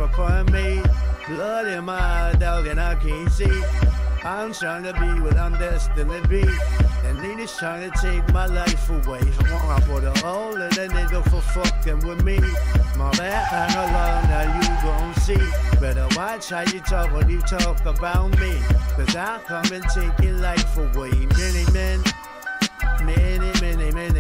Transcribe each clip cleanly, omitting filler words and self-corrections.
upon me. Blood in my eye, dog, and I can't see. I'm trying to be what I'm destined to be. And niggas trying to take my life away. I put a hole in a nigga for fucking with me. My bad, hang along, now you gon' see. Better watch how you talk when you talk about me. Cause I'll come and take your life away. Many men, many men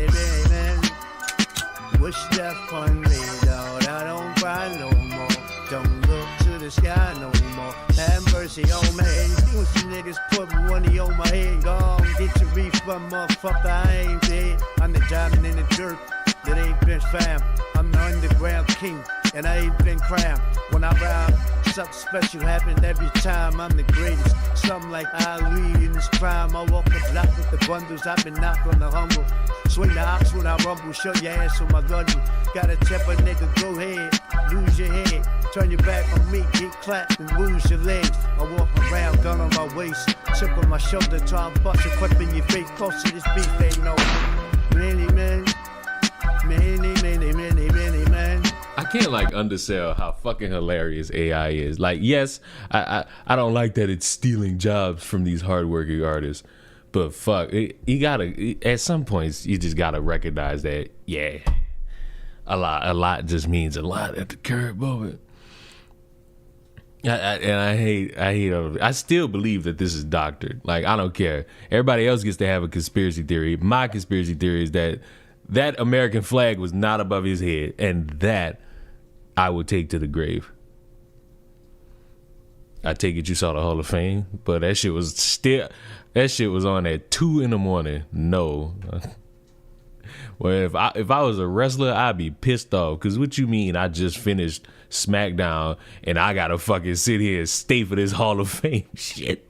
wish death on me, dawg. I don't cry no more. Don't look to the sky no more. Have mercy on me. You some niggas put money on my head. Gone, get your refund, motherfucker. I ain't dead. I'm the diamond in the dirt that ain't been found. I'm the underground king, and I ain't been crowned. When I rhyme, something special happened every time. I'm the greatest. Something like Ali in this crime. I walk the block with the bundles. I've been knocked on the humble. Swing the ox when I rumble. Show your ass on my gun. Gotta tip a nigga, go ahead. Lose your head. Turn your back on me. Get clapped and lose your legs. I walk around, gun on my waist. Chip on my shoulder. Try and bust a clip in your face. Close to this beef ain't no. Many men. Many men. I can't like undersell how fucking hilarious AI is. Like, yes, I don't like that it's stealing jobs from these hardworking artists, but fuck, you gotta, at some points you just gotta recognize that, yeah, a lot just means a lot at the current moment. I still believe that this is doctored. Like, I don't care. Everybody else gets to have a conspiracy theory. My conspiracy theory is that American flag was not above his head, and that I would take to the grave. I take it you saw the Hall of Fame, but that shit was on at 2 a.m. No. Well, if I was a wrestler, I'd be pissed off. Cause what you mean I just finished SmackDown and I gotta fucking sit here and stay for this Hall of Fame shit?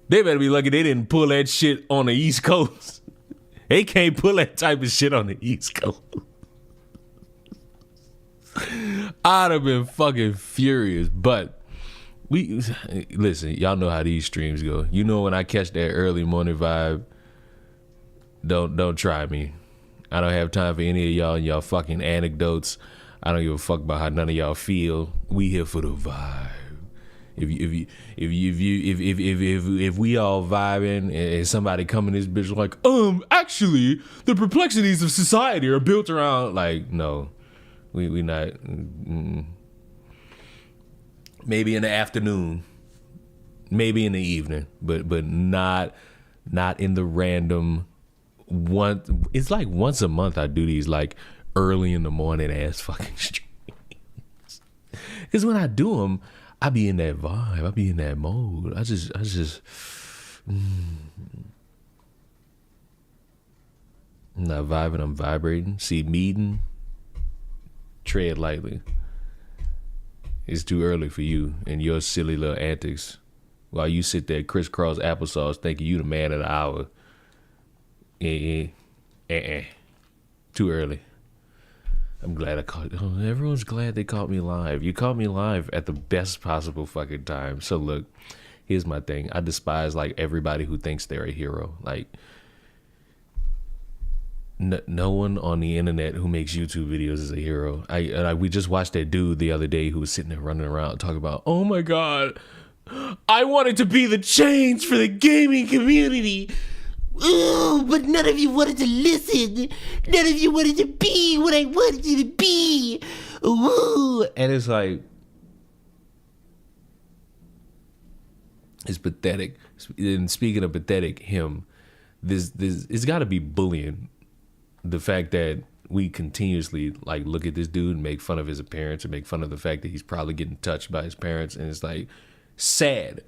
They better be lucky they didn't pull that shit on the East Coast. They can't pull that type of shit on the East Coast. I'd have been fucking furious. But listen, y'all know how these streams go. You know when I catch that early morning vibe, don't try me. I don't have time for any of y'all and y'all fucking anecdotes. I don't give a fuck about how none of y'all feel. We here for the vibe. If we all vibing and somebody coming this bitch like, actually the perplexities of society are built around, like, no, we not. Maybe in the afternoon, maybe in the evening, but not in the random one. It's like once a month I do these like early in the morning ass fucking streams. Because when I do them, I be in that vibe. I be in that mode. I just I'm not vibing, I'm vibrating. See, meeting, tread lightly. It's too early for you and your silly little antics while you sit there crisscross applesauce thinking you the man of the hour. Too early. I'm glad I caught. Oh, everyone's glad they caught me live. You caught me live at the best possible fucking time. So look, here's my thing. I despise like everybody who thinks they're a hero. Like no one on the internet who makes YouTube videos is a hero. We just watched that dude the other day who was sitting there running around talking about, oh my god, I wanted to be the change for the gaming community. Ooh, but none of you wanted to listen. None of you wanted to be what I wanted you to be. Ooh. And it's like, it's pathetic. And speaking of pathetic, him, this it's got to be bullying. The fact that we continuously like look at this dude and make fun of his appearance and make fun of the fact that he's probably getting touched by his parents, and it's like sad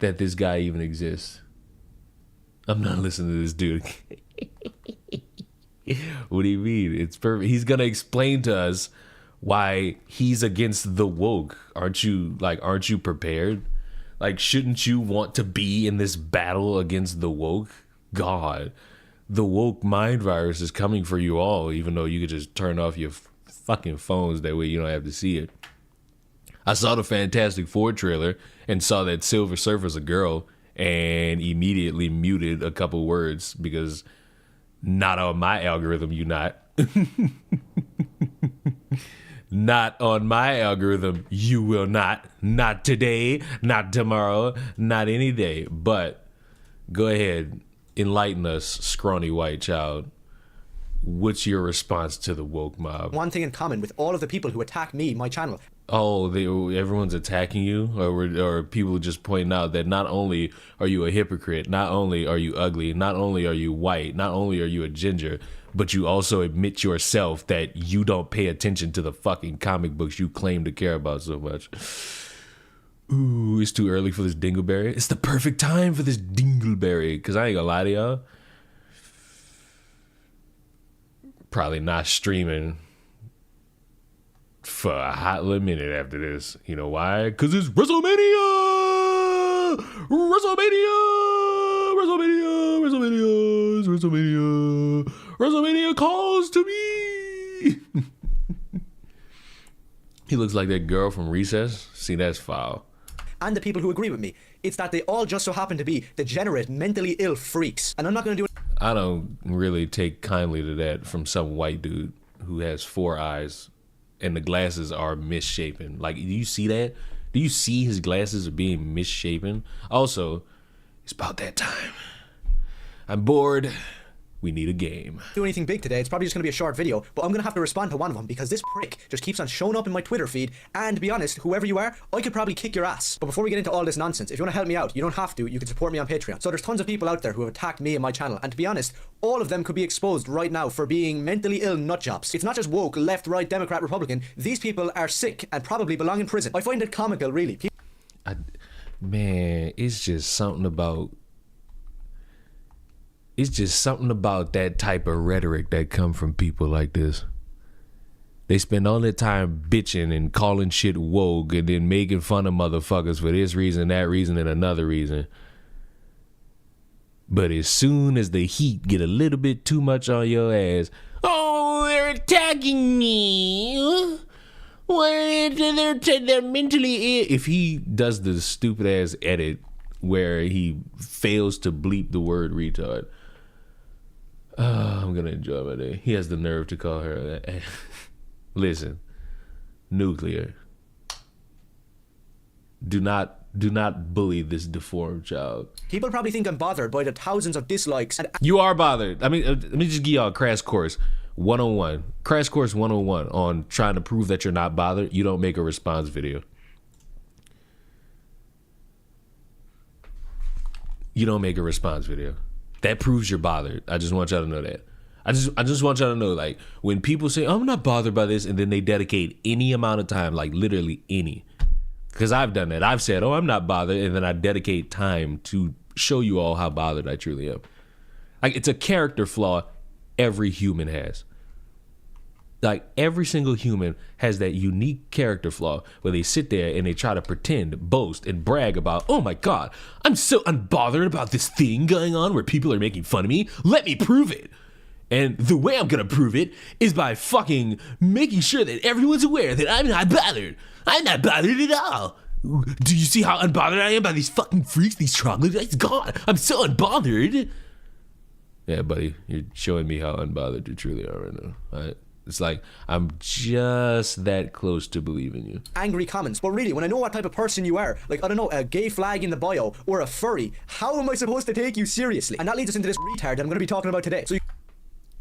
that this guy even exists. I'm not listening to this dude. What do you mean? It's perfect. He's gonna explain to us why he's against the woke. Aren't you prepared? Like, shouldn't you want to be in this battle against the woke? God, the woke mind virus is coming for you all, even though you could just turn off your fucking phones. That way you don't have to see it. I saw the Fantastic Four trailer and saw that Silver Surfer's a girl, and immediately muted a couple words because not on my algorithm, you not. Not on my algorithm. You will not. Not today, not tomorrow, not any day. But go ahead, enlighten us, scrawny white child. What's your response to the woke mob? One thing in common with all of the people who attack me, my channel. Oh, everyone's attacking you? Or people just pointing out that not only are you a hypocrite, not only are you ugly, not only are you white, not only are you a ginger, but you also admit yourself that you don't pay attention to the fucking comic books you claim to care about so much. Ooh, it's too early for this dingleberry. It's the perfect time for this dingleberry. Because I ain't gonna lie to y'all. Probably not streaming for a hot little minute after this. You know why? Because it's WrestleMania! WrestleMania calls to me! He looks like that girl from Recess. See, that's foul. And the people who agree with me. It's that they all just so happen to be degenerate, mentally ill freaks. And I'm not going to do it. I don't really take kindly to that from some white dude who has 4 eyes and the glasses are misshapen. Like, do you see that? Do you see his glasses are being misshapen? Also, it's about that time. I'm bored. We need a game. Do anything big today. It's probably just going to be a short video, but I'm going to have to respond to one of them because this prick just keeps on showing up in my Twitter feed. And to be honest, whoever you are, I could probably kick your ass. But before we get into all this nonsense, if you want to help me out, you don't have to. You can support me on Patreon. So there's tons of people out there who have attacked me and my channel. And to be honest, all of them could be exposed right now for being mentally ill nutjobs. It's not just woke, left, right, Democrat, Republican. These people are sick and probably belong in prison. I find it comical, really. Man, it's just something about... It's just something about that type of rhetoric that come from people like this. They spend all their time bitching and calling shit woke and then making fun of motherfuckers for this reason, that reason, and another reason. But as soon as the heat get a little bit too much on your ass, oh, they're attacking me. They're mentally ill. If he does the stupid ass edit where he fails to bleep the word retard, I'm gonna enjoy my day. He has the nerve to call her that. Listen, nuclear. Do not bully this deformed child. People probably think I'm bothered by the thousands of dislikes. And You are bothered. I mean, let me just give y'all a crash course 101. Crash course 101 on trying to prove that you're not bothered. You don't make a response video. You don't make a response video. That proves you're bothered. I just want y'all to know that. I just want y'all to know, like, when people say, oh, I'm not bothered by this, and then they dedicate any amount of time, like literally any. Because I've done that. I've said, oh, I'm not bothered, and then I dedicate time to show you all how bothered I truly am. Like, it's a character flaw every human has. Like, every single human has that unique character flaw where they sit there and they try to pretend, boast, and brag about, oh my God, I'm so unbothered about this thing going on where people are making fun of me. Let me prove it. And the way I'm going to prove it is by fucking making sure that everyone's aware that I'm not bothered. I'm not bothered at all. Do you see how unbothered I am by these fucking freaks, these troglodytes? God, I'm so unbothered. Yeah, buddy, you're showing me how unbothered you truly are right now. All right? It's like, I'm just that close to believing you. Angry comments. But really, when I know what type of person you are, like, I don't know, a gay flag in the bio or a furry, how am I supposed to take you seriously? And that leads us into this retard that I'm going to be talking about today. So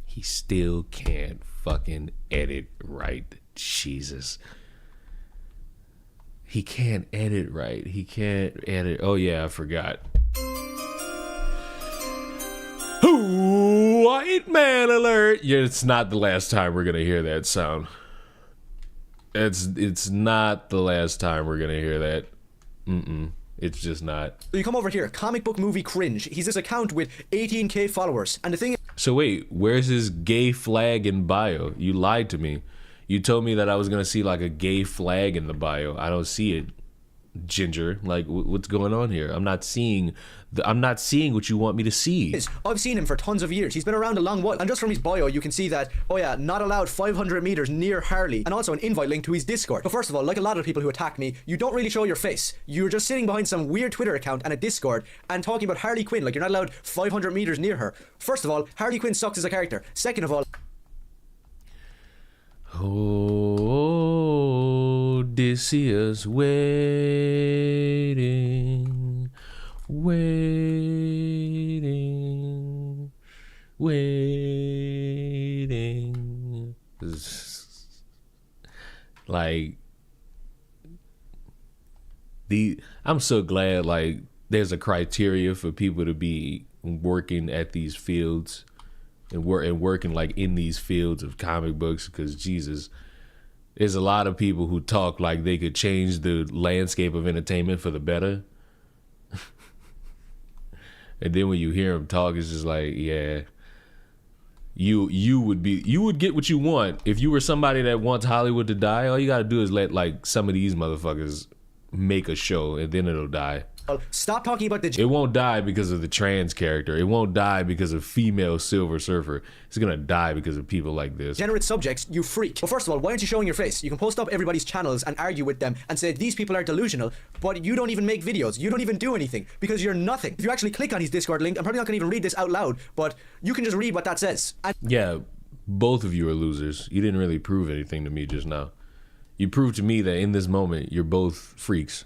He still can't fucking edit right. Jesus. He can't edit right. He can't edit. Oh, yeah, I forgot. White man alert. Yeah, it's not the last time we're gonna hear that sound. It's not the last time we're gonna hear that. It's just not. you come over here, comic book movie cringe. He's this account with 18k followers, and the thing is, So wait, where's his gay flag in bio? You lied to me. You told me that I was gonna see like a gay flag in the bio. I don't see it. Ginger, like what's going on here? I'm not seeing what you want me to see. I've seen him for tons of years. He's been around a long while, and just from his bio you can see that, oh yeah, not allowed 500 meters near Harley, and also an invite link to his Discord. But first of all, like a lot of people who attack me, you don't really show your face. You're just sitting behind some weird Twitter account and a Discord and talking about Harley Quinn like you're not allowed 500 meters near her. First of all, Harley Quinn sucks as a character. Second of all, This is waiting, waiting, waiting. Like I'm so glad like there's a criteria for people to be working at these fields and working like in these fields of comic books, because Jesus, there's a lot of people who talk like they could change the landscape of entertainment for the better. And then when you hear them talk, it's just like, yeah, you would get what you want if you were somebody that wants Hollywood to die. All you gotta do is let like some of these motherfuckers make a show, and then it'll die. Stop talking about the... It won't die because of the trans character. It won't die because of female Silver Surfer. It's gonna die because of people like this. Generate subjects, you freak. Well, first of all, why aren't you showing your face? You can post up everybody's channels and argue with them and say these people are delusional, but you don't even make videos. You don't even do anything because you're nothing. If you actually click on his Discord link, I'm probably not gonna even read this out loud, but you can just read what that says. And yeah, both of you are losers. You didn't really prove anything to me just now. You proved to me that in this moment, you're both freaks.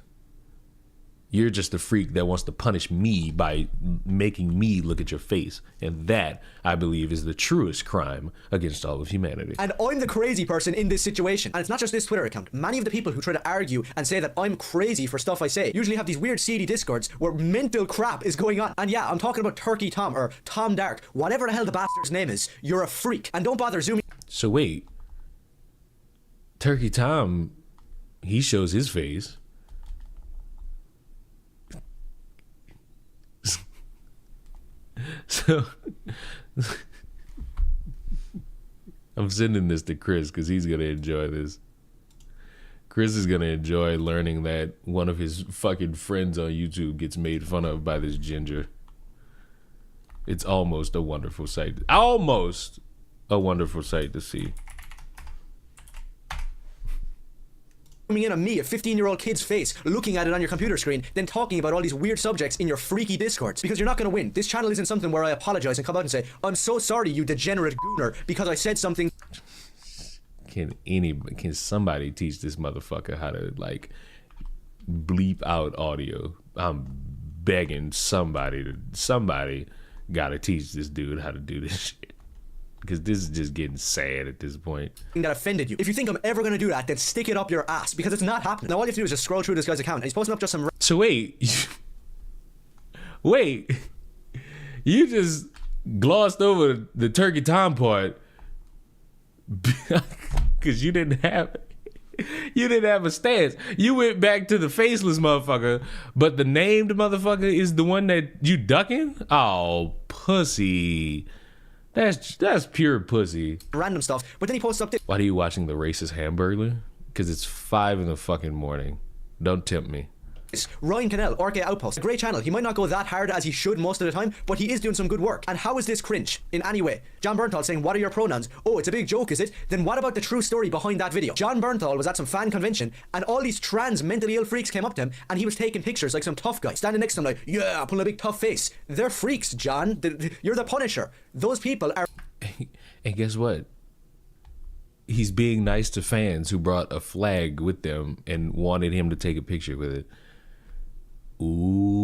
You're just a freak that wants to punish me by making me look at your face. And that, I believe, is the truest crime against all of humanity. And I'm the crazy person in this situation. And it's not just this Twitter account. Many of the people who try to argue and say that I'm crazy for stuff I say usually have these weird seedy discords where mental crap is going on. And yeah, I'm talking about Turkey Tom or Tom Dark, whatever the hell the bastard's name is. You're a freak. And don't bother zooming. So wait, Turkey Tom, he shows his face. So I'm sending this to Chris because he's gonna enjoy this. Chris is gonna enjoy learning that one of his fucking friends on YouTube gets made fun of by this ginger. It's almost a wonderful sight. Almost a wonderful sight to see. In on me, a 15-year-old kid's face, looking at it on your computer screen, then talking about all these weird subjects in your freaky discords. Because you're not going to win. This channel isn't something where I apologize and come out and say, I'm so sorry, you degenerate gooner, because I said something. Can somebody teach this motherfucker how to like bleep out audio? I'm begging somebody gotta teach this dude how to do this shit. Because this is just getting sad at this point. That offended you. If you think I'm ever gonna do that, then stick it up your ass, because it's not happening. Now all you have to do is just scroll through this guy's account and he's posting up just some... So wait, you just glossed over the Turkey Tom part because you didn't have a stance. You went back to the faceless motherfucker, but the named motherfucker is the one that you ducking? Oh, pussy. That's pure pussy. Random stuff, but then he posts up this. Why are you watching The Racist Hamburglar? Because it's 5 in the fucking morning. Don't tempt me. Ryan Cannell, RK Outpost, a great channel. He might not go that hard as he should most of the time, but he is doing some good work. And how is this cringe in any way? John Bernthal saying, what are your pronouns? Oh, it's a big joke, is it? Then what about the true story behind that video? John Bernthal was at some fan convention and all these trans mentally ill freaks came up to him and he was taking pictures like some tough guy, standing next to him like, yeah, pulling a big tough face. They're freaks, John. You're the Punisher. Those people are... And guess what? He's being nice to fans who brought a flag with them and wanted him to take a picture with it. Ooh.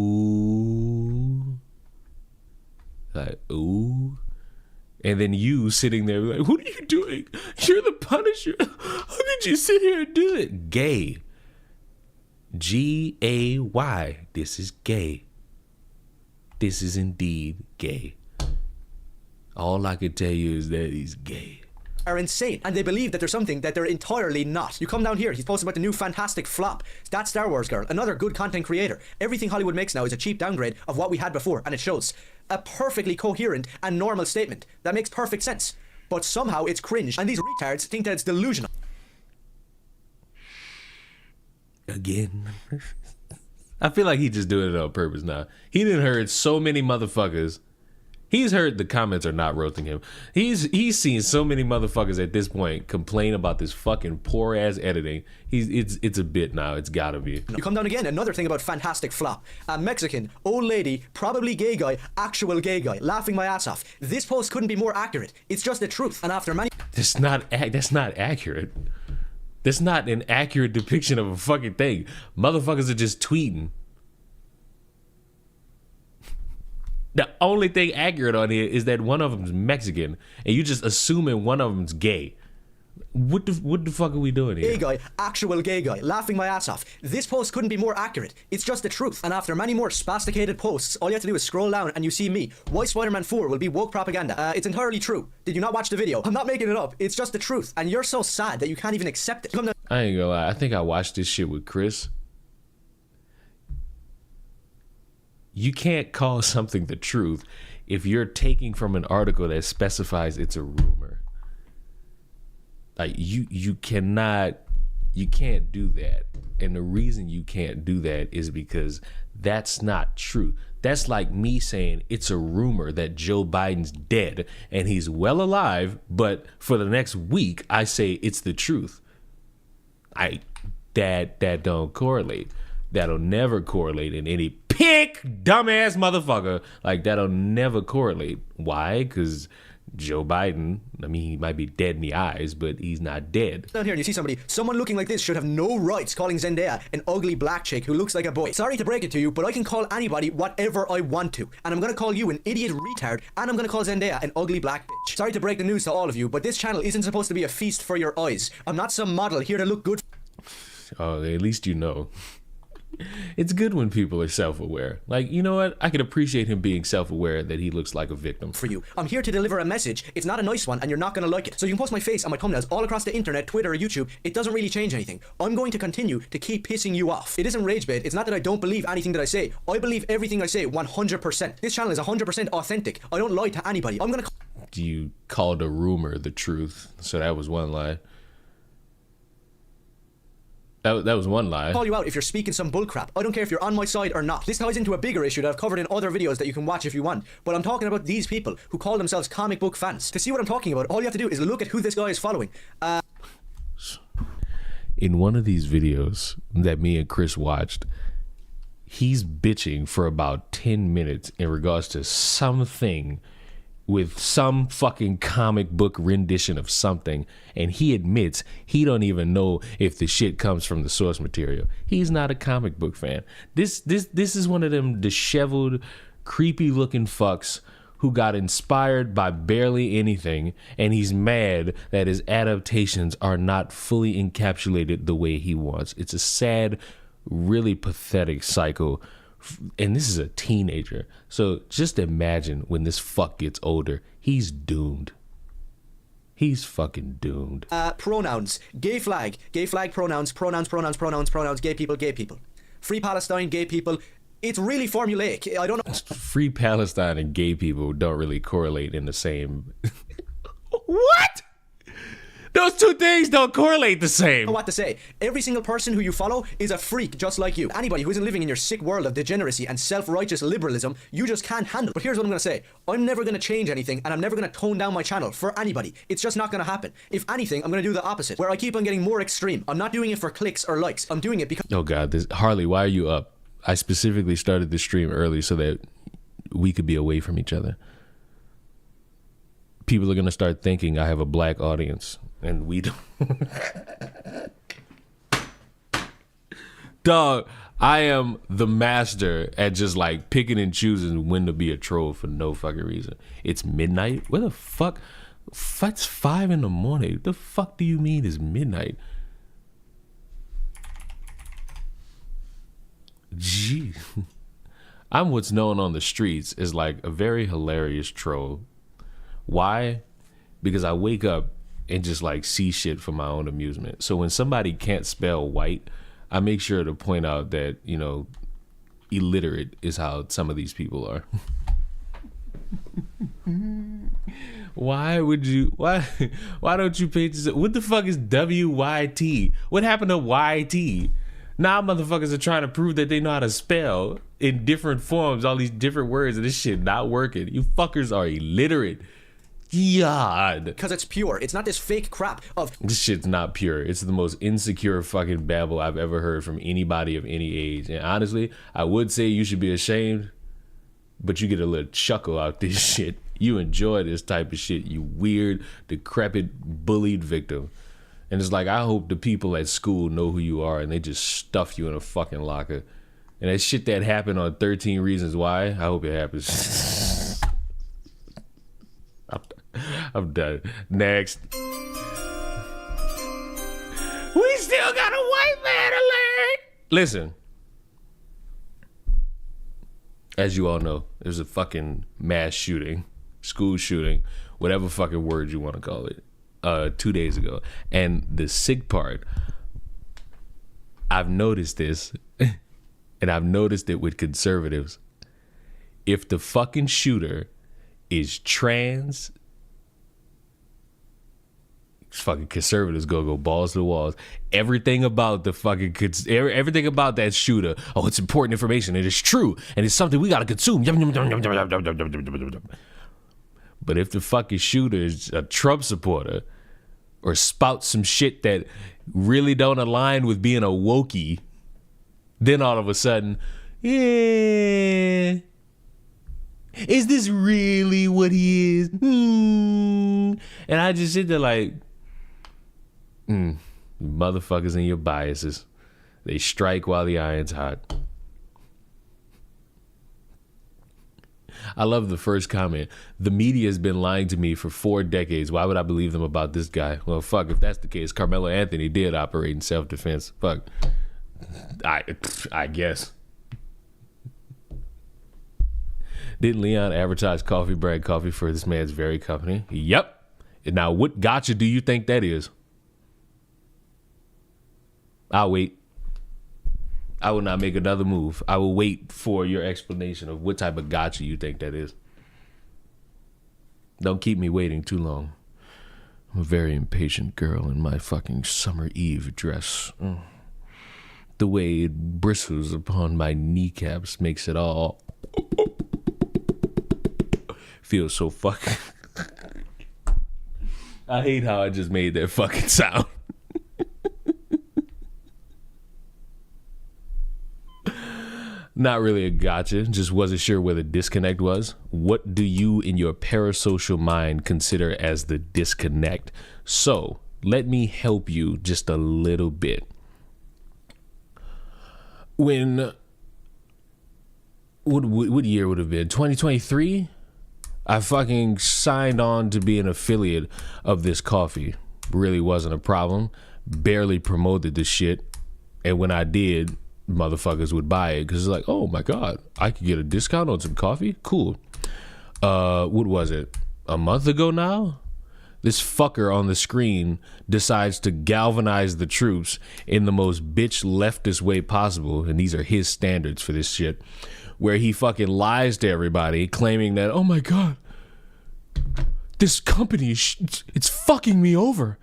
Like, ooh. And then you sitting there like, what are you doing? You're the Punisher. How could you sit here and do it? Gay. G-A-Y. This is gay. This is indeed gay. All I can tell you is that he's gay. Are insane, and they believe that there's something that they're entirely not. You come down here, he's posting about the new fantastic flop. That Star Wars girl, another good content creator. Everything Hollywood makes now is a cheap downgrade of what we had before, and it shows. A perfectly coherent and normal statement. That makes perfect sense. But somehow it's cringe, and these retards think that it's delusional. Again. I feel like he's just doing it on purpose now. He done heard so many motherfuckers. He's heard the comments are not roasting him. He's seen so many motherfuckers at this point complain about this fucking poor ass editing. It's a bit now. It's gotta be. You come down again. Another thing about fantastic flop. A Mexican, old lady, probably gay guy, actual gay guy, laughing my ass off. This post couldn't be more accurate. It's just the truth. And after many... That's not accurate. That's not an accurate depiction of a fucking thing. Motherfuckers are just tweeting. The only thing accurate on here is that one of them's Mexican, and you just assuming one of them's gay. What the fuck are we doing here? Gay guy, actual gay guy, laughing my ass off. This post couldn't be more accurate. It's just the truth. And after many more spasticated posts, all you have to do is scroll down and you see me. Why Spider-Man 4 will be woke propaganda. It's entirely true. Did you not watch the video? I'm not making it up. It's just the truth. And you're so sad that you can't even accept it. I ain't gonna lie. I think I watched this shit with Chris. You can't call something the truth if you're taking from an article that specifies it's a rumor. Like you can't do that. And the reason you can't do that is because that's not true. That's like me saying it's a rumor that Joe Biden's dead and he's well alive, but for the next week I say it's the truth. That don't correlate. That'll never correlate in any pick dumbass motherfucker. Like that'll never correlate. Why? Because Joe Biden, I mean, he might be dead in the eyes, but he's not dead. Down here and you see someone looking like this should have no rights calling Zendaya an ugly black chick who looks like a boy. Sorry to break it to you, but I can call anybody whatever I want to. And I'm gonna call you an idiot retard, and I'm gonna call Zendaya an ugly black bitch. Sorry to break the news to all of you, but this channel isn't supposed to be a feast for your eyes. I'm not some model here to look good. Oh, at least you know. It's good when people are self-aware. Like, you know what? I could appreciate him being self-aware that he looks like a victim. For you. I'm here to deliver a message. It's not a nice one and you're not gonna like it. So you can post my face on my thumbnails all across the internet, Twitter or YouTube. It doesn't really change anything. I'm going to continue to keep pissing you off. It isn't rage bait. It's not that I don't believe anything that I say. I believe everything I say 100%. This channel is 100% authentic. I don't lie to anybody. I'm gonna... You called a rumor the truth. So that was one lie. That was one lie. Call you out if you're speaking some bullcrap. I don't care if you're on my side or not. This ties into a bigger issue that I've covered in other videos that you can watch if you want. But I'm talking about these people who call themselves comic book fans. To see what I'm talking about, all you have to do is look at who this guy is following. In one of these videos that me and Chris watched, he's bitching for about 10 minutes in regards to something with some fucking comic book rendition of something, and he admits he don't even know if the shit comes from the source material. He's not a comic book fan. This is one of them disheveled, creepy looking fucks who got inspired by barely anything, and he's mad that his adaptations are not fully encapsulated the way he wants. It's a sad, really pathetic cycle. And this is a teenager. So just imagine when this fuck gets older, he's doomed. He's fucking doomed. Pronouns. Gay flag pronouns, gay people. Free Palestine, gay people. It's really formulaic. I don't know. Free Palestine and gay people don't really correlate in the same... What? Those two things don't correlate the same. What to say? Every single person who you follow is a freak just like you. Anybody who isn't living in your sick world of degeneracy and self-righteous liberalism, you just can't handle. But here's what I'm gonna say. I'm never gonna change anything, and I'm never gonna tone down my channel for anybody. It's just not gonna happen. If anything, I'm gonna do the opposite, where I keep on getting more extreme. I'm not doing it for clicks or likes. I'm doing it because... Oh God, Harley, why are you up? I specifically started the stream early so that we could be away from each other. People are gonna start thinking I have a black audience. And we don't. Dog, I am the master at just like picking and choosing when to be a troll for no fucking reason. It's midnight? Where the fuck? It's 5 in the morning. What the fuck do you mean it's midnight? Gee. I'm what's known on the streets as like a very hilarious troll. Why? Because I wake up and just like see shit for my own amusement. So when somebody can't spell white, I make sure to point out that, you know, illiterate is how some of these people are. Why don't you pay attention? What the fuck is WYT? What happened to YT? Now motherfuckers are trying to prove that they know how to spell in different forms, all these different words, and this shit not working. You fuckers are illiterate. God. Because it's pure. It's not this fake crap of... This shit's not pure. It's the most insecure fucking babble I've ever heard from anybody of any age. And honestly, I would say you should be ashamed, but you get a little chuckle out this shit. You enjoy this type of shit, you weird, decrepit, bullied victim. And it's like, I hope the people at school know who you are and they just stuff you in a fucking locker. And that shit that happened on 13 Reasons Why, I hope it happens. I'm done. Next. We still got a white man alert. Listen. As you all know, there's a fucking mass shooting, school shooting, whatever fucking word you want to call it, 2 days ago. And the sick part, I've noticed this, and I've noticed it with conservatives. If the fucking shooter is trans, fucking conservatives go balls to the walls. Everything about the fucking everything about that shooter. Oh, it's important information. It is true, and it's something we gotta consume. But if the fucking shooter is a Trump supporter or spouts some shit that really don't align with being a wokey, then all of a sudden, yeah, is this really what he is? And I just sit there like, motherfuckers and your biases. They strike while the iron's hot. I love the first comment. The media has been lying to me for 4 decades. Why would I believe them about this guy? Well, fuck, if that's the case, Carmelo Anthony did operate in self-defense. Fuck. I guess. Didn't Leon advertise coffee brand coffee for this man's very company? Yep. And now what gotcha do you think that is? I'll wait. I will not make another move. I will wait for your explanation of what type of gotcha you think that is. Don't keep me waiting too long. I'm a very impatient girl in my fucking summer eve dress. The way it bristles upon my kneecaps makes it all feel so fucking... I hate how I just made that fucking sound. Not really a gotcha, just wasn't sure where the disconnect was. What do you in your parasocial mind consider as the disconnect? So, let me help you just a little bit. When, what year would it have been? 2023? I fucking signed on to be an affiliate of this coffee. Really wasn't a problem. Barely promoted the shit. And when I did, motherfuckers would buy it because it's like, oh my God, I could get a discount on some coffee? Cool. What was it? A month ago now? This fucker on the screen decides to galvanize the troops in the most bitch leftist way possible. And these are his standards for this shit. Where he fucking lies to everybody claiming that, oh my God, this company, it's fucking me over.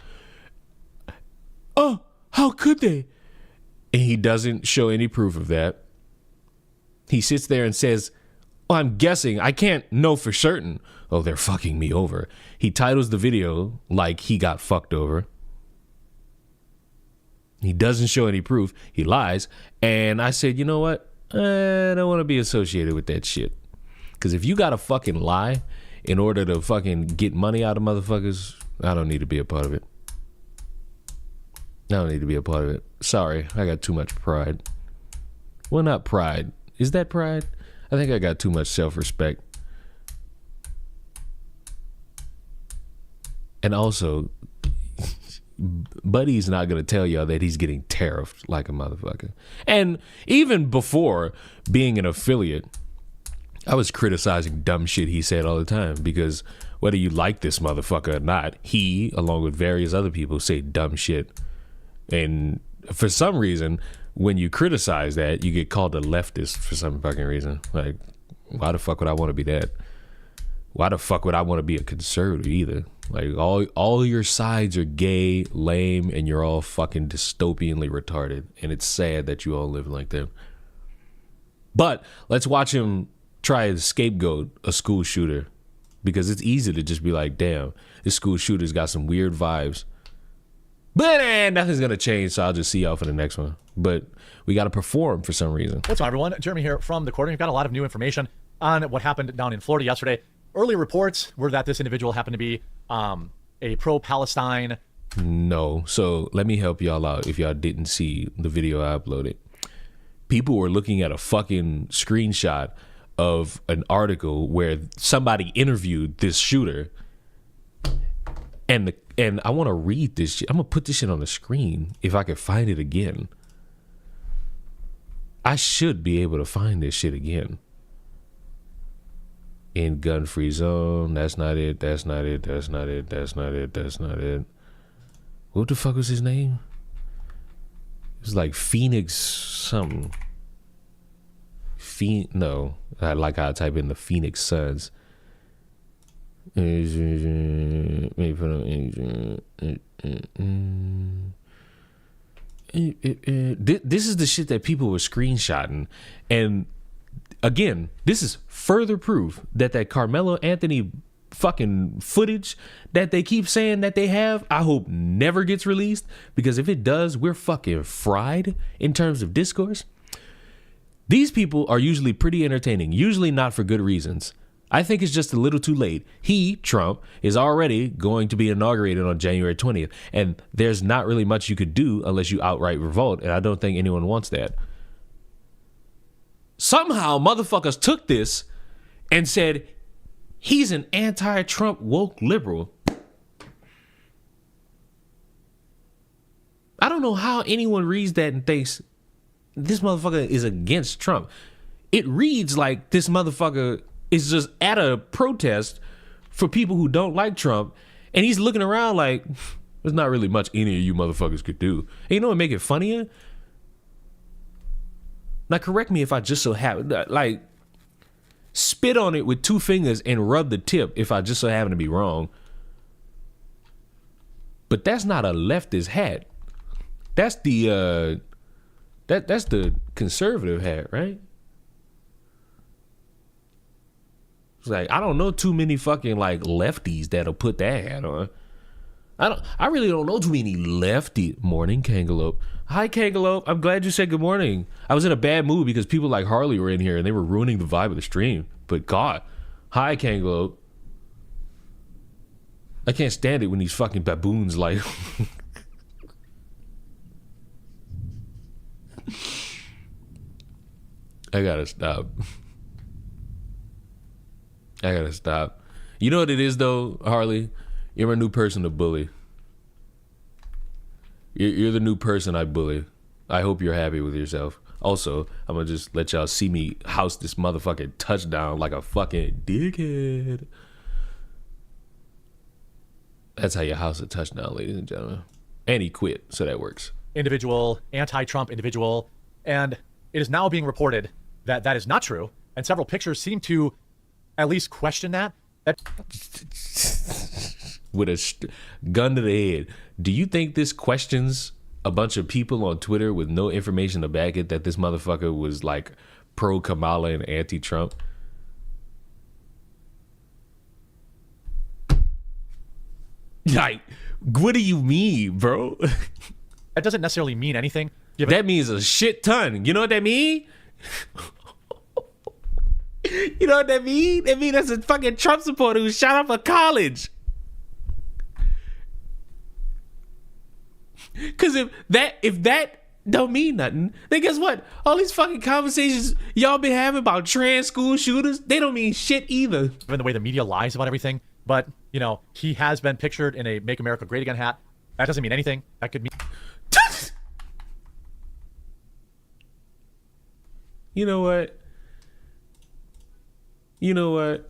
Oh, how could they? And he doesn't show any proof of that. He sits there and says, oh, I'm guessing. I can't know for certain. Oh, they're fucking me over. He titles the video like he got fucked over. He doesn't show any proof. He lies. And I said, you know what? I don't want to be associated with that shit. Because if you got to fucking lie in order to fucking get money out of motherfuckers, I don't need to be a part of it. I don't need to be a part of it. Sorry, I got too much pride. Well, not pride. Is that pride? I think I got too much self-respect. And also, Buddy's not going to tell y'all that he's getting tariffed like a motherfucker. And even before being an affiliate, I was criticizing dumb shit he said all the time because whether you like this motherfucker or not, he, along with various other people, say dumb shit. And for some reason, when you criticize that, you get called a leftist for some fucking reason. Like, why the fuck would I want to be that? Why the fuck would I want to be a conservative either? Like, all your sides are gay, lame, and you're all fucking dystopianly retarded. And it's sad that you all live like that. But let's watch him try to scapegoat a school shooter. Because it's easy to just be like, damn, this school shooter's got some weird vibes. But nothing's going to change, so I'll just see y'all for the next one. But we got to perform for some reason. What's up, everyone? Jeremy here from The Quarter. We've got a lot of new information on what happened down in Florida yesterday. Early reports were that this individual happened to be a pro-Palestine No. So let me help y'all out if y'all didn't see the video I uploaded. People were looking at a fucking screenshot of an article where somebody interviewed this shooter. And I want to read this shit. I'm going to put this shit on the screen if I can find it again. I should be able to find this shit again. In gun-free zone. That's not it. That's not it. That's not it. That's not it. That's not it. What the fuck was his name? It was like Phoenix something. No. I like how I type in the Phoenix Suns. This is the shit that people were screenshotting. And again, this is further proof that Carmelo Anthony fucking footage that they keep saying that they have, I hope never gets released, because if it does, we're fucking fried in terms of discourse. These people are usually pretty entertaining, usually not for good reasons. I think it's just a little too late. Trump, is already going to be inaugurated on January 20th, and there's not really much you could do unless you outright revolt, and I don't think anyone wants that. Somehow, motherfuckers took this and said, he's an anti-Trump woke liberal. I don't know how anyone reads that and thinks this motherfucker is against Trump. It reads like this motherfucker is just at a protest for people who don't like Trump, and he's looking around like, there's not really much any of you motherfuckers could do. And you know what make it funnier? Now, correct me if I just so happen, like, spit on it with 2 fingers and rub the tip if I just so happen to be wrong. But that's not a leftist hat. That's the that's the conservative hat, right? It's like, I don't know too many fucking like lefties that'll put that hat on. I really don't know too many lefty. Morning, Kangaloope. Hi, Kangaloope. I'm glad you said good morning. I was in a bad mood because people like Harley were in here and they were ruining the vibe of the stream. But God, hi, Kangaloope. I can't stand it when these fucking baboons like. I gotta stop. You know what it is though, Harley? You're a new person to bully. You're the new person I bully. I hope you're happy with yourself. Also, I'm gonna just let y'all see me house this motherfucking touchdown like a fucking dickhead. That's how you house a touchdown, ladies and gentlemen. And he quit, so that works. Individual, anti-Trump individual, and it is now being reported that that is not true, and several pictures seem to at least question that. With a gun to the head. Do you think this questions a bunch of people on Twitter with no information to back it that this motherfucker was like pro Kamala and anti-Trump? Like, what do you mean, bro? That doesn't necessarily mean anything. That means a shit ton. You know what that mean? You know what that mean? That mean that's a fucking Trump supporter who shot up a college. Cause if that don't mean nothing, then guess what? All these fucking conversations y'all been having about trans school shooters, they don't mean shit either. Given the way the media lies about everything, but you know, he has been pictured in a Make America Great Again hat. That doesn't mean anything. That could mean You know what? You know what?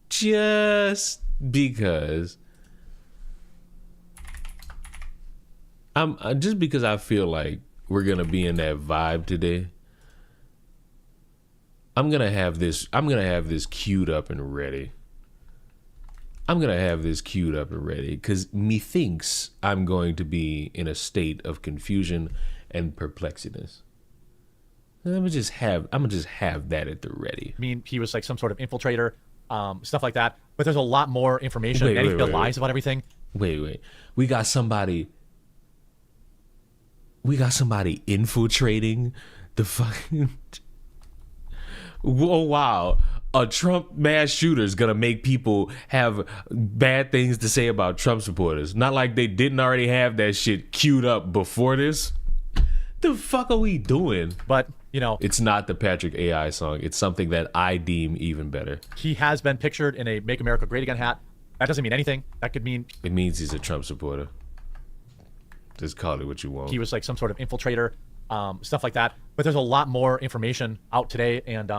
Just because just because I feel like we're gonna be in that vibe today, I'm gonna have this queued up and ready. Because methinks I'm going to be in a state of confusion and perplexedness. I'm gonna just have that at the ready. I mean, he was like some sort of infiltrator, stuff like that. But there's a lot more information. Many lies about everything. Wait. We got somebody infiltrating the fucking. Oh wow. a Trump mass shooter is gonna make people have bad things to say about Trump supporters. Not like they didn't already have that shit queued up before this. The fuck are we doing? But, you know, it's not the Patrick AI song. It's something that I deem even better. He has been pictured in a Make America Great Again hat. That doesn't mean anything. That could mean... It means he's a Trump supporter. Just call it what you want. He was like some sort of infiltrator, stuff like that. But there's a lot more information out today. And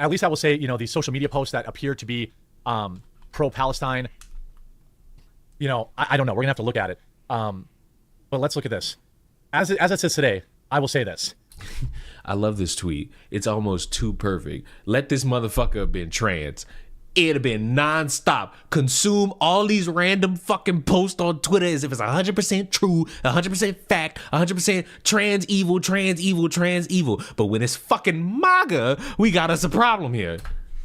at least I will say, you know, these social media posts that appear to be pro-Palestine, you know, I don't know. We're going to have to look at it. But let's look at this. As it says today, I will say this. I love this tweet. It's almost too perfect. Let this motherfucker have been trans. It'd have been nonstop. Consume all these random fucking posts on Twitter as if it's 100% true, 100% fact, 100% trans evil, trans evil, trans evil. But when it's fucking MAGA, we got us a problem here.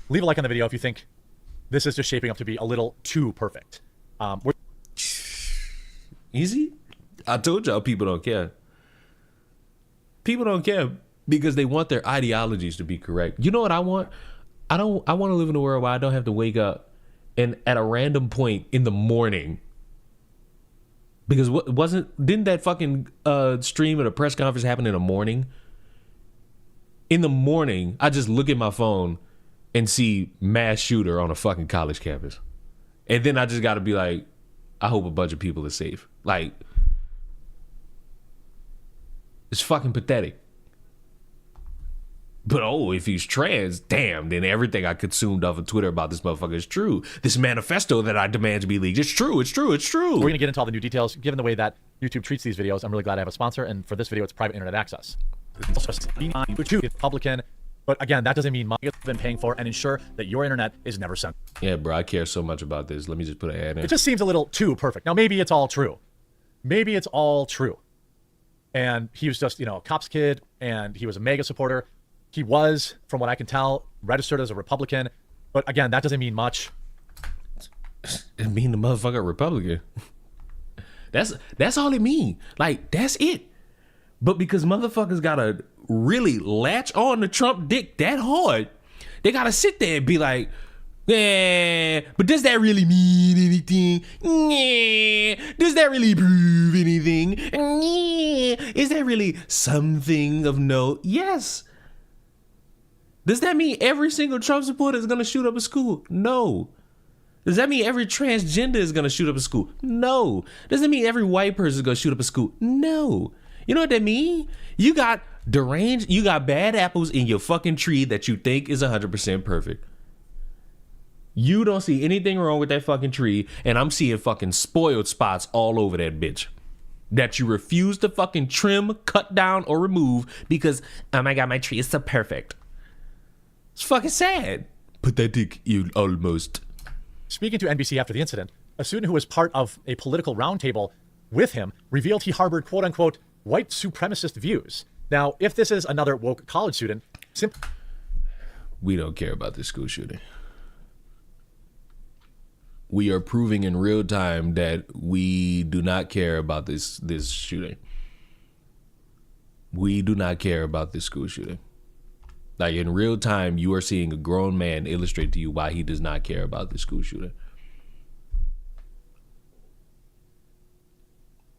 Leave a like on the video if you think this is just shaping up to be a little too perfect. Easy? I told y'all people don't care. People don't care because they want their ideologies to be correct. You know what I want? I want to live in a world where I don't have to wake up and at a random point in the morning. Because didn't that fucking stream at a press conference happen in the morning? In the morning, I just look at my phone and see mass shooter on a fucking college campus. And then I just got to be like, I hope a bunch of people are safe. Like, it's fucking pathetic. But if he's trans, damn, then everything I consumed off of Twitter about this motherfucker is true. This manifesto that I demand to be leaked, it's true, it's true, it's true. We're going to get into all the new details. Given the way that YouTube treats these videos, I'm really glad I have a sponsor. And for this video, it's private internet access. Republican. But again, that doesn't mean money has been paying for and ensure that your internet is never sent. Yeah, bro, I care so much about this. Let me just put an ad in. It just seems a little too perfect. Now, maybe it's all true. Maybe it's all true. And he was just, you know, a cop's kid, and he was a MAGA supporter. He was, from what I can tell, registered as a Republican. But again, that doesn't mean much. It mean the motherfucker Republican. That's all it mean. Like, that's it. But because motherfuckers gotta really latch on to Trump dick that hard, they gotta sit there and be like, yeah, but does that really mean anything? Yeah, does that really prove anything? Yeah, is that really something of note? Yes. Does that mean every single Trump supporter is gonna shoot up a school? No. Does that mean every transgender is gonna shoot up a school? No. Does that mean every white person is gonna shoot up a school? No. You know what that mean? You got deranged, you got bad apples in your fucking tree that you think is 100% perfect. You don't see anything wrong with that fucking tree, and I'm seeing fucking spoiled spots all over that bitch that you refuse to fucking trim, cut down, or remove because, oh my god, my tree is so perfect. It's fucking sad. Pathetic, you almost. Speaking to NBC after the incident, a student who was part of a political roundtable with him revealed he harbored quote-unquote white supremacist views. Now, if this is another woke college student, we don't care about this school shooting. We are proving in real time that we do not care about this shooting. We do not care about this school shooting. Like, in real time, you are seeing a grown man illustrate to you why he does not care about this school shooting.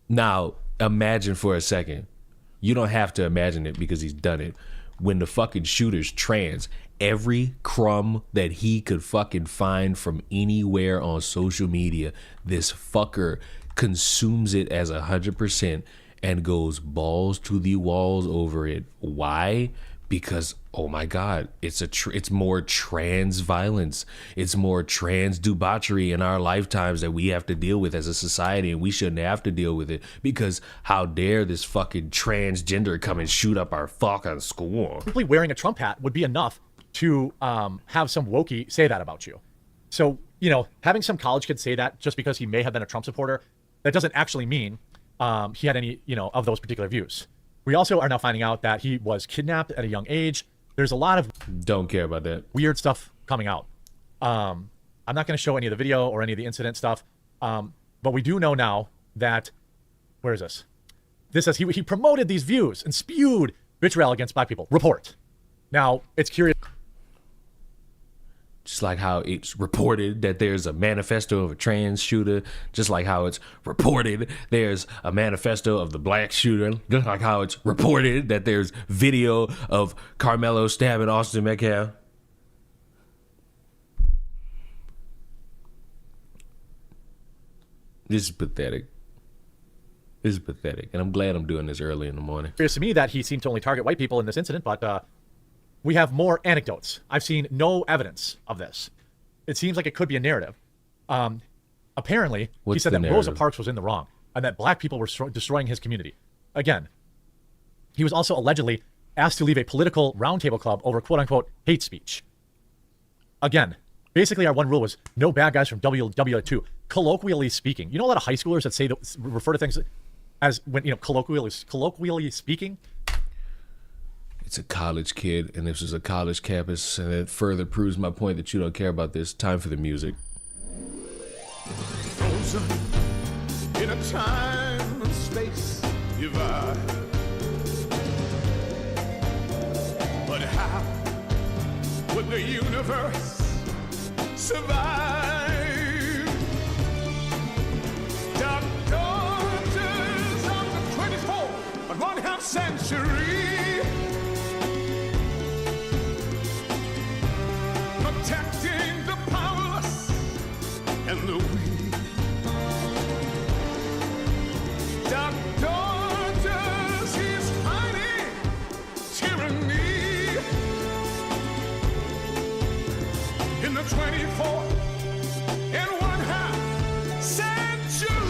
Now, imagine for a second. You don't have to imagine it because he's done it. When the fucking shooter's trans, every crumb that he could fucking find from anywhere on social media, this fucker consumes it as 100% and goes balls to the walls over it. Why? Because, oh my God, it's more trans violence. It's more trans debauchery in our lifetimes that we have to deal with as a society, and we shouldn't have to deal with it because how dare this fucking transgender come and shoot up our fucking school? Simply wearing a Trump hat would be enough to have some wokey say that about you. So, you know, having some college kid say that just because he may have been a Trump supporter, that doesn't actually mean he had any, you know, of those particular views. We also are now finding out that he was kidnapped at a young age. There's a lot of don't care about that weird stuff coming out. I'm not going to show any of the video or any of the incident stuff, but we do know now that, where is this? This says he promoted these views and spewed vitriol against black people. Report. Now, it's curious. Just like how it's reported that there's a manifesto of a trans shooter, just like how it's reported there's a manifesto of the black shooter, just like how it's reported that there's video of Carmelo stabbing Austin Metcalf. This is pathetic. This is pathetic, and I'm glad I'm doing this early in the morning. It appears to me that he seemed to only target white people in this incident, but we have more anecdotes. I've seen no evidence of this. It seems like it could be a narrative. Apparently, he said that Rosa Parks was in the wrong and that black people were destroying his community. Again, he was also allegedly asked to leave a political roundtable club over quote-unquote hate speech. Again, basically our one rule was no bad guys from WW2. Colloquially speaking, you know a lot of high schoolers that say that refer to things as when, you know, colloquially speaking. It's a college kid, and this is a college campus, and it further proves my point that you don't care about this. Time for the music. Frozen in a time and space divide. But how would the universe survive? Dark daughters of the 24th and 1/2 century. Protecting the powerless and the weak. Dark daughters, he's fighting tyranny. In the 24th and 1/2 century.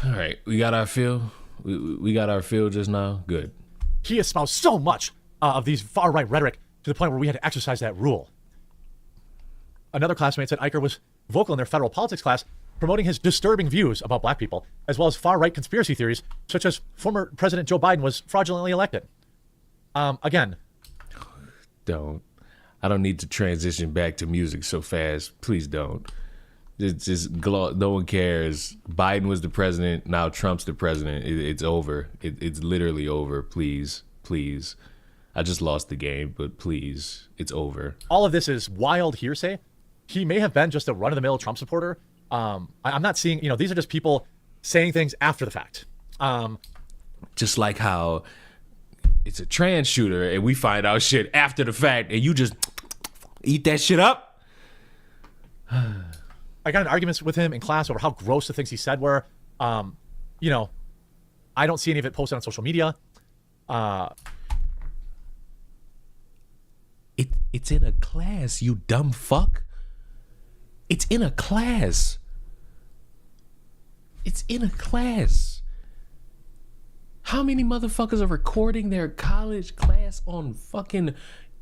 All right, we got our fill. We got our fill just now. Good. He espoused so much of these far-right rhetoric to the point where we had to exercise that rule. Another classmate said Iker was vocal in their federal politics class, promoting his disturbing views about black people, as well as far-right conspiracy theories, such as former President Joe Biden was fraudulently elected. Again. I don't need to transition back to music so fast. Please don't. It's just, no one cares. Biden was the president. Now Trump's the president. It's over. It's literally over. Please. I just lost the game, but please, it's over. All of this is wild hearsay. He may have been just a run-of-the-mill Trump supporter. I'm not seeing, these are just people saying things after the fact. Just like how it's a trans shooter and we find out shit after the fact and you just eat that shit up. I got in arguments with him in class over how gross the things he said were. I don't see any of it posted on social media. It's in a class, you dumb fuck. It's in a class. It's in a class. How many motherfuckers are recording their college class on fucking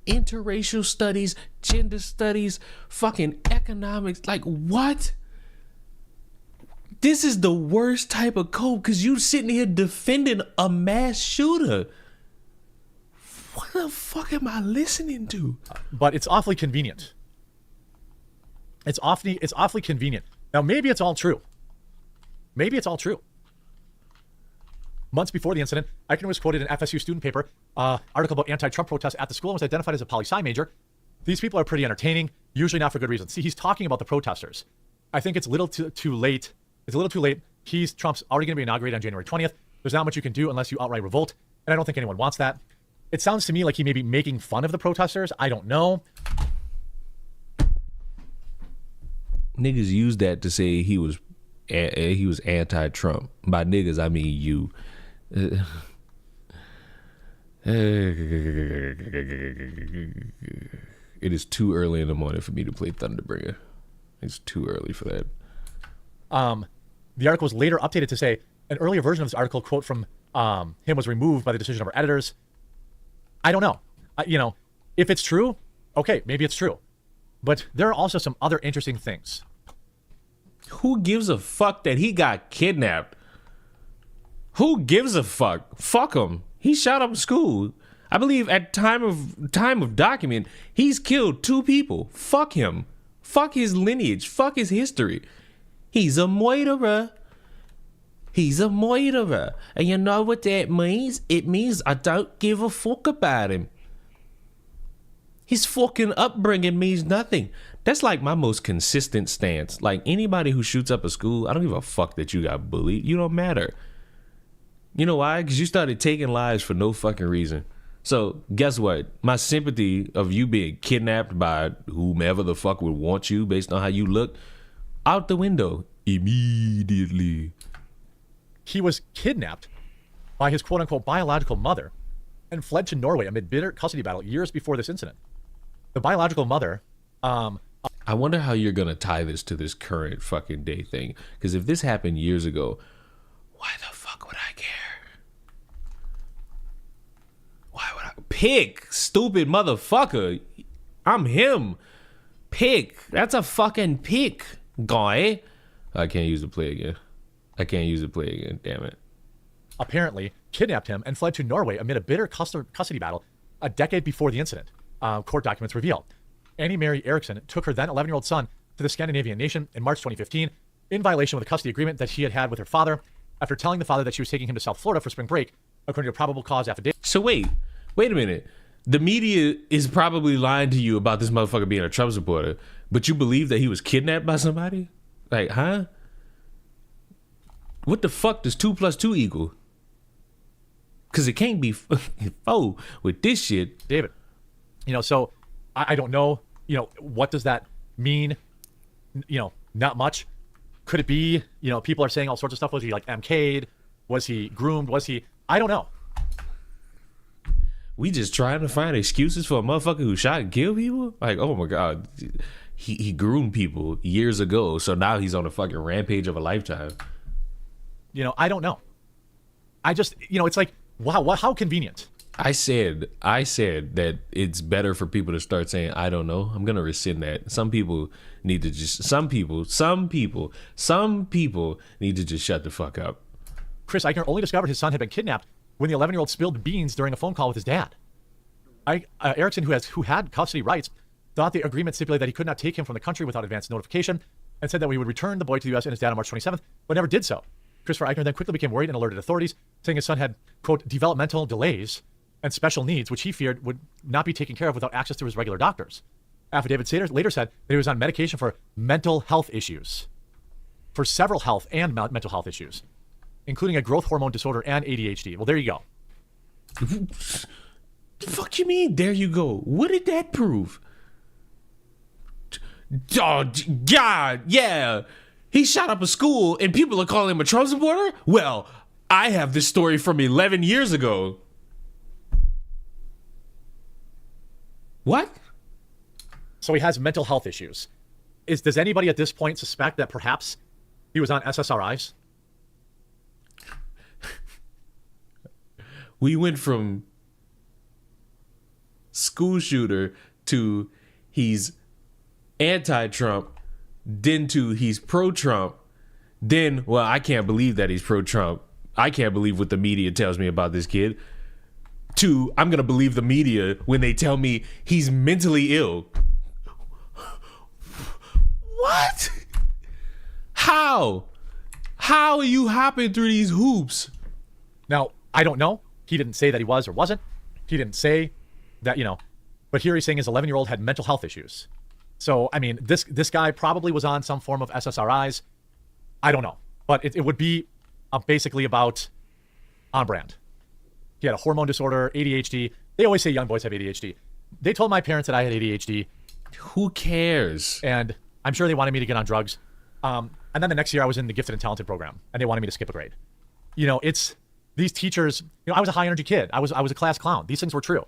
interracial studies, gender studies, fucking economics? Like, what? This is the worst type of code because you sitting here defending a mass shooter. What the fuck am I listening to? But it's awfully convenient. It's awfully convenient. Now, maybe it's all true. Months before the incident, Eichner was quoted in an FSU student paper, article about anti-Trump protests at the school, and was identified as a poli-sci major. These people are pretty entertaining, usually not for good reasons. See, he's talking about the protesters. I think it's a little too late. It's a little too late. Trump's already going to be inaugurated on January 20th. There's not much you can do unless you outright revolt, and I don't think anyone wants that. It sounds to me like he may be making fun of the protesters. I don't know. Niggas used that to say he was anti-Trump. By niggas, I mean you. It is too early in the morning for me to play Thunderbringer. It's too early for that. The article was later updated to say an earlier version of this article, quote from him, was removed by the decision of our editors. I don't know. If it's true, okay, maybe it's true. But there are also some other interesting things. Who gives a fuck that he got kidnapped? Who gives a fuck? Fuck him. He shot up a school. I believe at time of document, he's killed 2 people. Fuck him. Fuck his lineage. Fuck his history. He's a murderer. He's a murderer. And you know what that means? It means I don't give a fuck about him. His fucking upbringing means nothing. That's like my most consistent stance. Like anybody who shoots up a school, I don't give a fuck that you got bullied. You don't matter. You know why? Because you started taking lives for no fucking reason. So guess what? My sympathy of you being kidnapped by whomever the fuck would want you based on how you look, out the window immediately. He was kidnapped by his quote-unquote biological mother and fled to Norway amid bitter custody battle years before this incident. The biological mother... I wonder how you're going to tie this to this current fucking day thing. Because if this happened years ago, why the fuck would I care? Why would I? Pick, stupid motherfucker. I'm him. Pick. That's a fucking pick, guy. I can't use the play again. Damn it. Apparently kidnapped him and fled to Norway amid a bitter custody battle a decade before the incident, court documents reveal. Annie Mary Eriksson took her then 11-year-old son to the Scandinavian nation in March 2015 in violation of the custody agreement that she had had with her father after telling the father that she was taking him to South Florida for spring break, according to a probable cause affidavit. So wait a minute. The media is probably lying to you about this motherfucker being a Trump supporter, but you believe that he was kidnapped by somebody? Like, huh? What the fuck does 2 + 2 equal? Because it can't be 4 with this shit. David, so I don't know, what does that mean? Not much. Could it be, people are saying all sorts of stuff. Was he like MK'd? Was he groomed? I don't know. We just trying to find excuses for a motherfucker who shot and killed people? Like, oh my God. He groomed people years ago, so now he's on a fucking rampage of a lifetime. I don't know. I just, it's like, wow, how convenient. I said that it's better for people to start saying, I don't know. I'm going to rescind that. Some people need to just shut the fuck up. Chris Eichner only discovered his son had been kidnapped when the 11-year-old spilled beans during a phone call with his dad. Eriksson, who had custody rights, thought the agreement stipulated that he could not take him from the country without advance notification and said that we would return the boy to the U.S. and his dad on March 27th, but never did so. Christopher Eichner then quickly became worried and alerted authorities, saying his son had, quote, developmental delays and special needs, which he feared would not be taken care of without access to his regular doctors. Affidavit later said that he was on medication for mental health issues, for several health and mental health issues, including a growth hormone disorder and ADHD. Well, there you go. The fuck you mean, there you go? What did that prove? Oh, God, yeah. He shot up a school and people are calling him a Trump supporter? Well, I have this story from 11 years ago. What? So he has mental health issues. Does anybody at this point suspect that perhaps he was on SSRIs? We went from school shooter to he's anti-Trump, then to he's pro-Trump, then, well, I can't believe that he's pro-Trump. I can't believe what the media tells me about this kid. To, I'm going to believe the media when they tell me he's mentally ill. What? How? How are you hopping through these hoops? Now, I don't know. He didn't say that he was or wasn't. He didn't say that, but here he's saying his 11-year-old had mental health issues. So, I mean, this guy probably was on some form of SSRIs. I don't know. But it would be basically about on brand. He had a hormone disorder, ADHD. They always say young boys have ADHD. They told my parents that I had ADHD. Who cares? And I'm sure they wanted me to get on drugs. And then the next year I was in the gifted and talented program and they wanted me to skip a grade. It's these teachers, I was a high energy kid. I was a class clown. These things were true.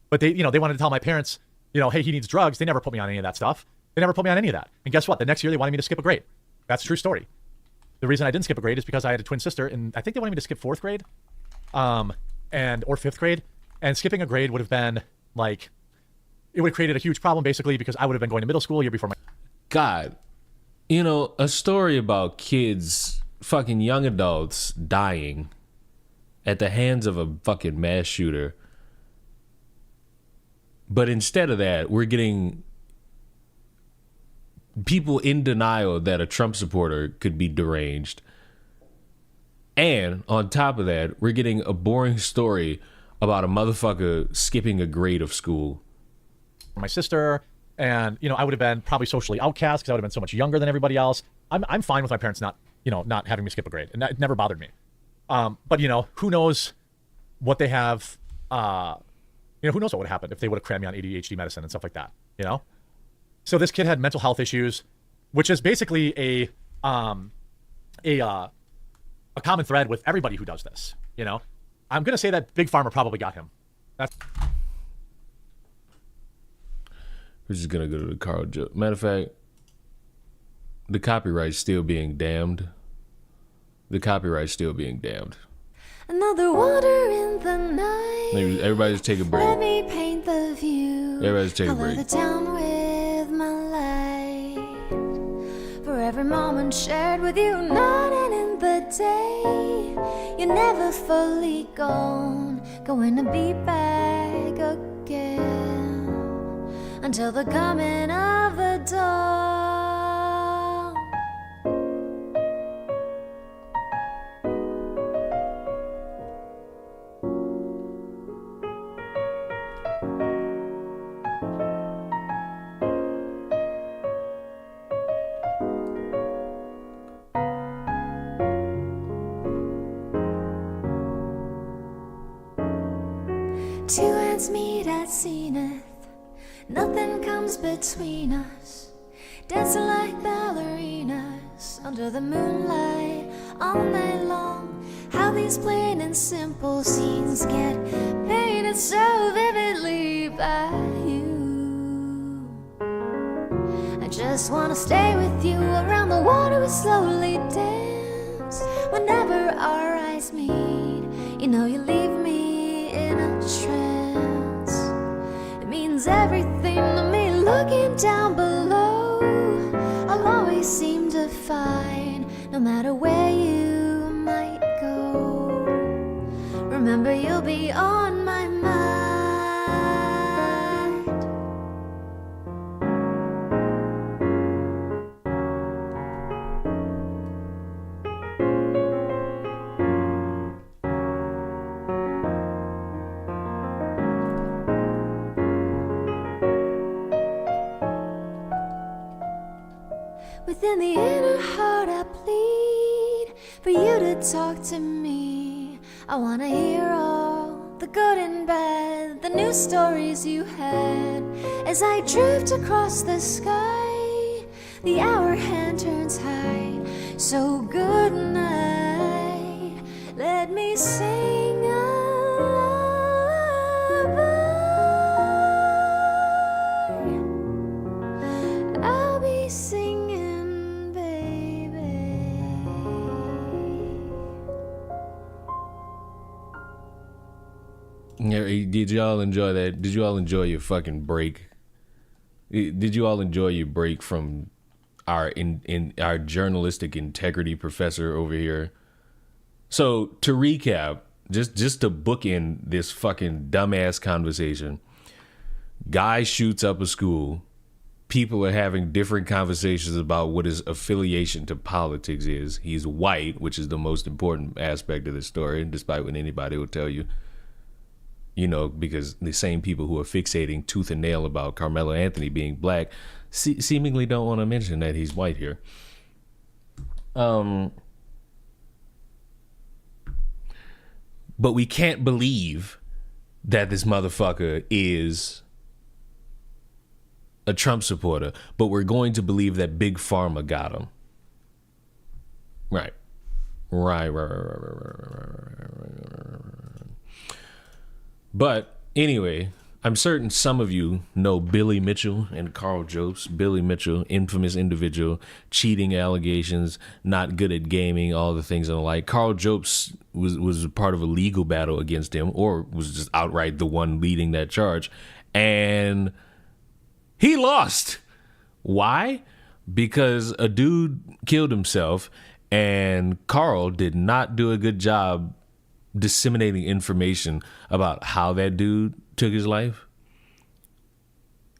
But they wanted to tell my parents, hey, he needs drugs. They never put me on any of that stuff. They never put me on any of that. And guess what? The next year they wanted me to skip a grade. That's a true story. The reason I didn't skip a grade is because I had a twin sister and I think they wanted me to skip 4th grade. Or 5th grade, and skipping a grade would have been like, it would have created a huge problem basically because I would have been going to middle school a year before my... God, a story about kids, fucking young adults dying at the hands of a fucking mass shooter. But instead of that, we're getting people in denial that a Trump supporter could be deranged. And on top of that, we're getting a boring story about a motherfucker skipping a grade of school. My sister, and I would have been probably socially outcast because I would have been so much younger than everybody else. I'm fine with my parents not having me skip a grade, and that never bothered me. But who knows what they have? Who knows what would happen if they would have crammed me on ADHD medicine and stuff like that. So this kid had mental health issues, which is basically a common thread with everybody who does this. I'm gonna say that Big Pharma probably got him. We're just gonna go to the Carl joke. Matter of fact, the copyright's still being damned. Another water in the night. Maybe everybody just take a break. Let me paint the view. Everybody just take a Color break. the town with my light. For every moment shared with you, night and in the day, you're never fully gone. Going to be back again until the coming of the dawn. 2 ends meet at zenith. Nothing comes between us. Dancing like ballerinas under the moonlight all night long. How these plain and simple scenes get painted so vividly by you. I just wanna stay with you around the water. We slowly dance whenever our eyes meet. You know you leave me in a trance. It means everything to me. Looking down below, I'll always seem to find, no matter where you might go, remember you'll be on my mind. Within the inner heart I plead for you to talk to me. I wanna hear all the good and bad, the new stories you had. As I drift across the sky, the hour hand turns high. So good night, let me sing a lullaby. I'll be singing. Did y'all enjoy that? Did you all enjoy your fucking break? Did you all enjoy your break from our our journalistic integrity professor over here? So to recap, just to bookend this fucking dumbass conversation, guy shoots up a school. People are having different conversations about what his affiliation to politics is. He's white, which is the most important aspect of the story, despite what anybody will tell you. You know, because the same people who are fixating tooth and nail about Carmelo Anthony being black seemingly don't want to mention that he's white here. But we can't believe that this motherfucker is a Trump supporter, but we're going to believe that Big Pharma got him. Right. But anyway, I'm certain some of you know Billy Mitchell and Carl Jopes. Billy Mitchell, infamous individual, cheating allegations, not good at gaming, all the things and the like. Carl Jopes was part of a legal battle against him, or was just outright the one leading that charge. And he lost. Why? Because a dude killed himself, and Carl did not do a good job disseminating information about how that dude took his life.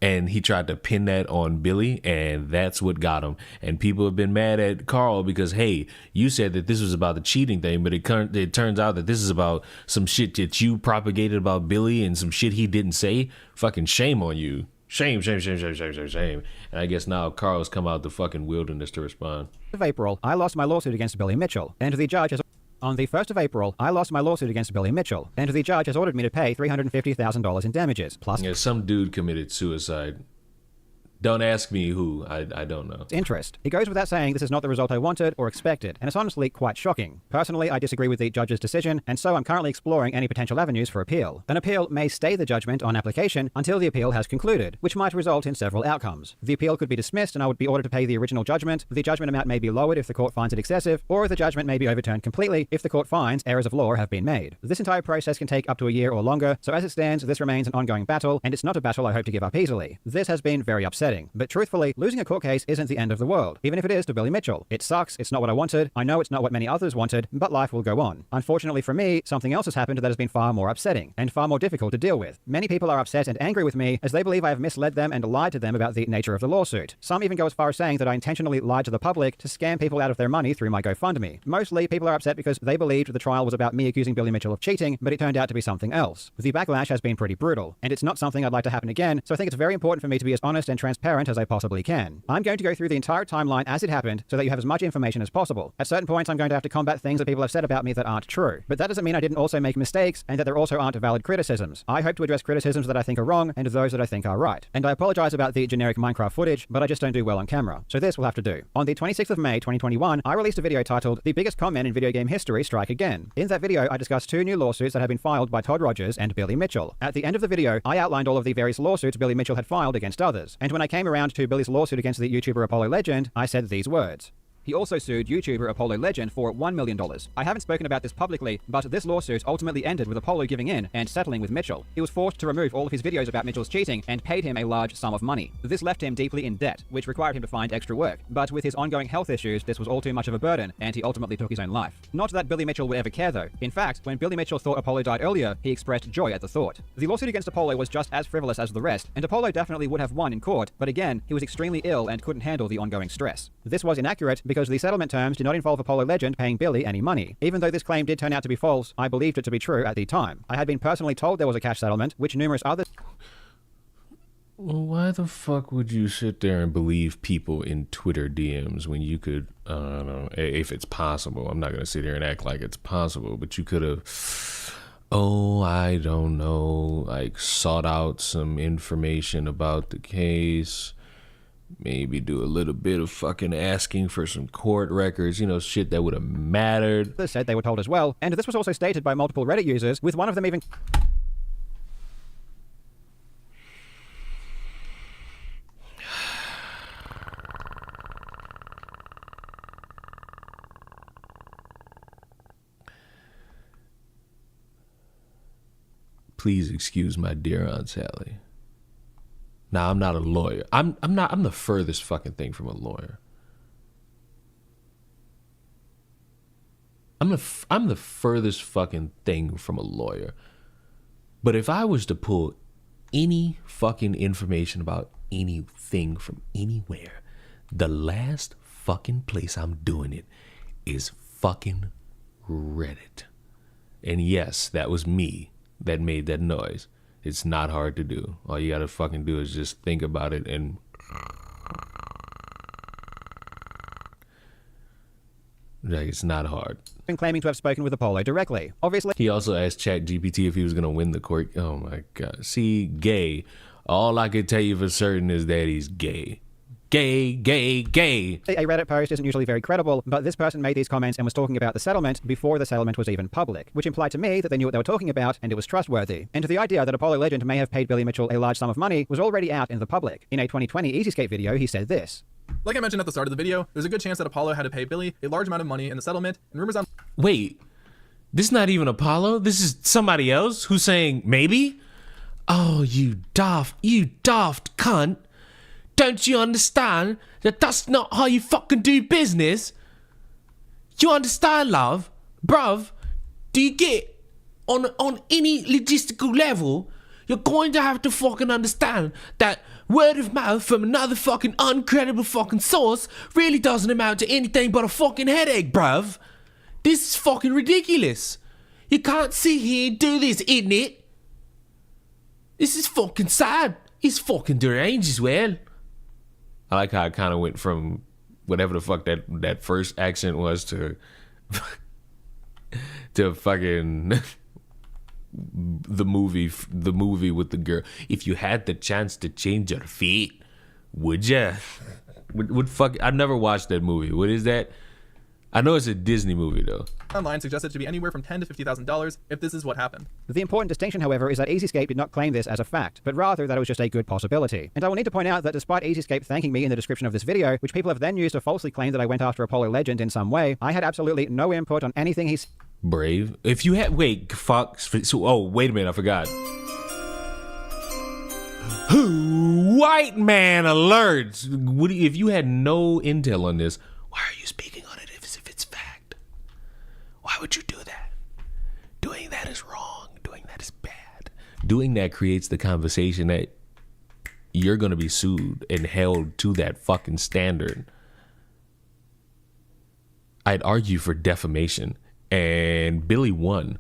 And he tried to pin that on Billy, and that's what got him. And people have been mad at Carl because, hey, you said that this was about the cheating thing, but it turns out that this is about some shit that you propagated about Billy and some shit he didn't say. Fucking shame on you. Shame, shame, shame, shame, shame, shame, shame. And I guess now Carl's come out the fucking wilderness to respond. Of April, I lost my lawsuit against Billy Mitchell, and the judge has... On the 1st of April, I lost my lawsuit against Billy Mitchell, and the judge has ordered me to pay $350,000 in damages, plus... Yeah, some dude committed suicide. Don't ask me who. I don't know. Interest. It goes without saying this is not the result I wanted or expected, and it's honestly quite shocking. Personally, I disagree with the judge's decision, and so I'm currently exploring any potential avenues for appeal. An appeal may stay the judgment on application until the appeal has concluded, which might result in several outcomes. The appeal could be dismissed and I would be ordered to pay the original judgment. The judgment amount may be lowered if the court finds it excessive, or the judgment may be overturned completely if the court finds errors of law have been made. This entire process can take up to a year or longer, so as it stands, this remains an ongoing battle, and it's not a battle I hope to give up easily. This has been very upsetting, but truthfully, losing a court case isn't the end of the world, even if it is to Billy Mitchell. It sucks, it's not what I wanted, I know it's not what many others wanted, but life will go on. Unfortunately for me, something else has happened that has been far more upsetting, and far more difficult to deal with. Many people are upset and angry with me as they believe I have misled them and lied to them about the nature of the lawsuit. Some even go as far as saying that I intentionally lied to the public to scam people out of their money through my GoFundMe. Mostly, people are upset because they believed the trial was about me accusing Billy Mitchell of cheating, but it turned out to be something else. The backlash has been pretty brutal, and it's not something I'd like to happen again, so I think it's very important for me to be as honest and transparent as I possibly can. I'm going to go through the entire timeline as it happened so that you have as much information as possible. At certain points, I'm going to have to combat things that people have said about me that aren't true. But that doesn't mean I didn't also make mistakes and that there also aren't valid criticisms. I hope to address criticisms that I think are wrong and those that I think are right. And I apologize about the generic Minecraft footage, but I just don't do well on camera. So this will have to do. On the 26th of May, 2021, I released a video titled "The Biggest Comment in Video Game History Strike Again." In that video, I discussed 2 new lawsuits that have been filed by Todd Rogers and Billy Mitchell. At the end of the video, I outlined all of the various lawsuits Billy Mitchell had filed against others. And when I came around to Billy's lawsuit against the YouTuber Apollo Legend, I said these words. He also sued YouTuber Apollo Legend for $1 million. I haven't spoken about this publicly, but this lawsuit ultimately ended with Apollo giving in and settling with Mitchell. He was forced to remove all of his videos about Mitchell's cheating and paid him a large sum of money. This left him deeply in debt, which required him to find extra work. But with his ongoing health issues, this was all too much of a burden, and he ultimately took his own life. Not that Billy Mitchell would ever care though. In fact, when Billy Mitchell thought Apollo died earlier, he expressed joy at the thought. The lawsuit against Apollo was just as frivolous as the rest, and Apollo definitely would have won in court, but again, he was extremely ill and couldn't handle the ongoing stress. This was inaccurate because the settlement terms did not involve Apollo Legend paying Billy any money. Even though this claim did turn out to be false, I believed it to be true at the time. I had been personally told there was a cash settlement, which numerous others... Well, why the fuck would you sit there and believe people in Twitter DMs when you could, I don't know, if it's possible, I'm not going to sit here and act like it's possible, but you could have, I don't know, like sought out some information about the case, maybe do a little bit of fucking asking for some court records, shit that would have mattered. They said they were told as well, and this was also stated by multiple Reddit users, with one of them even... Please excuse my dear Aunt Sally. Now, I'm not a lawyer. I'm the furthest fucking thing from a lawyer. I'm the furthest fucking thing from a lawyer. But if I was to pull any fucking information about anything from anywhere, the last fucking place I'm doing it is fucking Reddit. And yes, that was me that made that noise. It's not hard to do. All you gotta fucking do is just think about it and... Like, it's not hard. Been claiming to have spoken with Apollo directly. Obviously... He also asked ChatGPT if he was gonna win the court... Oh my god. See, gay. All I can tell you for certain is that he's gay. Gay, gay, gay. A Reddit post isn't usually very credible, but this person made these comments and was talking about the settlement before the settlement was even public, which implied to me that they knew what they were talking about and it was trustworthy. And the idea that Apollo Legend may have paid Billy Mitchell a large sum of money was already out in the public. In a 2020 Easyscape video, he said this. Like I mentioned at the start of the video, there's a good chance that Apollo had to pay Billy a large amount of money in the settlement, and rumors on... Wait, this is not even Apollo? This is somebody else who's saying maybe? Oh, you daft cunt. Don't you understand that that's not how you fucking do business? You understand, love? Bruv, do you get on any logistical level, you're going to have to fucking understand that word of mouth from another fucking uncredible fucking source really doesn't amount to anything but a fucking headache, bruv. This is fucking ridiculous. You can't sit here and do this, isn't it? This is fucking sad. He's fucking deranged as well. I like how it kind of went from whatever the fuck that first accent was to fucking the movie with the girl. If you had the chance to change your fate, would ya? Would fuck? I've never watched that movie. What is that? I know it's a Disney movie though. Online suggests it to be anywhere from $10,000 to $50,000 if this is what happened. The important distinction, however, is that Easyscape did not claim this as a fact, but rather that it was just a good possibility. And I will need to point out that despite Easyscape thanking me in the description of this video, which people have then used to falsely claim that I went after Apollo Legend in some way, I had absolutely no input on anything he Brave. If you had wait a minute, I forgot. White man alert. If you had no intel on this, why are you speaking on it if it's fact? Why would you do that? Doing that is wrong. Doing that is bad. Doing that creates the conversation that you're going to be sued and held to that fucking standard. I'd argue for defamation, and Billy won.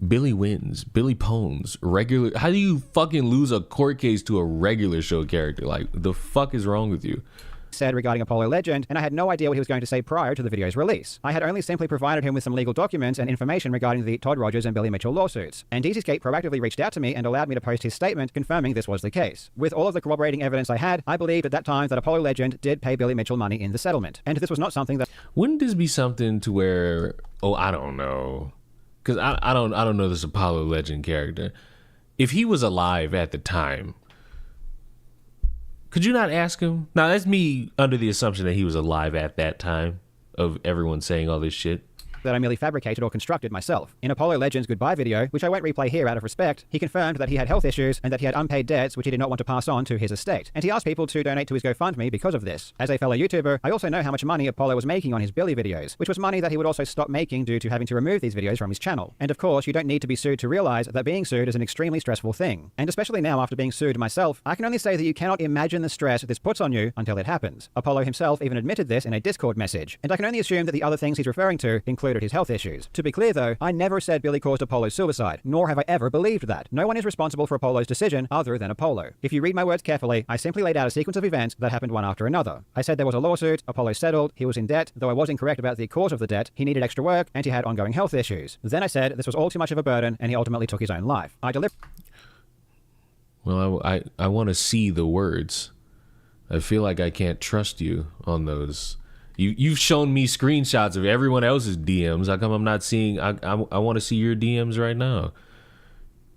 Billy wins. Billy pwns. Regular. How do you fucking lose a court case to a regular show character? Like, the fuck is wrong with you? Said regarding Apollo Legend, and I had no idea what he was going to say prior to the video's release. I had only simply provided him with some legal documents and information regarding the Todd Rogers and Billy Mitchell lawsuits, and Easyscape proactively reached out to me and allowed me to post his statement confirming this was the case. With all of the corroborating evidence I had, I believed at that time that Apollo Legend did pay Billy Mitchell money in the settlement, and this was not something that... Wouldn't this be something to where, I don't know, because I don't know this Apollo Legend character. If he was alive at the time, could you not ask him? Now, that's me under the assumption that he was alive at that time of everyone saying all this shit. That I merely fabricated or constructed myself. In Apollo Legend's goodbye video, which I won't replay here out of respect, he confirmed that he had health issues and that he had unpaid debts which he did not want to pass on to his estate. And he asked people to donate to his GoFundMe because of this. As a fellow YouTuber, I also know how much money Apollo was making on his Billy videos, which was money that he would also stop making due to having to remove these videos from his channel. And of course, you don't need to be sued to realize that being sued is an extremely stressful thing. And especially now after being sued myself, I can only say that you cannot imagine the stress this puts on you until it happens. Apollo himself even admitted this in a Discord message. And I can only assume that the other things he's referring to included his health issues. To be clear though, I never said Billy caused Apollo's suicide, nor have I ever believed that. No one is responsible for Apollo's decision other than Apollo. If you read my words carefully, I simply laid out a sequence of events that happened one after another. I said there was a lawsuit, Apollo settled, he was in debt, though I was incorrect about the cause of the debt, he needed extra work, and he had ongoing health issues. Then I said this was all too much of a burden, and he ultimately took his own life. Well, I want to see the words. I feel like I can't trust you on those. You've shown me screenshots of everyone else's DMs. How come I'm not seeing? I want to see your DMs right now.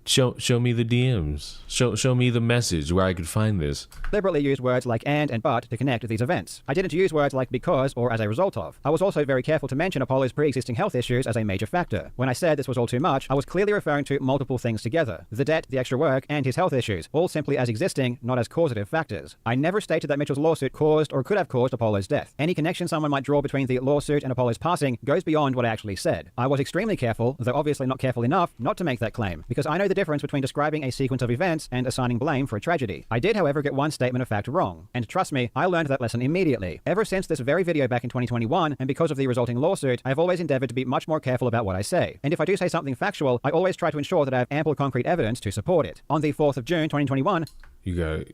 Show me the DMs. Show me the message where I could find this. Deliberately used words like and but to connect these events. I didn't use words like because or as a result of. I was also very careful to mention Apollo's pre-existing health issues as a major factor. When I said this was all too much, I was clearly referring to multiple things together. The debt, the extra work, and his health issues, all simply as existing, not as causative factors. I never stated that Mitchell's lawsuit caused or could have caused Apollo's death. Any connection someone might draw between the lawsuit and Apollo's passing goes beyond what I actually said. I was extremely careful, though obviously not careful enough, not to make that claim, because I know the difference between describing a sequence of events and assigning blame for a tragedy. I did, however, get one statement of fact wrong, and trust me, I learned that lesson immediately. Ever since this very video back in 2021, and because of the resulting lawsuit, I have always endeavored to be much more careful about what I say. And if I do say something factual, I always try to ensure that I have ample concrete evidence to support it. On the 4th of June, 2021, I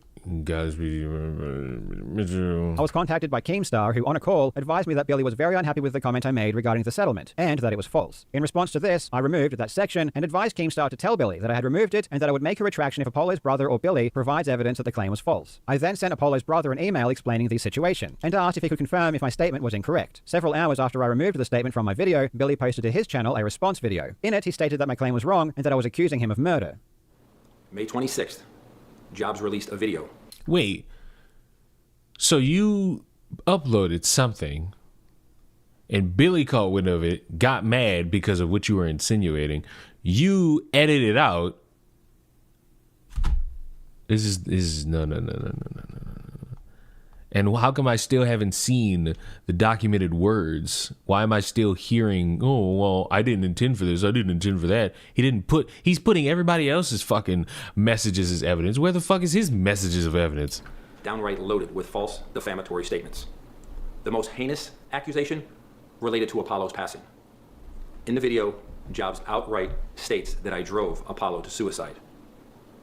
was contacted by Keemstar, who on a call advised me that Billy was very unhappy with the comment I made regarding the settlement, and that it was false. In response to this, I removed that section and advised Keemstar to tell Billy that I had removed it and that I would make a retraction if Apollo's brother or Billy provides evidence that the claim was false. I then sent Apollo's brother an email explaining the situation, and asked if he could confirm if my statement was incorrect. Several hours after I removed the statement from my video, Billy posted to his channel a response video. In it, he stated that my claim was wrong and that I was accusing him of murder. May 26th, Jobs released a video. Wait, so you uploaded something and Billy caught wind of it, got mad because of what you were insinuating. You edited it out. This is no. And how come I still haven't seen the documented words? Why am I still hearing, oh, well, I didn't intend for this, I didn't intend for that. He's putting everybody else's fucking messages as evidence. Where the fuck is his messages of evidence? Downright loaded with false defamatory statements. The most heinous accusation related to Apollo's passing. In the video, Jobs outright states that I drove Apollo to suicide.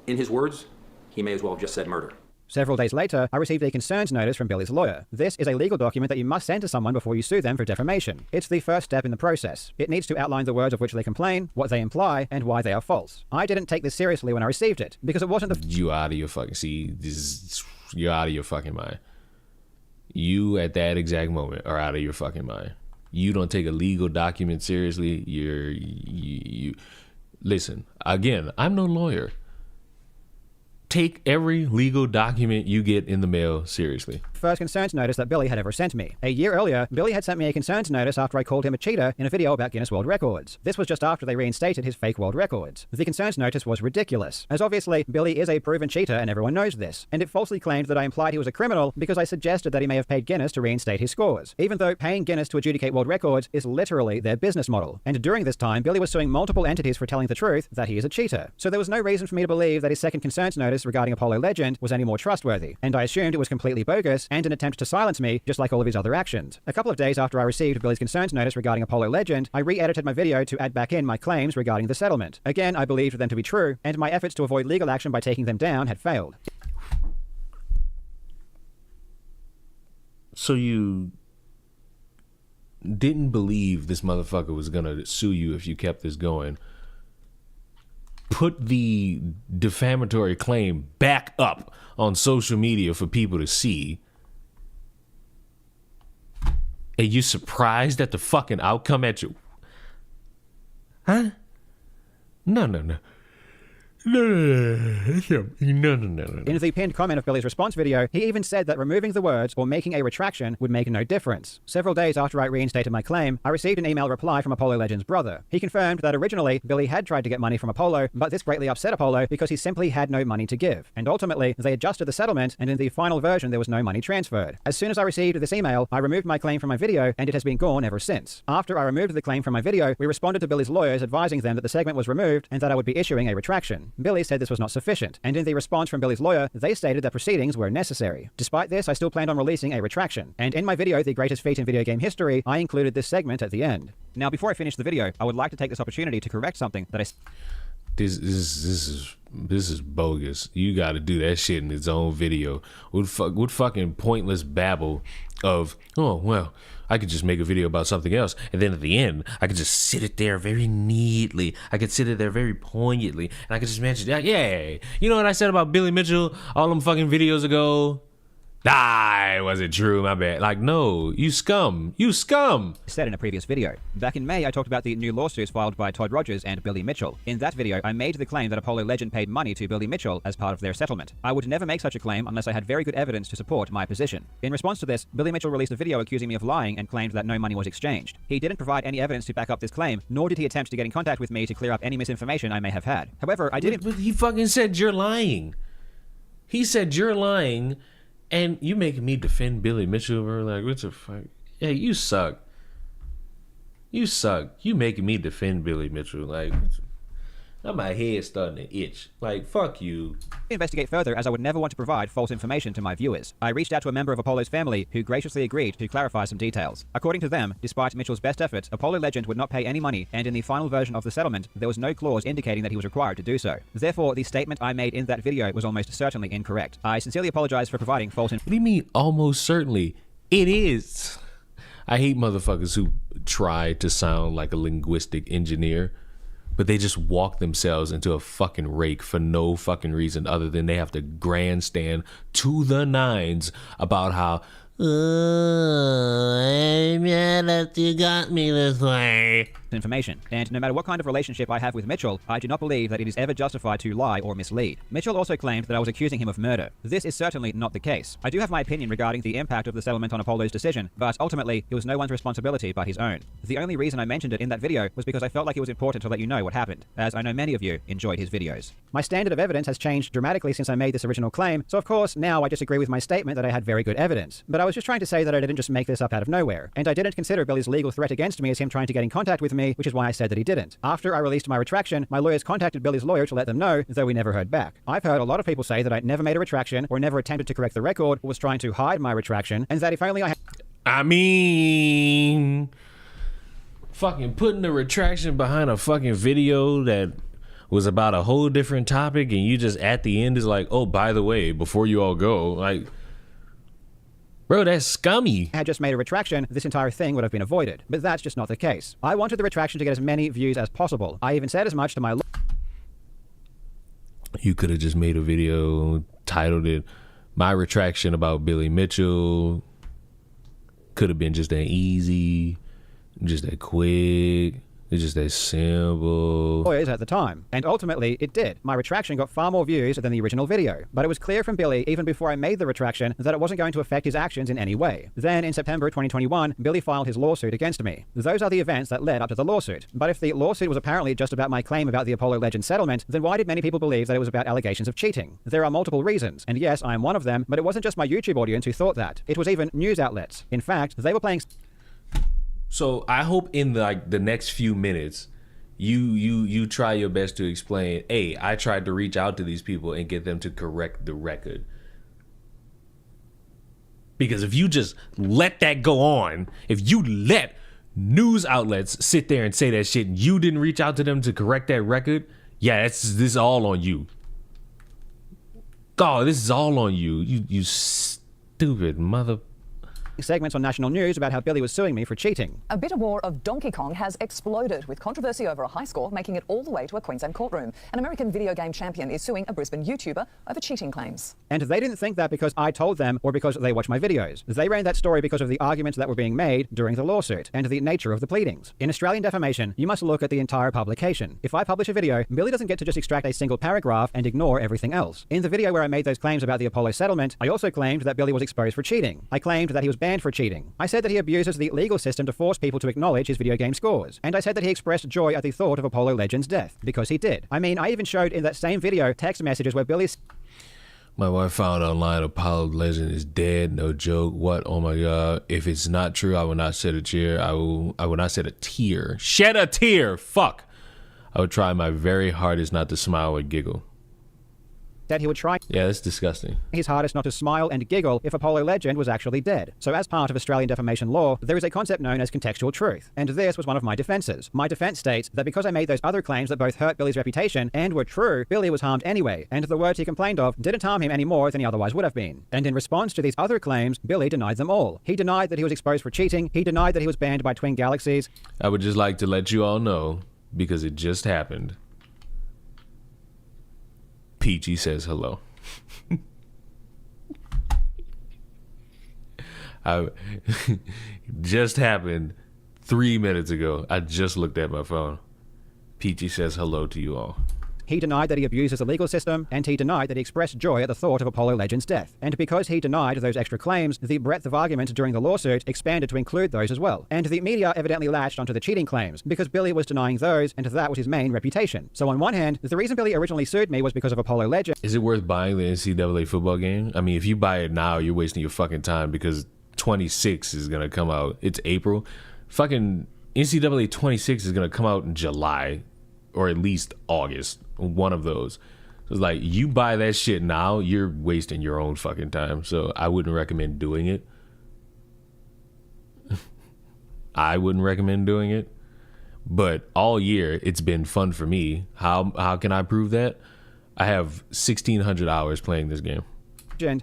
In his words, he may as well have just said murder. Several days later, I received a concerns notice from Billy's lawyer. This is a legal document that you must send to someone before you sue them for defamation. It's the first step in the process. It needs to outline the words of which they complain, what they imply, and why they are false. I didn't take this seriously when I received it, because it wasn't the... You out of your fucking... You're out of your fucking mind. You, at that exact moment, are out of your fucking mind. You don't take a legal document seriously. You listen, again, I'm no lawyer. Take every legal document you get in the mail seriously. First concerns notice that Billy had ever sent me. A year earlier, Billy had sent me a concerns notice after I called him a cheater in a video about Guinness World Records. This was just after they reinstated his fake world records. The concerns notice was ridiculous, as obviously Billy is a proven cheater and everyone knows this, and it falsely claimed that I implied he was a criminal because I suggested that he may have paid Guinness to reinstate his scores, even though paying Guinness to adjudicate world records is literally their business model. And during this time, Billy was suing multiple entities for telling the truth that he is a cheater. So there was no reason for me to believe that his second concerns notice regarding Apollo Legend was any more trustworthy, and I assumed it was completely bogus and an attempt to silence me, just like all of his other actions. A couple of days after I received Billy's concerns notice regarding Apollo Legend, I re-edited my video to add back in my claims regarding the settlement. Again, I believed them to be true, and my efforts to avoid legal action by taking them down had failed. So you didn't believe this motherfucker was gonna sue you if you kept this going. Put the defamatory claim back up on social media for people to see. And you surprised at the fucking outcome at you? Huh? No. No. In the pinned comment of Billy's response video, he even said that removing the words or making a retraction would make no difference. Several days after I reinstated my claim, I received an email reply from Apollo Legend's brother. He confirmed that originally, Billy had tried to get money from Apollo, but this greatly upset Apollo because he simply had no money to give. And ultimately, they adjusted the settlement, and in the final version, there was no money transferred. As soon as I received this email, I removed my claim from my video, and it has been gone ever since. After I removed the claim from my video, we responded to Billy's lawyers advising them that the segment was removed and that I would be issuing a retraction. Billy said this was not sufficient, and in the response from Billy's lawyer, they stated that proceedings were necessary. Despite this, I still planned on releasing a retraction, and in my video, The Greatest Feat in Video Game History, I included this segment at the end. Now, before I finish the video, I would like to take this opportunity to correct something that I... This is bogus. You got to do that shit in its own video. What fucking pointless babble of, oh, well, I could just make a video about something else, and then at the end, I could just sit it there very neatly. I could sit it there very poignantly, and I could just mention, yeah, you know what I said about Billy Mitchell all them fucking videos ago? It wasn't true, my bad. Like, no, you scum. Said in a previous video. Back in May, I talked about the new lawsuits filed by Todd Rogers and Billy Mitchell. In that video, I made the claim that Apollo Legend paid money to Billy Mitchell as part of their settlement. I would never make such a claim unless I had very good evidence to support my position. In response to this, Billy Mitchell released a video accusing me of lying and claimed that no money was exchanged. He didn't provide any evidence to back up this claim, nor did he attempt to get in contact with me to clear up any misinformation I may have had. However, I didn't... But he fucking said you're lying. He said you're lying. And you making me defend Billy Mitchell, bro? Like, what the fuck? Yeah, you suck. You making me defend Billy Mitchell. Like, now my head's starting to itch. Like, fuck you. Investigate further, as I would never want to provide false information to my viewers. I reached out to a member of Apollo's family who graciously agreed to clarify some details. According to them, despite Mitchell's best efforts, Apollo Legend would not pay any money, and in the final version of the settlement, there was no clause indicating that he was required to do so. Therefore, the statement I made in that video was almost certainly incorrect. I sincerely apologize for providing false information. What do you mean, almost certainly? It is. I hate motherfuckers who try to sound like a linguistic engineer, but they just walk themselves into a fucking rake for no fucking reason other than they have to grandstand to the nines about how I'm not that you got me this way. Information. And no matter what kind of relationship I have with Mitchell, I do not believe that it is ever justified to lie or mislead. Mitchell also claimed that I was accusing him of murder. This is certainly not the case. I do have my opinion regarding the impact of the settlement on Apollo's decision, but ultimately, it was no one's responsibility but his own. The only reason I mentioned it in that video was because I felt like it was important to let you know what happened, as I know many of you enjoyed his videos. My standard of evidence has changed dramatically since I made this original claim, so of course, now I disagree with my statement that I had very good evidence. But I was just trying to say that I didn't just make this up out of nowhere, and I didn't consider Billy's legal threat against me as him trying to get in contact with me, which is why I said that he didn't. After I released my retraction, my lawyers contacted Billy's lawyer to let them know, though we never heard back. I've heard a lot of people say that I never made a retraction, or never attempted to correct the record, or was trying to hide my retraction, and that if only I had... I mean, fucking putting the retraction behind a fucking video that was about a whole different topic, and you just at the end is like, oh, by the way, before you all go, like, bro, that's scummy. Had just made a retraction, this entire thing would have been avoided. But that's just not the case. I wanted the retraction to get as many views as possible. I even said as much to my... You could have just made a video, titled it, My Retraction About Billy Mitchell. Could have been just that easy, just that quick. It's just that simple. Lawyers at the time, and ultimately it did. My retraction got far more views than the original video, but it was clear from Billy even before I made the retraction that it wasn't going to affect his actions in any way. Then in September 2021, Billy filed his lawsuit against me. Those are the events that led up to the lawsuit. But if the lawsuit was apparently just about my claim about the Apollo Legend settlement, then why did many people believe that it was about allegations of cheating? There are multiple reasons, and yes, I am one of them, but it wasn't just my YouTube audience who thought that. It was even news outlets. In fact, they were playing... So I hope in the next few minutes, you try your best to explain, hey, I tried to reach out to these people and get them to correct the record. Because if you just let that go on, if you let news outlets sit there and say that shit and you didn't reach out to them to correct that record, yeah, this is all on you. God, this is all on you. You stupid mother... segments on national news about how Billy was suing me for cheating. A bitter war of Donkey Kong has exploded, with controversy over a high score making it all the way to a Queensland courtroom. An American video game champion is suing a Brisbane YouTuber over cheating claims. And they didn't think that because I told them or because they watch my videos. They ran that story because of the arguments that were being made during the lawsuit and the nature of the pleadings. In Australian defamation, you must look at the entire publication. If I publish a video, Billy doesn't get to just extract a single paragraph and ignore everything else. In the video where I made those claims about the Apollo settlement, I also claimed that Billy was exposed for cheating. I claimed that he was banned for cheating. I said that he abuses the legal system to force people to acknowledge his video game scores. And I said that he expressed joy at the thought of Apollo Legend's death, because he did. I mean, I even showed in that same video text messages where Billy's... My wife found online Apollo Legend is dead, no joke. What? Oh my God. If it's not true, I will not shed a tear. I will not shed a tear. Shed a tear! Fuck! I would try my very hardest not to smile or giggle. That he would try Yeah, that's disgusting. his hardest not to smile and giggle if Apollo Legend was actually dead. So as part of Australian defamation law, there is a concept known as contextual truth. And this was one of my defenses. My defense states that because I made those other claims that both hurt Billy's reputation and were true, Billy was harmed anyway, and the words he complained of didn't harm him any more than he otherwise would have been. And in response to these other claims, Billy denied them all. He denied that he was exposed for cheating. He denied that he was banned by Twin Galaxies. I would just like to let you all know, because it just happened. Peachy says hello. Just happened 3 minutes ago. I just looked at my phone. Peachy says hello to you all. He denied that he abuses the legal system, and he denied that he expressed joy at the thought of Apollo Legend's death. And because he denied those extra claims, the breadth of argument during the lawsuit expanded to include those as well. And the media evidently latched onto the cheating claims, because Billy was denying those, and that was his main reputation. So on one hand, the reason Billy originally sued me was because of Apollo Legend. Is it worth buying the NCAA football game? I mean, if you buy it now, you're wasting your fucking time, because 26 is gonna come out. It's April. Fucking NCAA 26 is gonna come out in July, or at least August. One of those. So it's like, you buy that shit now, you're wasting your own fucking time. So I wouldn't recommend doing it. I wouldn't recommend doing it. But all year, it's been fun for me. How can I prove that? I have 1,600 hours playing this game.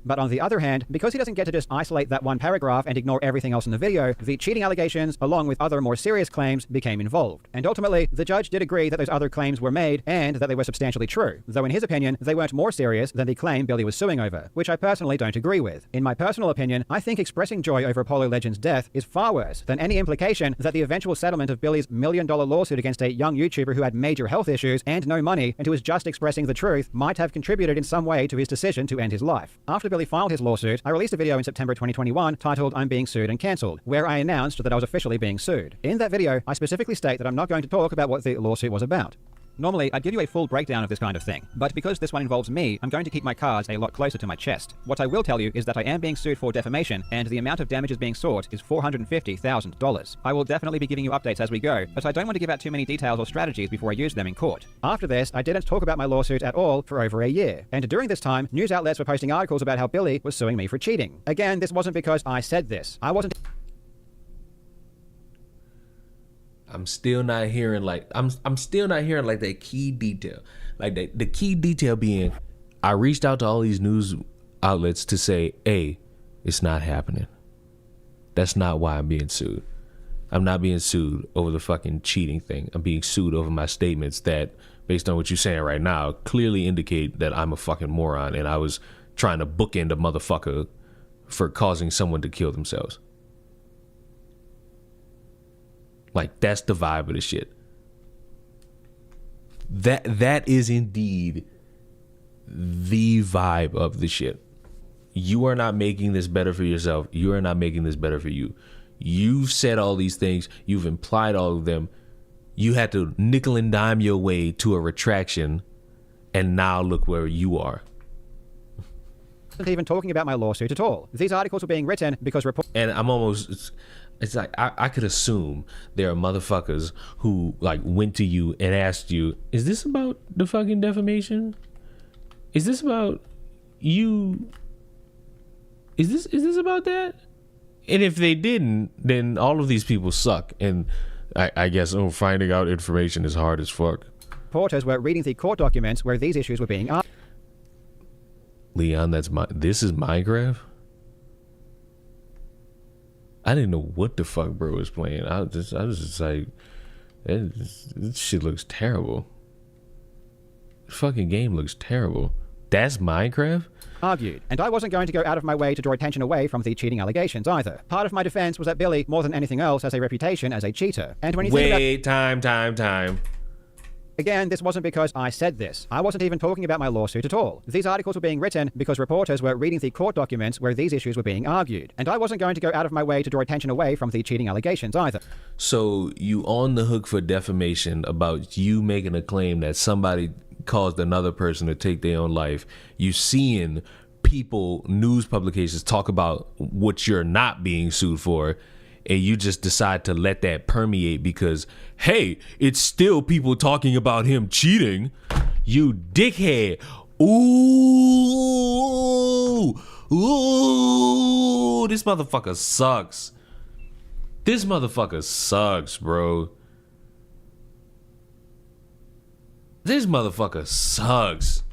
But on the other hand, because he doesn't get to just isolate that one paragraph and ignore everything else in the video, the cheating allegations, along with other more serious claims, became involved. And ultimately, the judge did agree that those other claims were made and that they were substantially true, though in his opinion, they weren't more serious than the claim Billy was suing over, which I personally don't agree with. In my personal opinion, I think expressing joy over Apollo Legend's death is far worse than any implication that the eventual settlement of Billy's $1 million lawsuit against a young YouTuber who had major health issues and no money and who was just expressing the truth might have contributed in some way to his decision to end his life. After Billy filed his lawsuit, I released a video in September 2021 titled I'm Being Sued and Cancelled, where I announced that I was officially being sued. In that video, I specifically state that I'm not going to talk about what the lawsuit was about. Normally, I'd give you a full breakdown of this kind of thing, but because this one involves me, I'm going to keep my cards a lot closer to my chest. What I will tell you is that I am being sued for defamation, and the amount of damages being sought is $450,000. I will definitely be giving you updates as we go, but I don't want to give out too many details or strategies before I use them in court. After this, I didn't talk about my lawsuit at all for over a year, and during this time, news outlets were posting articles about how Billy was suing me for cheating. Again, this wasn't because I said this. I'm still not hearing like that key detail. Like the key detail being, I reached out to all these news outlets to say, hey, it's not happening. That's not why I'm being sued. I'm not being sued over the fucking cheating thing. I'm being sued over my statements that, based on what you're saying right now, clearly indicate that I'm a fucking moron and I was trying to bookend a motherfucker for causing someone to kill themselves. Like, that's the vibe of the shit. That is indeed the vibe of the shit. You are not making this better for yourself. You are not making this better for you. You've said all these things. You've implied all of them. You had to nickel and dime your way to a retraction, and now look where you are. Not even talking about my lawsuit at all. These articles were being written because and I'm almost... It's like I could assume there are motherfuckers who like went to you and asked you, is this about the fucking defamation? Is this about you? Is this about that? And if they didn't, then all of these people suck. And I guess finding out information is hard as fuck. Reporters were reading the court documents where these issues were being argued. Leon, this is Minecraft? I didn't know what the fuck bro was playing. I was just like, this shit looks terrible. The fucking game looks terrible. That's Minecraft? Argued, and I wasn't going to go out of my way to draw attention away from the cheating allegations either. Part of my defense was that Billy, more than anything else, has a reputation as a cheater. And when you think about... time. Again, this wasn't because I said this. I wasn't even talking about my lawsuit at all. These articles were being written because reporters were reading the court documents where these issues were being argued. And I wasn't going to go out of my way to draw attention away from the cheating allegations either. So you on the hook for defamation about you making a claim that somebody caused another person to take their own life. You seeing people, news publications talk about what you're not being sued for, and you just decide to let that permeate because, hey, it's still people talking about him cheating. You dickhead. Ooh, this motherfucker sucks. This motherfucker sucks, bro. This motherfucker sucks.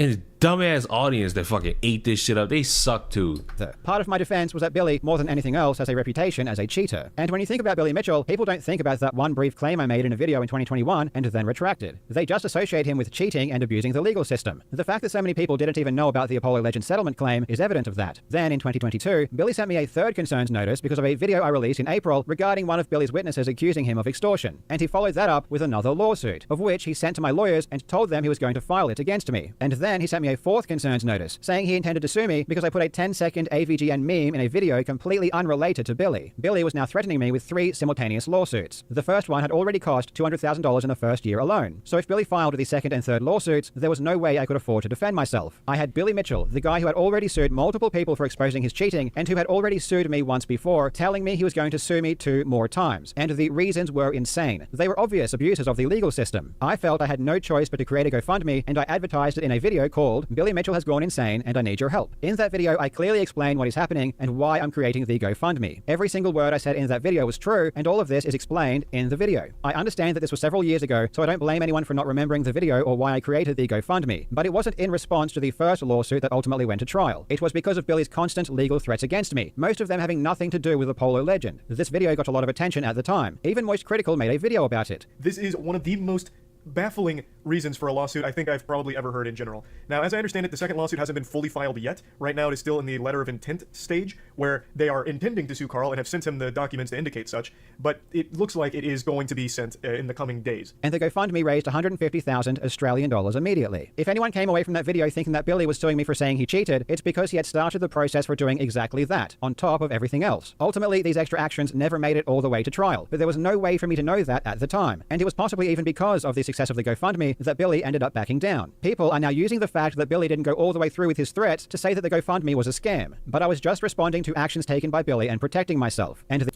And his dumbass audience that fucking ate this shit up, they suck too. Part of my defense was that Billy, more than anything else, has a reputation as a cheater. And when you think about Billy Mitchell, people don't think about that one brief claim I made in a video in 2021 and then retracted. They just associate him with cheating and abusing the legal system. The fact that so many people didn't even know about the Apollo Legend settlement claim is evident of that. Then in 2022, Billy sent me a third concerns notice because of a video I released in April regarding one of Billy's witnesses accusing him of extortion. And he followed that up with another lawsuit, of which he sent to my lawyers and told them he was going to file it against me. And then he sent me a fourth concerns notice, saying he intended to sue me because I put a 10-second AVGN meme in a video completely unrelated to Billy. Billy was now threatening me with 3 simultaneous lawsuits. The first one had already cost $200,000 in the first year alone. So if Billy filed the second and third lawsuits, there was no way I could afford to defend myself. I had Billy Mitchell, the guy who had already sued multiple people for exposing his cheating and who had already sued me once before, telling me he was going to sue me 2 more times. And the reasons were insane. They were obvious abuses of the legal system. I felt I had no choice but to create a GoFundMe, and I advertised it in a video called called Billy Mitchell Has Gone Insane and I Need Your Help. In that video, I clearly explain what is happening and why I'm creating the GoFundMe. Every single word I said in that video was true, and all of this is explained in the video. I understand that this was several years ago, so I don't blame anyone for not remembering the video or why I created the GoFundMe, but it wasn't in response to the first lawsuit that ultimately went to trial. It was because of Billy's constant legal threats against me, most of them having nothing to do with the Polo legend. This video got a lot of attention at the time. Even Moist Critical made a video about it. This is one of the most baffling reasons for a lawsuit I think I've probably ever heard in general. Now, as I understand it, the second lawsuit hasn't been fully filed yet. Right now, it is still in the letter of intent stage, where they are intending to sue Carl and have sent him the documents to indicate such, but it looks like it is going to be sent in the coming days. And the GoFundMe raised 150,000 Australian dollars immediately. If anyone came away from that video thinking that Billy was suing me for saying he cheated, it's because he had started the process for doing exactly that, on top of everything else. Ultimately, these extra actions never made it all the way to trial, but there was no way for me to know that at the time. And it was possibly even because of the success of the GoFundMe that Billy ended up backing down. People are now using the fact that Billy didn't go all the way through with his threats to say that the GoFundMe was a scam. But I was just responding to actions taken by Billy and protecting myself. And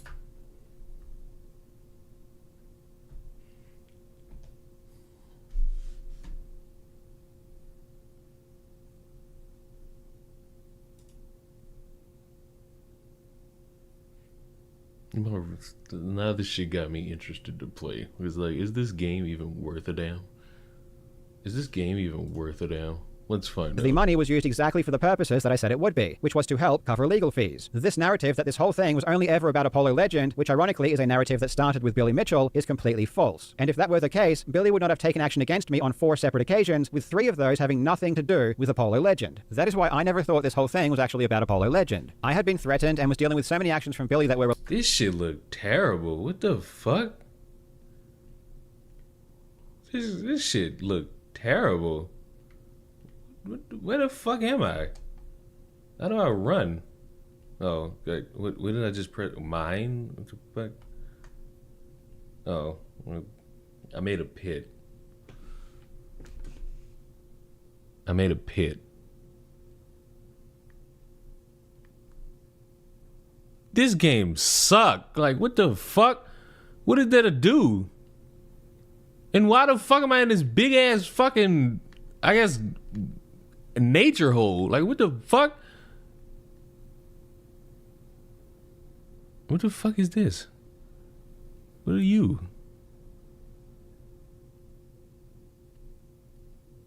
now this shit got me interested to play. It was like, is this game even worth a damn? Is this game even worth a damn? Let's find out. The money was used exactly for the purposes that I said it would be, which was to help cover legal fees. This narrative that this whole thing was only ever about Apollo legend, which ironically is a narrative that started with Billy Mitchell, is completely false. And if that were the case, Billy would not have taken action against me on 4 separate occasions, with 3 of those having nothing to do with Apollo legend. That is why I never thought this whole thing was actually about Apollo legend. I had been threatened and was dealing with so many actions from Billy that were— This shit looked terrible. What the fuck? This shit looked terrible. Where the fuck am I? How do I run? Oh, good. What did I just press? Mine? What the fuck? Oh, I made a pit. I made a pit. This game sucked. Like, what the fuck? What is there to do? And why the fuck am I in this big ass fucking, I guess, nature hole? Like, what the fuck? What the fuck is this? What are you?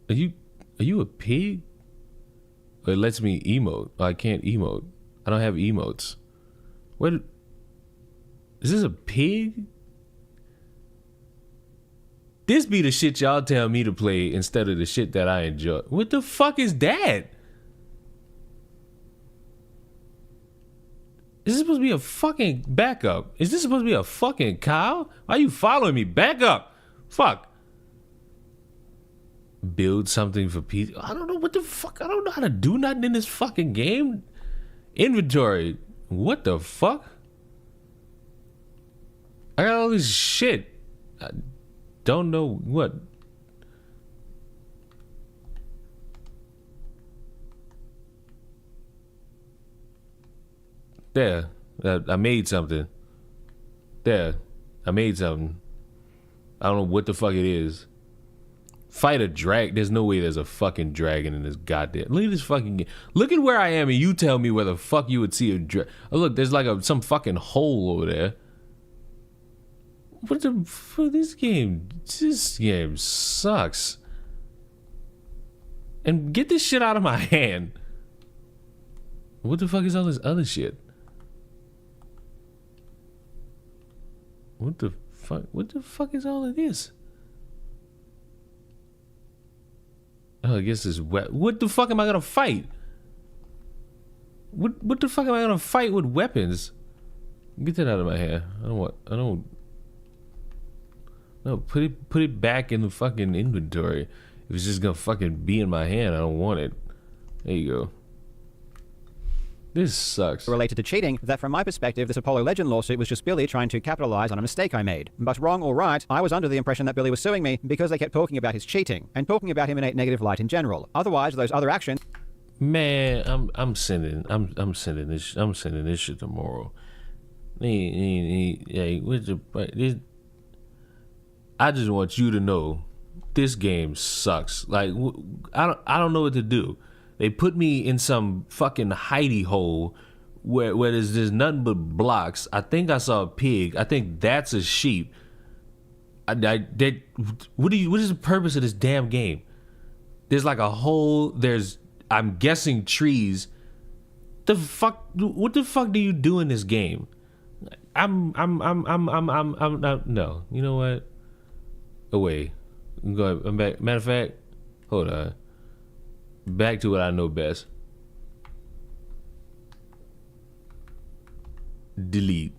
Are you a pig? Or it lets me emote. Oh, I can't emote. I don't have emotes. What? Is this a pig? This be the shit y'all tell me to play instead of the shit that I enjoy. What the fuck is that? Is this supposed to be a fucking backup? Is this supposed to be a fucking cow? Why are you following me? Back up. Fuck. Build something for peace. I don't know what the fuck. I don't know how to do nothing in this fucking game. Inventory. What the fuck? I got all this shit. I don't know what. There. I made something. There. I made something. I don't know what the fuck it is. Fight a drag. There's no way there's a fucking dragon in this goddamn. Look at this fucking game. Look at where I am and you tell me where the fuck you would see a dragon. Oh, look, there's like some fucking hole over there. What the fuck? This game sucks. And get this shit out of my hand. What the fuck is all this other shit? What the fuck? What the fuck is all of this? Oh, I guess it's wet. What the fuck am I gonna fight? What the fuck am I gonna fight with weapons? Get that out of my hair. No, put it back in the fucking inventory. If it's just gonna fucking be in my hand, I don't want it. There you go. This sucks. Related to cheating, that from my perspective, this Apollo legend lawsuit was just Billy trying to capitalize on a mistake I made. But wrong or right, I was under the impression that Billy was suing me because they kept talking about his cheating and talking about him in a negative light in general. Otherwise, those other actions. Man, I'm sending this shit tomorrow. I just want you to know this game sucks. Like, I don't know what to do. They put me in some fucking hidey hole where there's just nothing but blocks. I think I saw a pig. I think that's a sheep. What is the purpose of this damn game? There's like a hole. There's, I'm guessing, trees. What the fuck do you do in this game? No. You know what? Away. Go. I'm back. Matter of fact, hold on. Back to what I know best. Delete.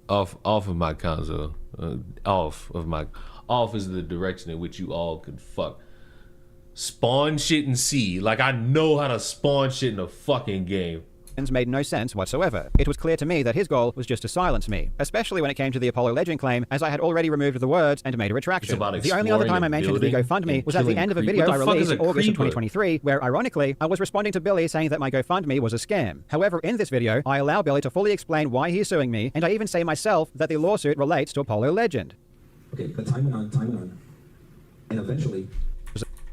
Off of my console. Off is the direction in which you all can fuck. Spawn shit and see. Like, I know how to spawn shit in a fucking game. Made no sense whatsoever. It was clear to me that his goal was just to silence me, especially when it came to the Apollo Legend claim, as I had already removed the words and made a retraction. The only other time I mentioned the GoFundMe was at the end of a video I released in August of 2023, where ironically, I was responding to Billy saying that my GoFundMe was a scam. However, in this video, I allow Billy to fully explain why he's suing me, and I even say myself that the lawsuit relates to Apollo Legend. Okay, but time went on, and eventually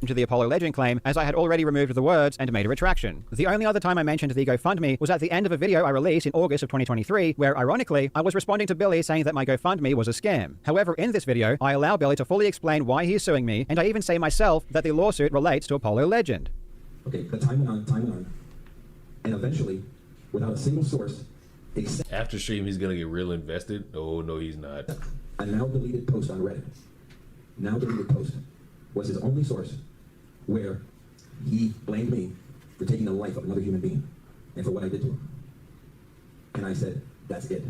to the Apollo Legend claim, as I had already removed the words and made a retraction. The only other time I mentioned the GoFundMe was at the end of a video I released in August of 2023, where ironically, I was responding to Billy saying that my GoFundMe was a scam. However, in this video, I allow Billy to fully explain why he's suing me, and I even say myself that the lawsuit relates to Apollo Legend. Okay, but time went on, and eventually, without a single source, after stream, he's gonna get real invested. Oh no, he's not. A now deleted post on Reddit. Now deleted post was his only source, where he blamed me for taking the life of another human being and for what I did to him. And I said, that's it.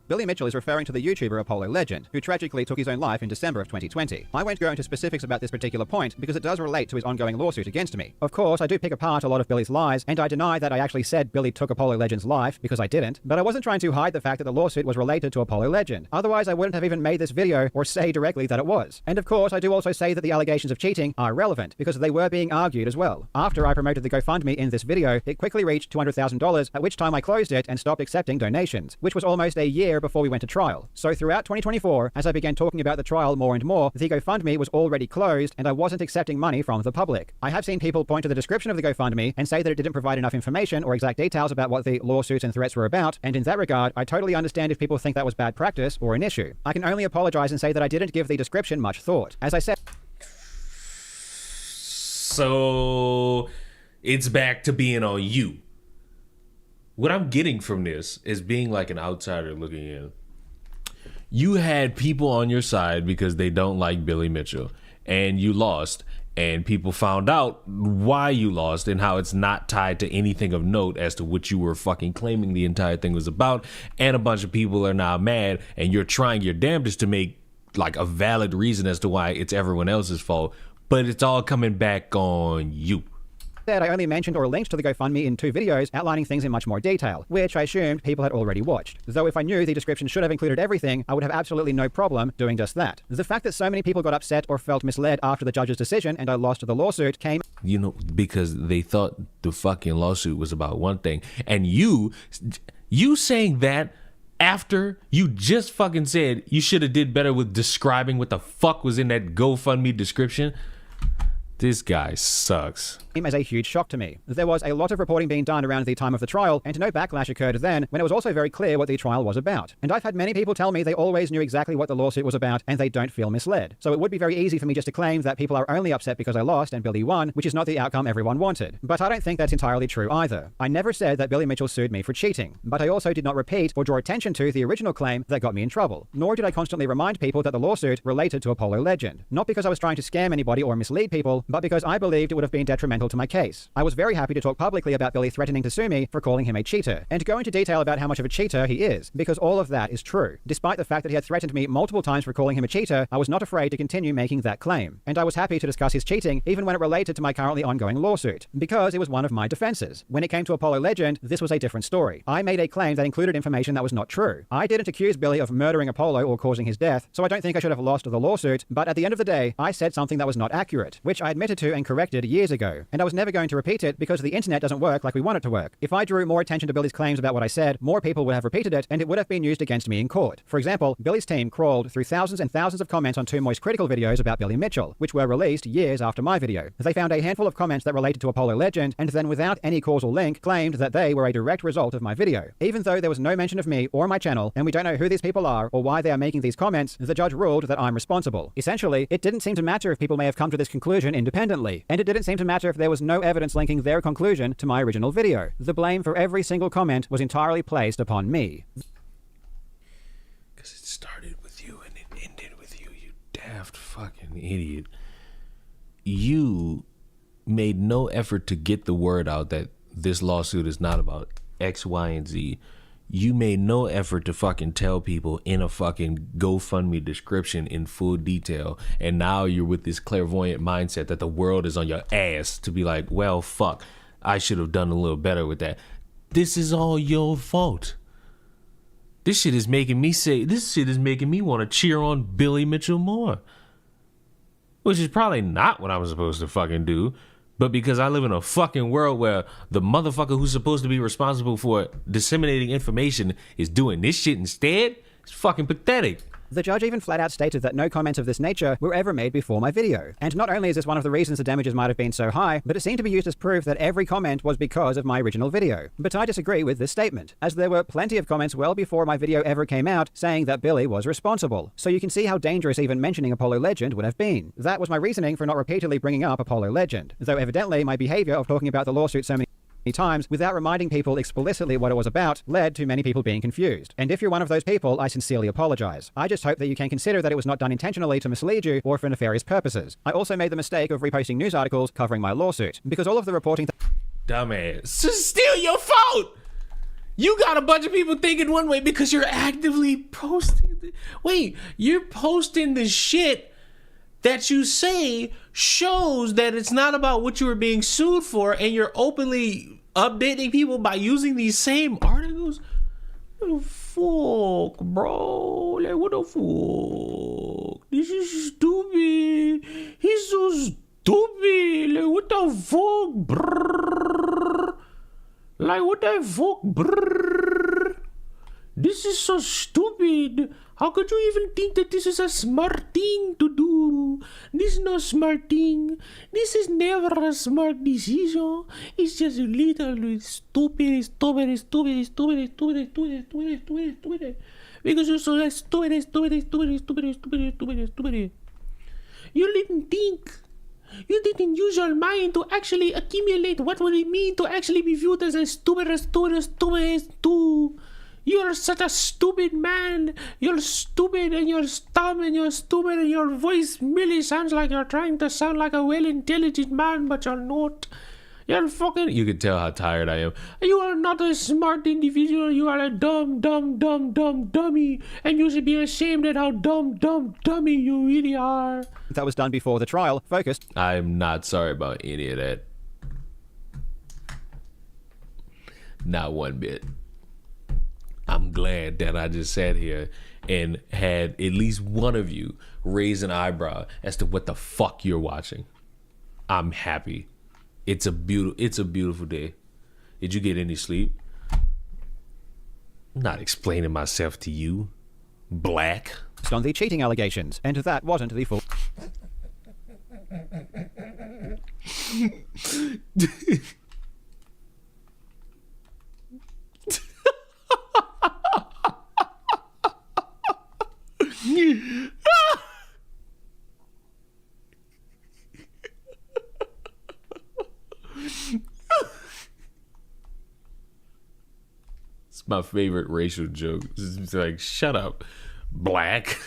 Billy Mitchell is referring to the YouTuber Apollo Legend, who tragically took his own life in December of 2020. I won't go into specifics about this particular point because it does relate to his ongoing lawsuit against me. Of course, I do pick apart a lot of Billy's lies, and I deny that I actually said Billy took Apollo Legend's life, because I didn't, but I wasn't trying to hide the fact that the lawsuit was related to Apollo Legend. Otherwise, I wouldn't have even made this video or say directly that it was. And of course, I do also say that the allegations of cheating are relevant, because they were being argued as well. After I promoted the GoFundMe in this video, it quickly reached $200,000, at which time I closed it and stopped accepting donations, which was almost a year before we went to trial. So throughout 2024, as I began talking about the trial more and more, the GoFundMe was already closed and I wasn't accepting money from the public. I have seen people point to the description of the GoFundMe and say that it didn't provide enough information or exact details about what the lawsuits and threats were about, and in that regard, I totally understand if people think that was bad practice or an issue. I can only apologize and say that I didn't give the description much thought. As I said... So it's back to being on you. What I'm getting from this is being like an outsider looking in. You had people on your side because they don't like Billy Mitchell, and you lost, and people found out why you lost and how it's not tied to anything of note as to what you were fucking claiming the entire thing was about, and a bunch of people are now mad, and you're trying your damnedest to make like a valid reason as to why it's everyone else's fault, but it's all coming back on you. I only mentioned or linked to the GoFundMe in 2 videos outlining things in much more detail, which I assumed people had already watched. Though if I knew the description should have included everything, I would have absolutely no problem doing just that. The fact that so many people got upset or felt misled after the judge's decision and I lost the lawsuit came... You know, because they thought the fucking lawsuit was about one thing, and you saying that after you just fucking said you should have did better with describing what the fuck was in that GoFundMe description. This guy sucks. As a huge shock to me. There was a lot of reporting being done around the time of the trial, and no backlash occurred then, when it was also very clear what the trial was about. And I've had many people tell me they always knew exactly what the lawsuit was about, and they don't feel misled. So it would be very easy for me just to claim that people are only upset because I lost and Billy won, which is not the outcome everyone wanted. But I don't think that's entirely true either. I never said that Billy Mitchell sued me for cheating, but I also did not repeat or draw attention to the original claim that got me in trouble. Nor did I constantly remind people that the lawsuit related to Apollo Legend. Not because I was trying to scam anybody or mislead people, but because I believed it would have been detrimental to my case. I was very happy to talk publicly about Billy threatening to sue me for calling him a cheater, and to go into detail about how much of a cheater he is, because all of that is true. Despite the fact that he had threatened me multiple times for calling him a cheater, I was not afraid to continue making that claim. And I was happy to discuss his cheating, even when it related to my currently ongoing lawsuit, because it was one of my defenses. When it came to Apollo Legend, this was a different story. I made a claim that included information that was not true. I didn't accuse Billy of murdering Apollo or causing his death, so I don't think I should have lost the lawsuit, but at the end of the day, I said something that was not accurate, which I admitted to and corrected years ago, and I was never going to repeat it because the internet doesn't work like we want it to work. If I drew more attention to Billy's claims about what I said, more people would have repeated it, and it would have been used against me in court. For example, Billy's team crawled through thousands and thousands of comments on Too Moist critical videos about Billy Mitchell, which were released years after my video. They found a handful of comments that related to Apollo Legend, and then without any causal link, claimed that they were a direct result of my video. Even though there was no mention of me or my channel, and we don't know who these people are or why they are making these comments, the judge ruled that I'm responsible. Essentially, it didn't seem to matter if people may have come to this conclusion independently, and it didn't seem to matter if there was no evidence linking their conclusion to my original video. The blame for every single comment was entirely placed upon me. Because it started with you and it ended with you, you daft fucking idiot. You made no effort to get the word out that this lawsuit is not about X, Y, and Z. You made no effort to fucking tell people in a fucking GoFundMe description in full detail. And now you're with this clairvoyant mindset that the world is on your ass to be like, well, fuck, I should have done a little better with that. This is all your fault. This shit is making me want to cheer on Billy Mitchell more. Which is probably not what I'm supposed to fucking do. But because I live in a fucking world where the motherfucker who's supposed to be responsible for disseminating information is doing this shit instead, it's fucking pathetic. The judge even flat out stated that no comments of this nature were ever made before my video. And not only is this one of the reasons the damages might have been so high, but it seemed to be used as proof that every comment was because of my original video. But I disagree with this statement, as there were plenty of comments well before my video ever came out saying that Billy was responsible. So you can see how dangerous even mentioning Apollo Legend would have been. That was my reasoning for not repeatedly bringing up Apollo Legend, though evidently my behavior of talking about the lawsuit so many times without reminding people explicitly what it was about led to many people being confused. And if you're one of those people, I sincerely apologize. I just hope that you can consider that it was not done intentionally to mislead you or for nefarious purposes. I also made the mistake of reposting news articles covering my lawsuit, because all of the reporting... Dumbass. It's still your fault! You got a bunch of people thinking one way because you're actively posting... Wait, you're posting the shit that you say shows that it's not about what you were being sued for, and you're openly updating people by using these same articles? What the fuck, bro? Like, what the fuck? This is stupid. He's so stupid. Like, what the fuck, brrr? Like, what the fuck, brrr? This is so stupid. How could you even think that this is a smart thing to do? This is no smart thing. This is never a smart decision. It's just a little stupid. Because you're so stupid. You didn't think. You didn't use your mind to actually accumulate what would it mean to actually be viewed as a stupid. You're such a stupid man. You're stupid and you're dumb and you're stupid and your voice really sounds like you're trying to sound like a well-intelligent man, but you're not. You're fucking... You can tell how tired I am. You are not a smart individual. You are a dumb dummy. And you should be ashamed at how dummy you really are. That was done before the trial, focused... I'm not sorry about any of that. Not one bit. I'm glad that I just sat here and had at least one of you raise an eyebrow as to what the fuck you're watching. I'm happy. It's a beautiful day. Did you get any sleep? I'm not explaining myself to you, black. On the cheating allegations, and that wasn't the full... It's my favorite racial joke. It's like, shut up, black.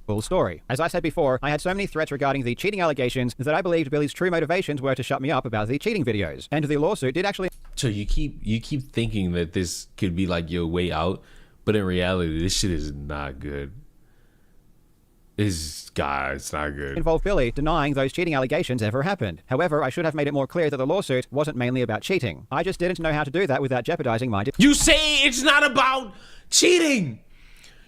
Full story. As I said before, I had so many threats regarding the cheating allegations that I believed Billy's true motivations were to shut me up about the cheating videos. And the lawsuit did actually... So you keep thinking that this could be like your way out, but in reality, this shit is not good. It's not good. Involve Billy denying those cheating allegations ever happened. However, I should have made it more clear that the lawsuit wasn't mainly about cheating. I just didn't know how to do that without jeopardizing my... You say it's not about cheating.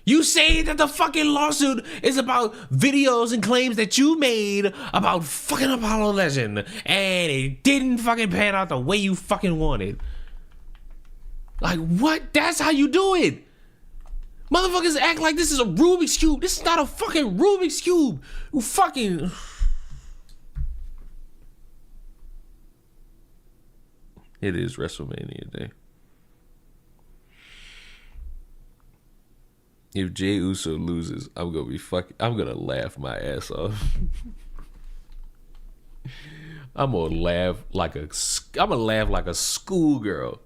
You say that the fucking lawsuit is about videos and claims that you made about fucking Apollo Legend, and it didn't fucking pan out the way you fucking wanted. Like, what? That's how you do it. Motherfuckers act like this is a Rubik's Cube. This is not a fucking Rubik's Cube. You fucking... It is WrestleMania Day. If Jey Uso loses, I'm gonna laugh my ass off. I'm gonna laugh like a schoolgirl.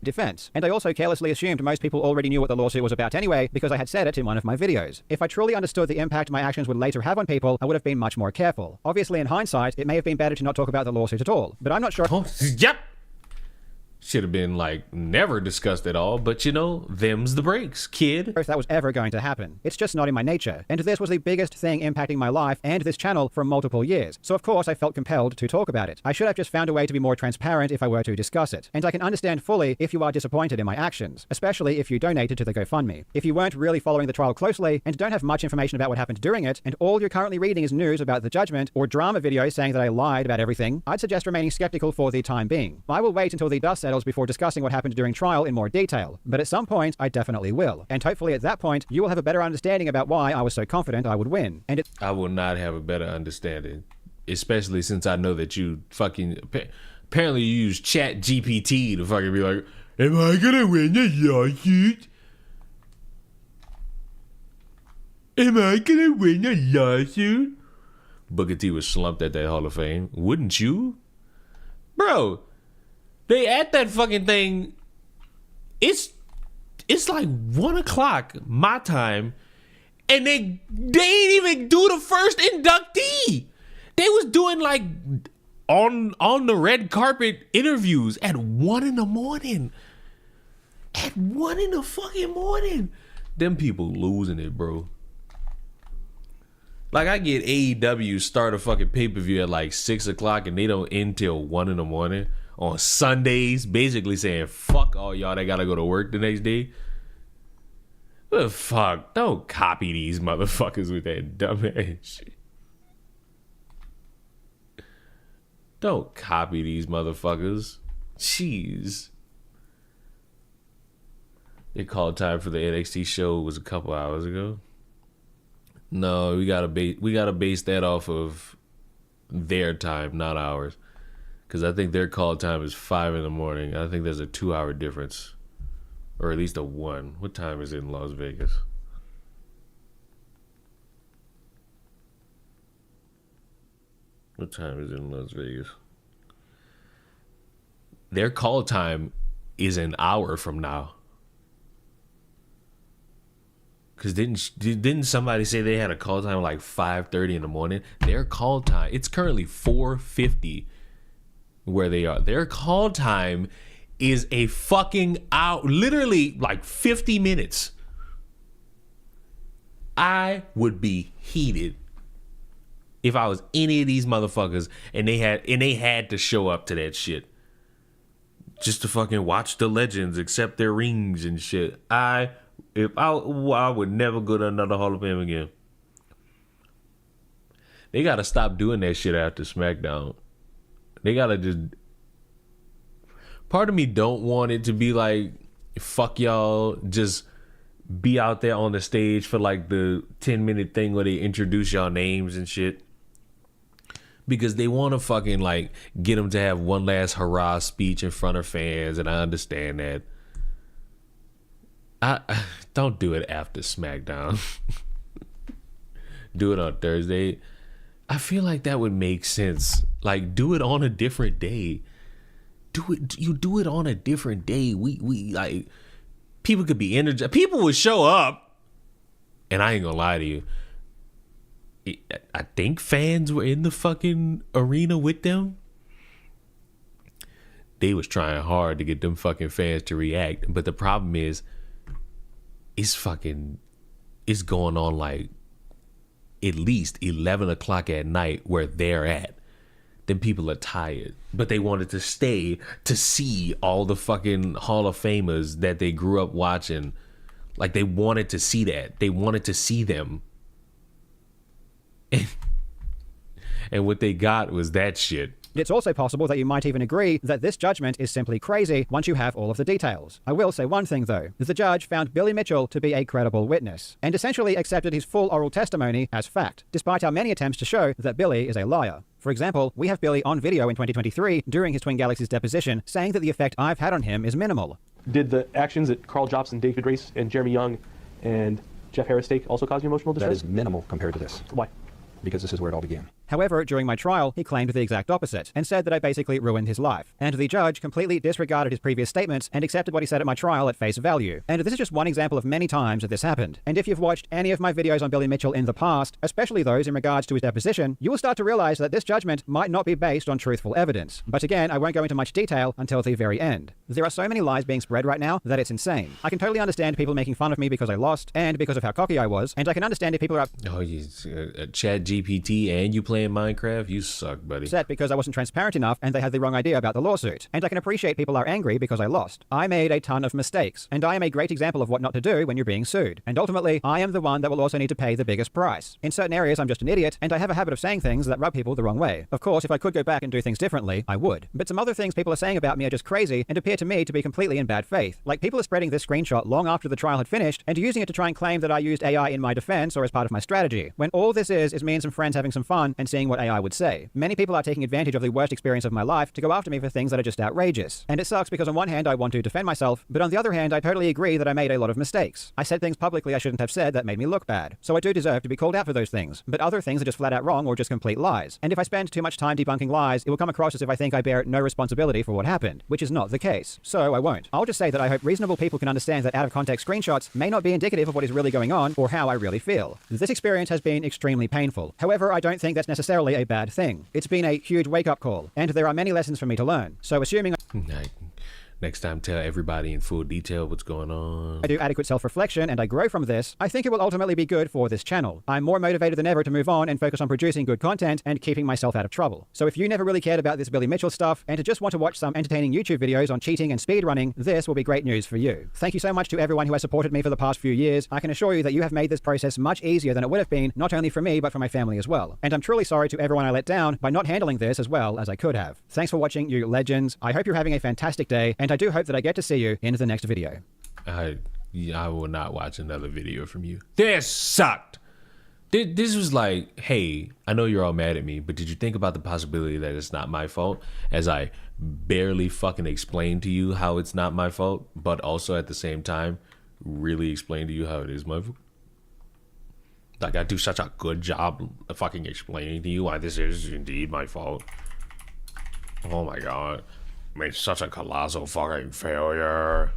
Defense. And I also carelessly assumed most people already knew what the lawsuit was about anyway, because I had said it in one of my videos. If I truly understood the impact my actions would later have on people, I would have been much more careful. Obviously, in hindsight, it may have been better to not talk about the lawsuit at all, but I'm not sure... Yep! Should have been, like, never discussed at all, but you know, them's the breaks, kid. If that was ever going to happen. It's just not in my nature. And this was the biggest thing impacting my life and this channel for multiple years. So of course I felt compelled to talk about it. I should have just found a way to be more transparent if I were to discuss it. And I can understand fully if you are disappointed in my actions, especially if you donated to the GoFundMe. If you weren't really following the trial closely and don't have much information about what happened during it, and all you're currently reading is news about the judgment or drama videos saying that I lied about everything, I'd suggest remaining skeptical for the time being. I will wait until the dust settles before discussing what happened during trial in more detail, but at some point I definitely will. And hopefully at that point you will have a better understanding about why I was so confident I would win. And I will not have a better understanding, especially since I know that you fucking apparently you use Chat GPT to fucking be like, am I gonna win the lawsuit? Am I gonna win the lawsuit? Booker T was slumped at that Hall of Fame. Wouldn't you? Bro, they at that fucking thing, it's like 1 o'clock my time, and they ain't even do the first inductee. They was doing like on the red carpet interviews at 1 in the morning. At 1 in the fucking morning. Them people losing it, bro. Like, I get AEW start a fucking pay-per-view at like 6 o'clock and they don't end till 1 in the morning on Sundays, basically saying, fuck all y'all that gotta go to work the next day. But fuck, don't copy these motherfuckers with that dumb ass shit. Don't copy these motherfuckers. Jeez. They called time for the NXT show was a couple hours ago. No, we gotta base that off of their time, not ours. Because I think their call time is 5 in the morning. I think there's a 2-hour difference. Or at least a 1. What time is it in Las Vegas? What time is it in Las Vegas? Their call time is an hour from now. Because didn't somebody say they had a call time like 5:30 in the morning? Their call time, it's currently 4:50 where they are. Their call time is a fucking hour, literally like 50 minutes. I would be heated if I was any of these motherfuckers and they had to show up to that shit just to fucking watch the legends accept their rings and shit. I would never go to another Hall of Fame again. They gotta stop doing that shit after SmackDown. They gotta just... Part of me don't want it to be like, fuck y'all, just be out there on the stage for like the 10-minute thing where they introduce y'all names and shit. Because they want to fucking like get them to have one last hurrah speech in front of fans, and I understand that. I don't do it after SmackDown. Do it on Thursday. I feel like that would make sense. Like, do it on a different day. You do it on a different day. We like, people could be energized. People would show up, and I ain't gonna lie to you. I think fans were in the fucking arena with them. They was trying hard to get them fucking fans to react, but the problem is, it's going on like at least 11 o'clock at night where they're at, then people are tired. But they wanted to stay to see all the fucking Hall of Famers that they grew up watching. Like, they wanted to see that. They wanted to see them. And what they got was that shit. It's also possible that you might even agree that this judgment is simply crazy once you have all of the details. I will say one thing though. The judge found Billy Mitchell to be a credible witness, and essentially accepted his full oral testimony as fact, despite our many attempts to show that Billy is a liar. For example, we have Billy on video in 2023 during his Twin Galaxies deposition saying that the effect I've had on him is minimal. Did the actions that Carl Jobson, David Race, and Jeremy Young and Jeff Harris take also cause you emotional distress? That is minimal compared to this. Why? Because this is where it all began. However, during my trial, he claimed the exact opposite and said that I basically ruined his life. And the judge completely disregarded his previous statements and accepted what he said at my trial at face value. And this is just one example of many times that this happened. And if you've watched any of my videos on Billy Mitchell in the past, especially those in regards to his deposition, you will start to realize that this judgment might not be based on truthful evidence. But again, I won't go into much detail until the very end. There are so many lies being spread right now that it's insane. I can totally understand people making fun of me because I lost and because of how cocky I was, and I can understand if people are Chat GPT and you playing Minecraft? You suck, buddy. Upset because I wasn't transparent enough and they had the wrong idea about the lawsuit. And I can appreciate people are angry because I lost. I made a ton of mistakes, and I am a great example of what not to do when you're being sued. And ultimately, I am the one that will also need to pay the biggest price. In certain areas, I'm just an idiot, and I have a habit of saying things that rub people the wrong way. Of course, if I could go back and do things differently, I would. But some other things people are saying about me are just crazy and appear to me to be completely in bad faith. Like, people are spreading this screenshot long after the trial had finished and using it to try and claim that I used AI in my defense or as part of my strategy, when all this is me and some friends having some fun and seeing what AI would say. Many people are taking advantage of the worst experience of my life to go after me for things that are just outrageous. And it sucks because on one hand I want to defend myself, but on the other hand I totally agree that I made a lot of mistakes. I said things publicly I shouldn't have said that made me look bad. So I do deserve to be called out for those things. But other things are just flat out wrong or just complete lies. And if I spend too much time debunking lies, it will come across as if I think I bear no responsibility for what happened, which is not the case. So I won't. I'll just say that I hope reasonable people can understand that out of context screenshots may not be indicative of what is really going on or how I really feel. This experience has been extremely painful. However, I don't think that's necessarily a bad thing. It's been a huge wake-up call, and there are many lessons for me to learn. So assuming Next time, tell everybody in full detail what's going on. I do adequate self-reflection and I grow from this, I think it will ultimately be good for this channel. I'm more motivated than ever to move on and focus on producing good content and keeping myself out of trouble. So if you never really cared about this Billy Mitchell stuff and to just want to watch some entertaining YouTube videos on cheating and speedrunning, this will be great news for you. Thank you so much to everyone who has supported me for the past few years. I can assure you that you have made this process much easier than it would have been, not only for me, but for my family as well. And I'm truly sorry to everyone I let down by not handling this as well as I could have. Thanks for watching, you legends. I hope you're having a fantastic day, and I do hope that I get to see you in the next video. I will not watch another video from you. This sucked. This was like, hey, I know you're all mad at me, but did you think about the possibility that it's not my fault? As I barely fucking explained to you how it's not my fault, but also at the same time, really explain to you how it is my fault. Like, I do such a good job of fucking explaining to you why this is indeed my fault. Oh my god. I made such a colossal fucking failure.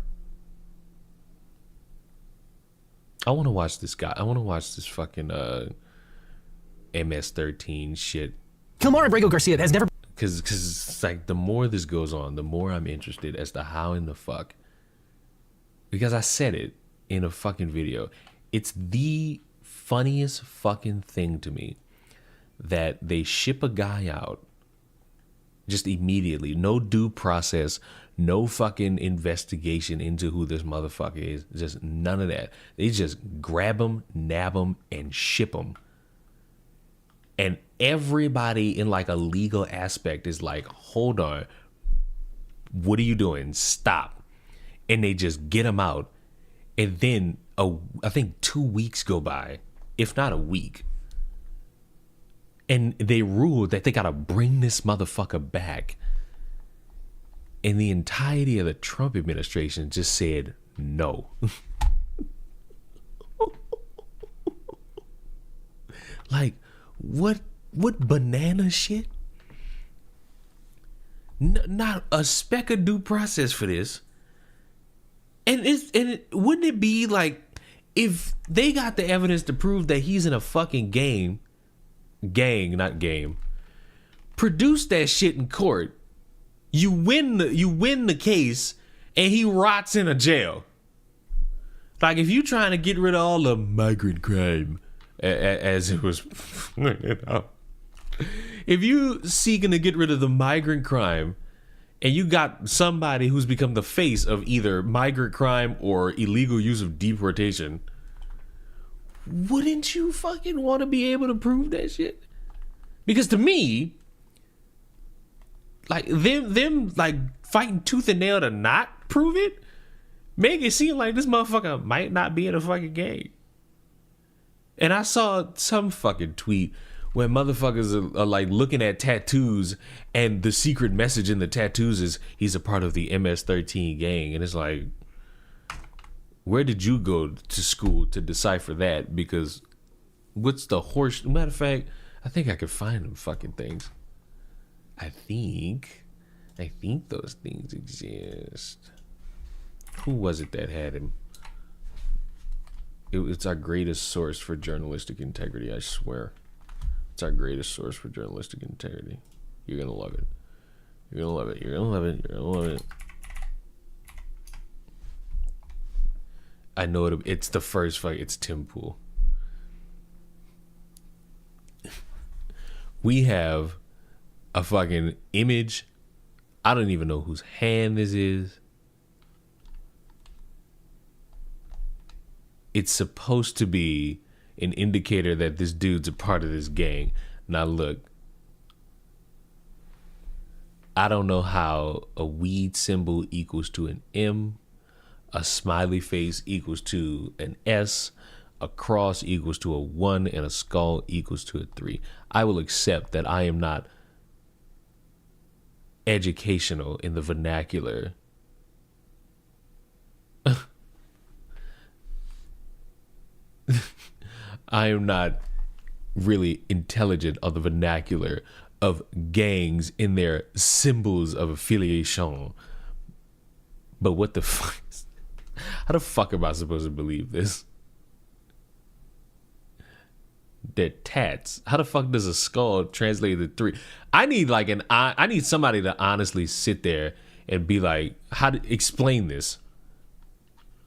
I want to watch this guy. I want to watch this fucking MS-13 shit. Kilmar Abrego Garcia has never... Because it's like, the more this goes on, the more I'm interested as to how in the fuck. Because I said it in a fucking video. It's the funniest fucking thing to me that they ship a guy out just immediately, no due process, no fucking investigation into who this motherfucker is, just none of that. They just grab him, nab him, and ship him. And everybody in like a legal aspect is like, hold on, what are you doing? Stop. And they just get him out. And then I think 2 weeks go by, if not a week. And they ruled that they gotta bring this motherfucker back. And the entirety of the Trump administration just said no. Like, what banana shit? Not a speck of due process for this. And wouldn't it be like, if they got the evidence to prove that he's in a fucking gang, not game, produce that shit in court, you win the case, and he rots in a jail. Like, if you trying to get rid of all the migrant crime, as it was. If you seeking to get rid of the migrant crime, and you got somebody who's become the face of either migrant crime or illegal use of deportation, wouldn't you fucking want to be able to prove that shit? Because to me, like them like fighting tooth and nail to not prove it, make it seem like this motherfucker might not be in a fucking gang. And I saw some fucking tweet where motherfuckers are like looking at tattoos, and the secret message in the tattoos is he's a part of the MS-13 gang. And it's like, where did you go to school to decipher that? Because what's the horse? Matter of fact, I think I could find them fucking things. I think those things exist. Who was it that had him? It's our greatest source for journalistic integrity, I swear. It's our greatest source for journalistic integrity. You're gonna love it. You're gonna love it. You're gonna love it. You're gonna love it. I know it. It's the first fight. It's Tim Pool. We have a fucking image. I don't even know whose hand this is. It's supposed to be an indicator that this dude's a part of this gang. Now look, I don't know how a weed symbol equals to an M, a smiley face equals to an S, a cross equals to a 1, and a skull equals to a 3. I will accept that I am not educational in the vernacular. I am not really intelligent on the vernacular of gangs in their symbols of affiliation. But what the fuck? How the fuck am I supposed to believe this? They're tats. How the fuck does a skull translate to 3? I need somebody to honestly sit there and be like, how to explain this.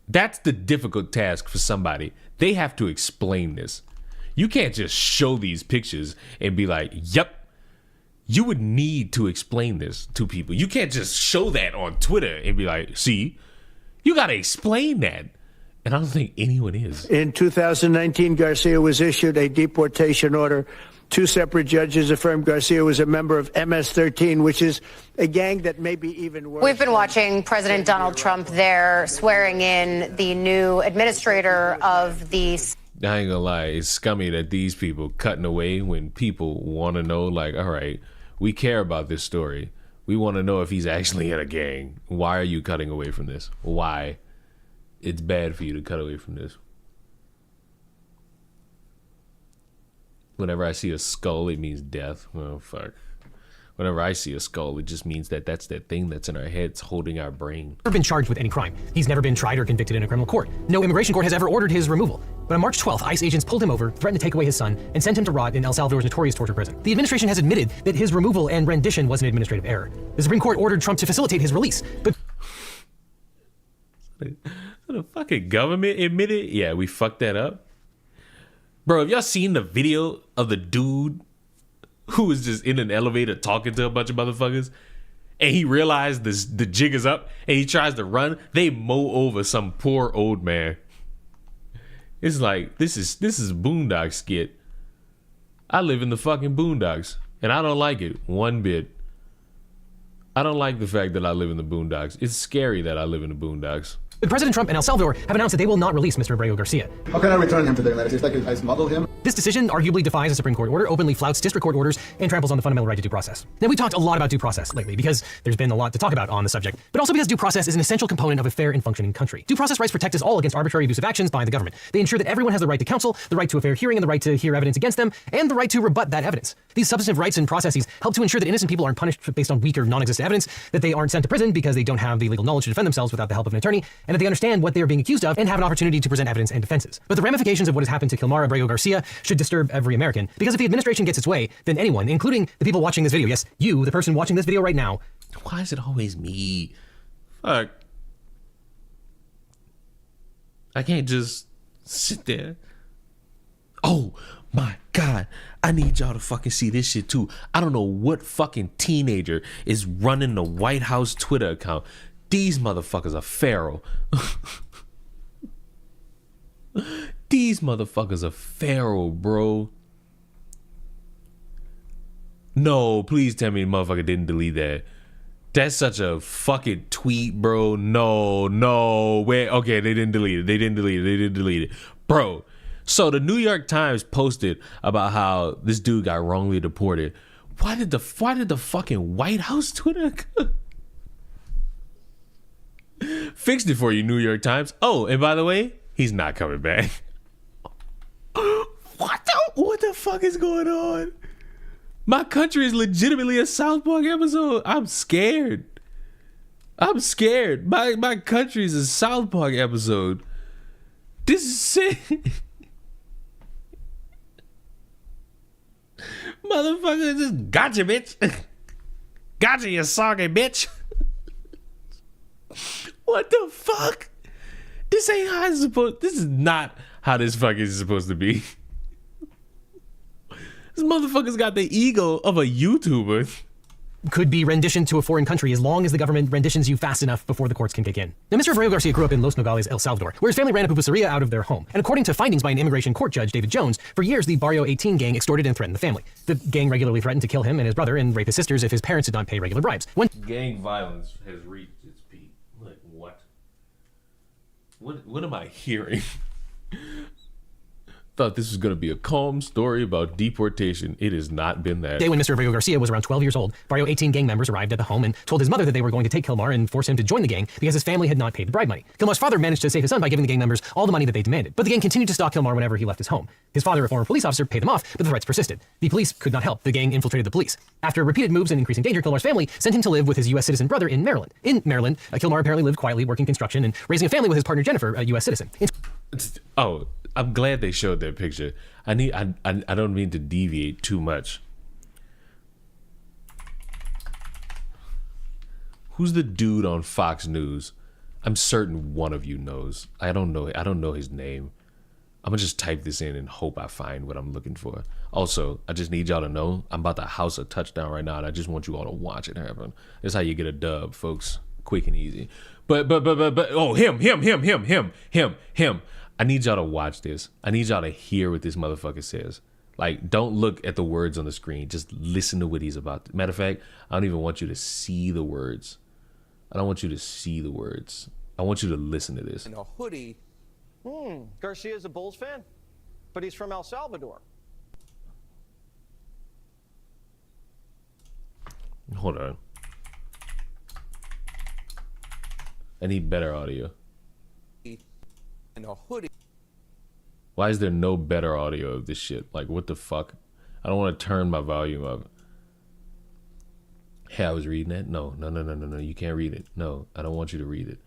That's the difficult task for somebody. They have to explain this. You can't just show these pictures and be like, yep. You would need to explain this to people. You can't just show that on Twitter and be like, see, you got to explain that. And I don't think anyone is. In 2019, Garcia was issued a deportation order. 2 separate judges affirmed Garcia was a member of MS-13, which is a gang that may be even worse. We've been watching President Donald Trump there swearing in the new administrator of the... I ain't gonna lie, it's scummy that these people cutting away when people want to know, like, all right, we care about this story. We want to know if he's actually in a gang. Why are you cutting away from this? Why? It's bad for you to cut away from this. Whenever I see a skull, it means death. Oh, fuck. Whenever I see a skull, it just means that that's that thing that's in our heads holding our brain. Never been charged with any crime. He's never been tried or convicted in a criminal court. No immigration court has ever ordered his removal. But on March 12th, ICE agents pulled him over, threatened to take away his son, and sent him to rot in El Salvador's notorious torture prison. The administration has admitted that his removal and rendition was an administrative error. The Supreme Court ordered Trump to facilitate his release, but... The fucking government admitted? Yeah, we fucked that up. Bro, have y'all seen the video of the dude who was just in an elevator talking to a bunch of motherfuckers? And he realized the jig is up and he tries to run. They mow over some poor old man. It's like, this is Boondock skit. I live in the fucking Boondocks and I don't like it one bit. I don't like the fact that I live in the Boondocks. It's scary that I live in the Boondocks. But President Trump and El Salvador have announced that they will not release Mr. Abrego Garcia. How can I return him to the United States? Like I smuggled him? This decision arguably defies a Supreme Court order, openly flouts district court orders, and tramples on the fundamental right to due process. Now, we talked a lot about due process lately because there's been a lot to talk about on the subject, but also because due process is an essential component of a fair and functioning country. Due process rights protect us all against arbitrary abusive actions by the government. They ensure that everyone has the right to counsel, the right to a fair hearing, and the right to hear evidence against them, and the right to rebut that evidence. These substantive rights and processes help to ensure that innocent people aren't punished based on weak or non-existent evidence, that they aren't sent to prison because they don't have the legal knowledge to defend themselves without the help of an attorney, and that they understand what they are being accused of and have an opportunity to present evidence and defenses. But the ramifications of what has happened to Kilmar Abrego Garcia should disturb every American, because if the administration gets its way, then anyone, including the people watching this video, yes, you, the person watching this video right now. Why is it always me? Fuck. I can't just sit there. Oh my God, I need y'all to fucking see this shit too. I don't know what fucking teenager is running the White House Twitter account. These motherfuckers are feral. These motherfuckers are feral, bro. No, please tell me the motherfucker didn't delete that. That's such a fucking tweet, bro. No. Wait, okay, they didn't delete it. Bro, so the New York Times posted about how this dude got wrongly deported. Why did the fucking White House Twitter fixed it for you, New York Times? Oh, and by the way, he's not coming back. What the fuck is going on? My country is legitimately a South Park episode. I'm scared. My country is a South Park episode. This is sick. Motherfucker just gotcha, bitch. Gotcha, you soggy bitch. What the fuck? This ain't how it's supposed. This is not how this fucking is supposed to be. This motherfucker's got the ego of a YouTuber. Could be renditioned to a foreign country as long as the government renditions you fast enough before the courts can kick in. Now, Mr. Abrego Garcia grew up in Los Nogales, El Salvador, where his family ran a pupuseria out of their home. And according to findings by an immigration court judge, David Jones, for years the Barrio 18 gang extorted and threatened the family. The gang regularly threatened to kill him and his brother and rape his sisters if his parents did not pay regular bribes. Gang violence has reached its peak. Like, what? What am I hearing? Thought this was going to be a calm story about deportation. It has not been that. Day when Mr. Abrego Garcia was around 12 years old, Barrio 18 gang members arrived at the home and told his mother that they were going to take Kilmar and force him to join the gang because his family had not paid the bribe money. Kilmar's father managed to save his son by giving the gang members all the money that they demanded, but the gang continued to stalk Kilmar whenever he left his home. His father, a former police officer, paid them off, but the threats persisted. The police could not help. The gang infiltrated the police. After repeated moves and increasing danger, Kilmar's family sent him to live with his U.S. citizen brother in Maryland. In Maryland, Kilmar apparently lived quietly, working construction and raising a family with his partner Jennifer, a U.S. citizen. Oh, I'm glad they showed that picture. I don't mean to deviate too much. Who's the dude on Fox News? I'm certain one of you knows. I don't know his name. I'm gonna just type this in and hope I find what I'm looking for. Also, I just need y'all to know I'm about to house a touchdown right now, and I just want you all to watch it happen. That's how you get a dub, folks. Quick and easy. But oh, him. I need y'all to watch this. I need y'all to hear what this motherfucker says. Like, don't look at the words on the screen. Just listen to what he's about to. Matter of fact, I don't even want you to see the words. I don't want you to see the words. I want you to listen to this. In a hoodie. Garcia's a Bulls fan, but he's from El Salvador. Hold on. I need better audio. In a hoodie. Why is there no better audio of this shit? Like, what the fuck? I don't want to turn my volume up. Hey, I was reading that. No. You can't read it. No, I don't want you to read it.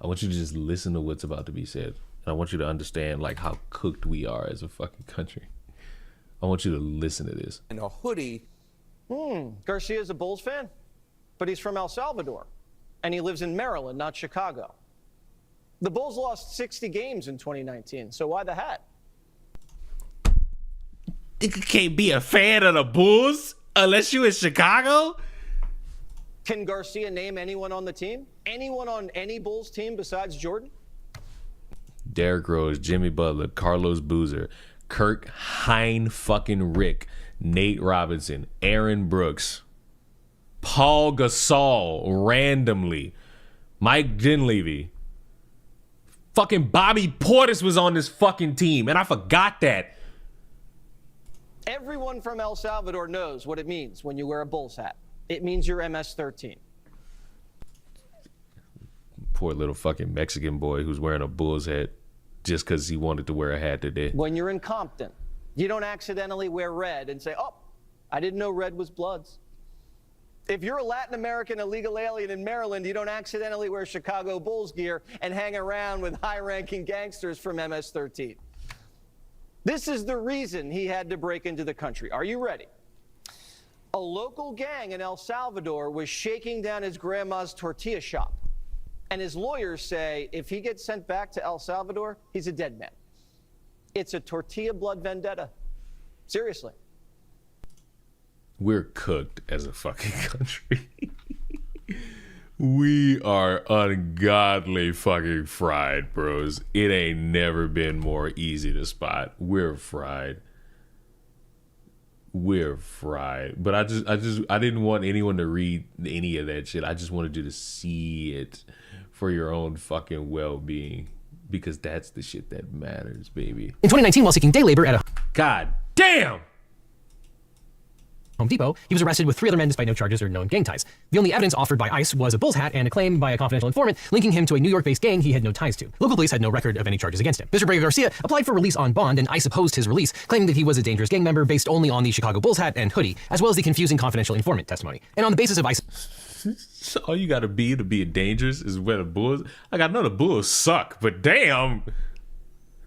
I want you to just listen to what's about to be said. And I want you to understand, like, how cooked we are as a fucking country. I want you to listen to this. In a hoodie. Garcia's a Bulls fan, but he's from El Salvador. And he lives in Maryland, not Chicago. The Bulls lost 60 games in 2019, so why the hat? You can't be a fan of the Bulls unless you in Chicago? Can Garcia name anyone on the team? Anyone on any Bulls team besides Jordan? Derrick Rose, Jimmy Butler, Carlos Boozer, Kirk fucking Rick, Nate Robinson, Aaron Brooks, Paul Gasol randomly, Mike Dinwiddie. Fucking Bobby Portis was on this fucking team, and I forgot that. Everyone from El Salvador knows what it means when you wear a Bulls hat. It means you're MS-13. Poor little fucking Mexican boy who's wearing a Bulls hat just because he wanted to wear a hat today. When you're in Compton, you don't accidentally wear red and say, oh, I didn't know red was Bloods. If you're a Latin American illegal alien in Maryland, you don't accidentally wear Chicago Bulls gear and hang around with high-ranking gangsters from MS-13. This is the reason he had to break into the country. Are you ready? A local gang in El Salvador was shaking down his grandma's tortilla shop. And his lawyers say if he gets sent back to El Salvador, he's a dead man. It's a tortilla blood vendetta. Seriously. We're cooked as a fucking country. We are ungodly fucking fried, bros. It ain't never been more easy to spot. We're fried. We're fried. But I didn't want anyone to read any of that shit. I just wanted you to see it for your own fucking well-being, because that's the shit that matters, baby. In 2019, while seeking day labor at a God damn Home Depot, he was arrested with 3 other men despite no charges or known gang ties. The only evidence offered by ICE was a bull's hat and a claim by a confidential informant linking him to a New York-based gang he had no ties to. Local police had no record of any charges against him. Mr. Abrego Garcia applied for release on bond, and ICE opposed his release, claiming that he was a dangerous gang member based only on the Chicago Bulls hat and hoodie, as well as the confusing confidential informant testimony. And on the basis of ICE... All you gotta be to be dangerous is where the Bulls... Like, I know the Bulls suck, but damn...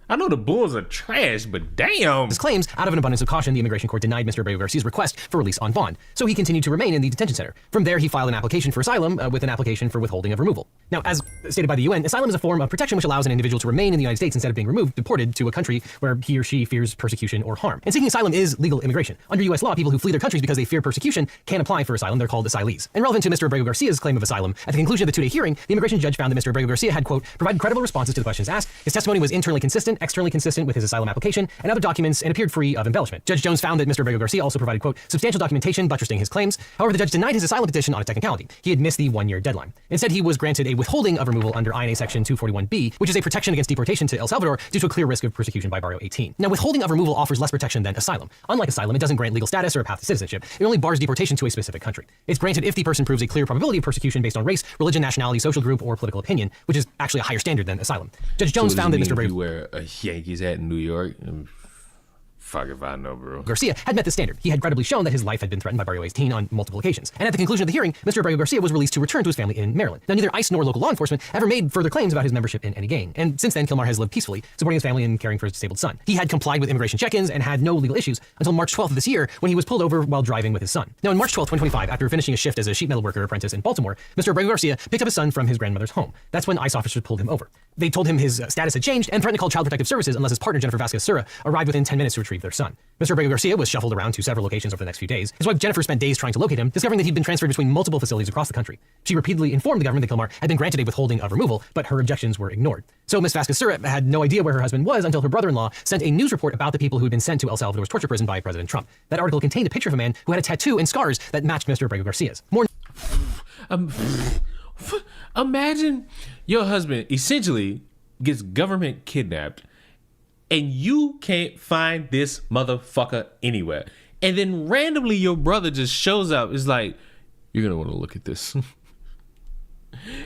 I know the Bulls are trash, but damn. His claims, out of an abundance of caution, the immigration court denied Mr. Abrego Garcia's request for release on bond, so he continued to remain in the detention center. From there, he filed an application for asylum with an application for withholding of removal. Now, as stated by the UN, asylum is a form of protection which allows an individual to remain in the United States instead of being removed, deported to a country where he or she fears persecution or harm. And seeking asylum is legal immigration. Under US law, people who flee their countries because they fear persecution can apply for asylum. They're called asylees. And relevant to Mr. Abrego Garcia's claim of asylum, at the conclusion of the 2-day hearing, the immigration judge found that Mr. Abrego Garcia had, quote, provided credible responses to the questions asked. His testimony was internally consistent, externally consistent with his asylum application and other documents, and appeared free of embellishment. Judge Jones found that Mr. Abrego Garcia also provided, quote, substantial documentation buttressing his claims. However, the judge denied his asylum petition on a technicality. He had missed the 1-year deadline. Instead, he was granted a withholding of removal under INA Section 241B, which is a protection against deportation to El Salvador due to a clear risk of persecution by Barrio 18. Now, withholding of removal offers less protection than asylum. Unlike asylum, it doesn't grant legal status or a path to citizenship. It only bars deportation to a specific country. It's granted if the person proves a clear probability of persecution based on race, religion, nationality, social group, or political opinion, which is actually a higher standard than asylum. Judge Jones found that Mr. Abrego... If you wear a Yankees hat in New York... Fuck if I know, bro. Garcia had met the standard. He had credibly shown that his life had been threatened by Barrio 18 on multiple occasions. And at the conclusion of the hearing, Mr. Abrego Garcia was released to return to his family in Maryland. Now, neither ICE nor local law enforcement ever made further claims about his membership in any gang. And since then, Kilmar has lived peacefully, supporting his family and caring for his disabled son. He had complied with immigration check-ins and had no legal issues until March 12th of this year, when he was pulled over while driving with his son. Now, on March 12th, 2025, after finishing a shift as a sheet metal worker apprentice in Baltimore, Mr. Abrego Garcia picked up his son from his grandmother's home. That's when ICE officers pulled him over. They told him his status had changed and threatened to call Child Protective Services unless his partner, Jennifer Vasquez-Sura, arrived within 10 minutes to retrieve their son. Mr. Abrego Garcia was shuffled around to several locations over the next few days. His wife Jennifer spent days trying to locate him, discovering that he'd been transferred between multiple facilities across the country. She repeatedly informed the government that Kilmar had been granted a withholding of removal, but her objections were ignored. So Ms. Vasquez-Sura had no idea where her husband was until her brother-in-law sent a news report about the people who had been sent to El Salvador's torture prison by President Trump. That article contained a picture of a man who had a tattoo and scars that matched Mr. Abrego Garcia's. Imagine your husband essentially gets government kidnapped and you can't find this motherfucker anywhere. And then randomly your brother just shows up. It's like, you're gonna want to look at this. And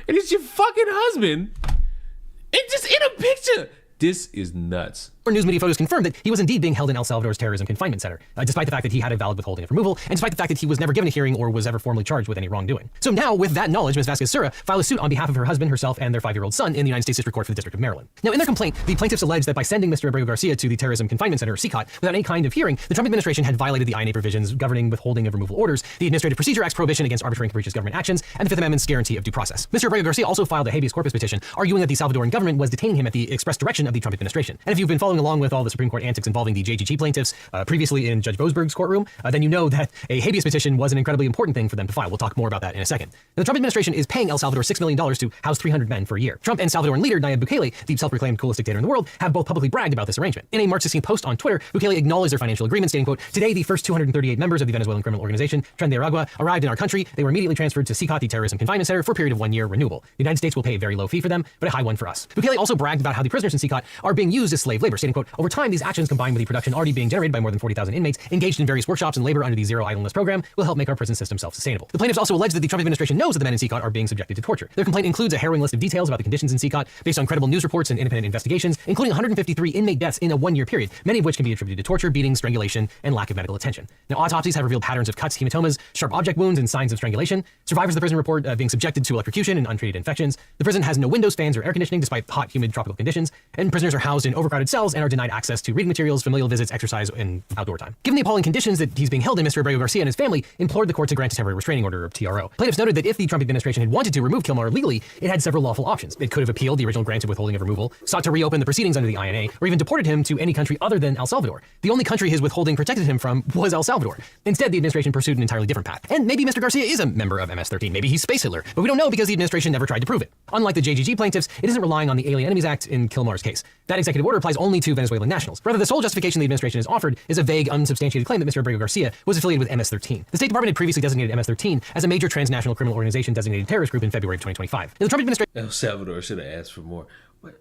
it's your fucking husband. And just in a picture. This is nuts. News media photos confirmed that he was indeed being held in El Salvador's terrorism confinement center, despite the fact that he had a valid withholding of removal, and despite the fact that he was never given a hearing or was ever formally charged with any wrongdoing. So now, with that knowledge, Ms. Vasquez-Sura filed a suit on behalf of her husband, herself, and their 5-year-old son in the United States District Court for the District of Maryland. Now, in their complaint, the plaintiffs alleged that by sending Mr. Abrego Garcia to the terrorism confinement center, or CCOT, without any kind of hearing, the Trump administration had violated the INA provisions governing withholding of removal orders, the Administrative Procedure Act's prohibition against arbitrary and capricious government actions, and the Fifth Amendment's guarantee of due process. Mr. Abrego Garcia also filed a habeas corpus petition, arguing that the Salvadoran government was detaining him at the express direction of the Trump administration. And if you've been following along with all the Supreme Court antics involving the JGG plaintiffs previously in Judge Boasberg's courtroom, then you know that a habeas petition was an incredibly important thing for them to file. We'll talk more about that in a second. Now, the Trump administration is paying El Salvador $6 million to house 300 men for a year. Trump and Salvadoran leader Nayib Bukele, the self-proclaimed coolest dictator in the world, have both publicly bragged about this arrangement. In a March 16 post on Twitter, Bukele acknowledged their financial agreement, stating, quote, today the first 238 members of the Venezuelan criminal organization Tren de Aragua arrived in our country. They were immediately transferred to CCOT, the terrorism confinement center, for a period of 1 year, renewable. The United States will pay a very low fee for them, but a high one for us. Bukele also bragged about how the prisoners in CCOT are being used as slave labor, stating, quote, over time, these actions combined with the production already being generated by more than 40,000 inmates engaged in various workshops and labor under the Zero Idleness program will help make our prison system self-sustainable. The plaintiffs also allege that the Trump administration knows that the men in CCOT are being subjected to torture. Their complaint includes a harrowing list of details about the conditions in CCOT based on credible news reports and independent investigations, including 153 inmate deaths in a 1 year period, many of which can be attributed to torture, beating, strangulation, and lack of medical attention. Now, autopsies have revealed patterns of cuts, hematomas, sharp object wounds, and signs of strangulation. Survivors of the prison report being subjected to electrocution and untreated infections. The prison has no windows, fans, or air conditioning despite hot, humid tropical conditions, and prisoners are housed in overcrowded cells and are denied access to reading materials, familial visits, exercise, and outdoor time. Given the appalling conditions that he's being held in, Mr. Abrego Garcia and his family implored the court to grant a temporary restraining order, or TRO. Plaintiffs noted that if the Trump administration had wanted to remove Kilmar legally, it had several lawful options. It could have appealed the original granted withholding of removal, sought to reopen the proceedings under the INA, or even deported him to any country other than El Salvador. The only country his withholding protected him from was El Salvador. Instead, the administration pursued an entirely different path. And maybe Mr. Garcia is a member of MS-13. Maybe he's Space Hitler, but we don't know because the administration never tried to prove it. Unlike the JGG plaintiffs, it isn't relying on the Alien Enemies Act in Kilmar's case. That executive order applies only to Venezuelan nationals. Rather, the sole justification the administration has offered is a vague, unsubstantiated claim that Mr. Abrego Garcia was affiliated with MS-13. The State Department had previously designated MS-13 as a major transnational criminal organization designated terrorist group in February of 2025. Now, the Trump administration... El Salvador should have asked for more. What,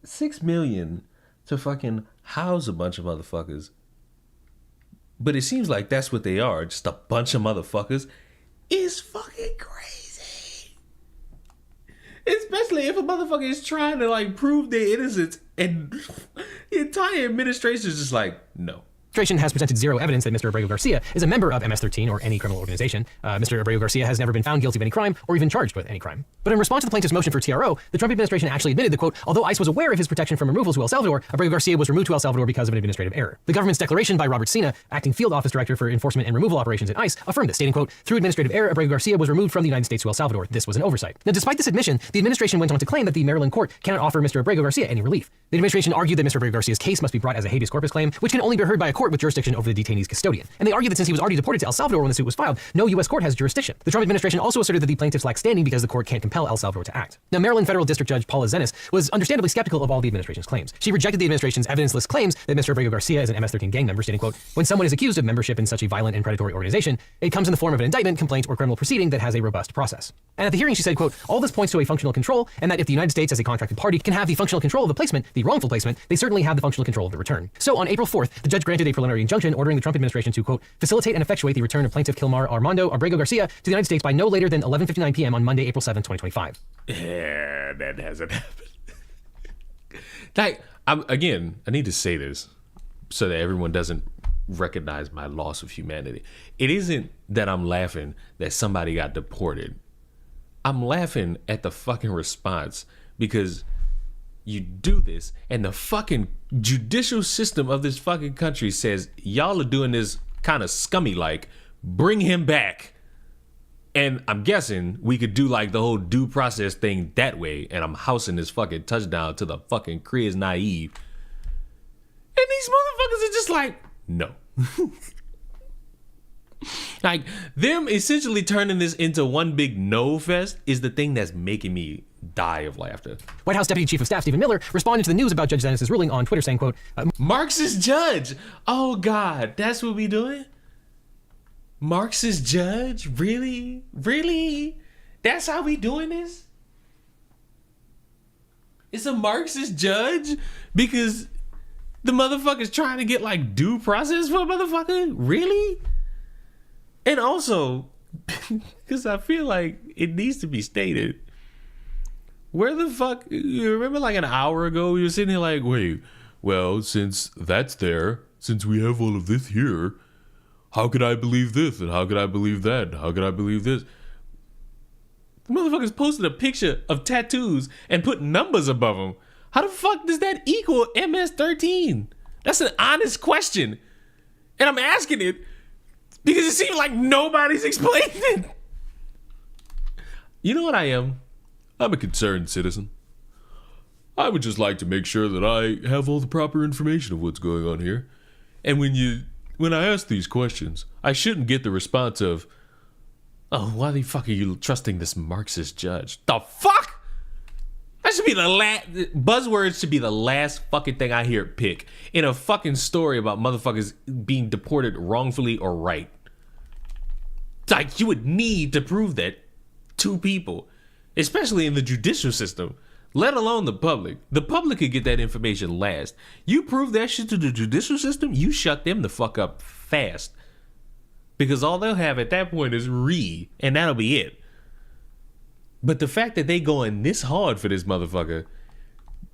$6 million to fucking house a bunch of motherfuckers. But it seems like that's what they are, just a bunch of motherfuckers. It's fucking crazy. Especially if a motherfucker is trying to like prove their innocence and the entire administration is just like, no. The administration has presented zero evidence that Mr. Abrego Garcia is a member of MS-13 or any criminal organization. Mr. Abrego Garcia has never been found guilty of any crime or even charged with any crime. But in response to the plaintiff's motion for TRO, the Trump administration actually admitted that, quote, although ICE was aware of his protection from removal to El Salvador, Abrego Garcia was removed to El Salvador because of an administrative error. The government's declaration by Robert Sina, acting field office director for enforcement and removal operations at ICE, affirmed this, stating, quote, through administrative error, Abrego Garcia was removed from the United States to El Salvador. This was an oversight. Now, despite this admission, the administration went on to claim that the Maryland court cannot offer Mr. Abrego Garcia any relief. The administration argued that Mr. Abrego Garcia's case must be brought as a habeas corpus claim, which can only be heard by a court with jurisdiction over the detainee's custodian. And they argued that since he was already deported to El Salvador when the suit was filed, no U.S. court has jurisdiction. The Trump administration also asserted that the plaintiffs lack standing because the court can't compel El Salvador to act. Now, Maryland Federal District Judge Paula Zenas was understandably skeptical of all the administration's claims. She rejected the administration's evidence-less claims that Mr. Abrego Garcia is an MS-13 gang member, stating, quote, when someone is accused of membership in such a violent and predatory organization, it comes in the form of an indictment, complaint, or criminal proceeding that has a robust process. And at the hearing, she said, quote, all this points to a functional control, and that if the United States as a contracted party can have the functional control of the placement, the wrongful placement, they certainly have the functional control of the return. So on April 4th, the judge granted a preliminary injunction ordering the Trump administration to, quote, facilitate and effectuate the return of plaintiff Kilmar Armando Abrego Garcia to the United States by no later than 11:59 p.m. on Monday, April 7th, 2025. Yeah, that hasn't happened. Like, I need to say this so that everyone doesn't recognize my loss of humanity. It isn't that I'm laughing that somebody got deported. I'm laughing at the fucking response because you do this and the fucking judicial system of this fucking country says y'all are doing this kind of scummy like, bring him back. And I'm guessing we could do like the whole due process thing that way, and I'm housing this fucking touchdown to the fucking Kriz naive. And these motherfuckers are just like, no. Like, them essentially turning this into one big no fest is the thing that's making me die of laughter. White House Deputy Chief of Staff Stephen Miller responded to the news about Judge Zenas' ruling on Twitter saying, quote, Marxist judge. Oh God, that's what we doing? Marxist judge? Really? Really? That's how we doing this? It's a Marxist judge? Because the motherfucker's trying to get like due process for a motherfucker? Really? And also, because I feel like it needs to be stated, where the fuck, you remember like an hour ago, we were sitting here like, wait, well, since that's there, since we have all of this here, how could I believe this? And how could I believe that? How could I believe this? The motherfuckers posted a picture of tattoos and put numbers above them. How the fuck does that equal MS-13? That's an honest question. And I'm asking it because it seems like nobody's explained it. You know what I am? I'm a concerned citizen. I would just like to make sure that I have all the proper information of what's going on here. And when I ask these questions, I shouldn't get the response of, oh, why the fuck are you trusting this Marxist judge? The fuck? That should be the last, buzzwords should be the last fucking thing I hear pick in a fucking story about motherfuckers being deported wrongfully or right. It's like you would need to prove that to people, especially in the judicial system, let alone the public. The public could get that information last. You prove that shit to the judicial system, you shut them the fuck up fast. Because all they'll have at that point is and that'll be it. But the fact that they going this hard for this motherfucker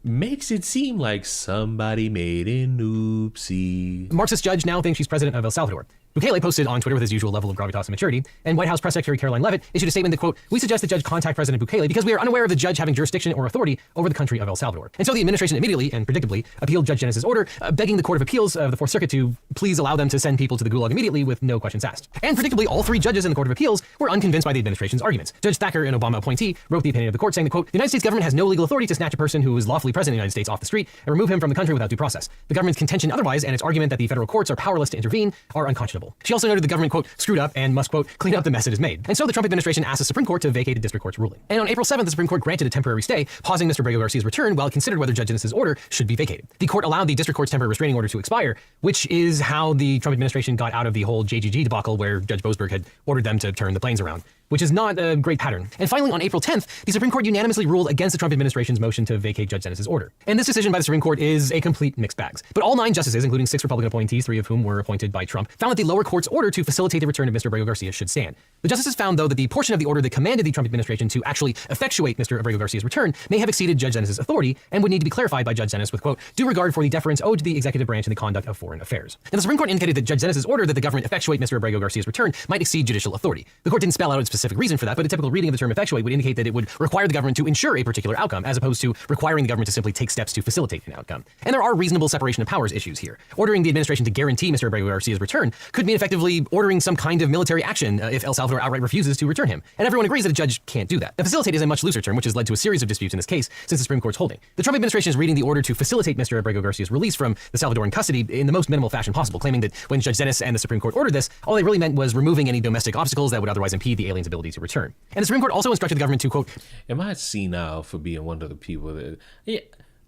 makes it seem like somebody made an oopsie. Marxist judge now thinks she's president of El Salvador. Bukele posted on Twitter with his usual level of gravitas and maturity, and White House Press Secretary Caroline Leavitt issued a statement that, quote, "We suggest the judge contact President Bukele because we are unaware of the judge having jurisdiction or authority over the country of El Salvador." And so the administration immediately and predictably appealed Judge Dennis's order, begging the Court of Appeals of the Fourth Circuit to please allow them to send people to the gulag immediately with no questions asked. And predictably, all three judges in the Court of Appeals were unconvinced by the administration's arguments. Judge Thacker, an Obama appointee, wrote the opinion of the court saying that, quote, "The United States government has no legal authority to snatch a person who is lawfully present in the United States off the street and remove him from the country without due process. The government's contention otherwise and its argument that the federal courts are powerless to intervene are unconscionable." She also noted the government, quote, "screwed up and must, quote, clean up the mess it has made." And so the Trump administration asked the Supreme Court to vacate the district court's ruling. And on April 7th, the Supreme Court granted a temporary stay, pausing Mr. Abrego Garcia's return while it considered whether Judge Dennis's order should be vacated. The court allowed the district court's temporary restraining order to expire, which is how the Trump administration got out of the whole JGG debacle where Judge Boasberg had ordered them to turn the planes around, which is not a great pattern. And finally, on April 10th, the Supreme Court unanimously ruled against the Trump administration's motion to vacate Judge Dennis's order. And this decision by the Supreme Court is a complete mixed bag. But all 9 justices, including 6 Republican appointees, 3 of whom were appointed by Trump, found that the lower court's order to facilitate the return of Mr. Abrego Garcia should stand. The justices found, though, that the portion of the order that commanded the Trump administration to actually effectuate Mr. Abrego Garcia's return may have exceeded Judge Dennis's authority and would need to be clarified by Judge Dennis with, quote, "due regard for the deference owed to the executive branch in the conduct of foreign affairs." And the Supreme Court indicated that Judge Dennis's order that the government effectuate Mr. Abrego Garcia's return might exceed judicial authority. The court didn't spell out a specific reason for that, but a typical reading of the term effectuate would indicate that it would require the government to ensure a particular outcome, as opposed to requiring the government to simply take steps to facilitate an outcome. And there are reasonable separation of powers issues here. Ordering the administration to guarantee Mr. Abrego Garcia's return could mean effectively ordering some kind of military action if El Salvador outright refuses to return him. And everyone agrees that a judge can't do that. Now, facilitate is a much looser term, which has led to a series of disputes in this case since the Supreme Court's holding. The Trump administration is reading the order to facilitate Mr. Abrego Garcia's release from the Salvadoran custody in the most minimal fashion possible, claiming that when Judge Dennis and the Supreme Court ordered this, all they really meant was removing any domestic obstacles that would otherwise impede the alien's ability to return. And the Supreme Court also instructed the government to, quote, "Am I senile for being one of the people that..." Yeah,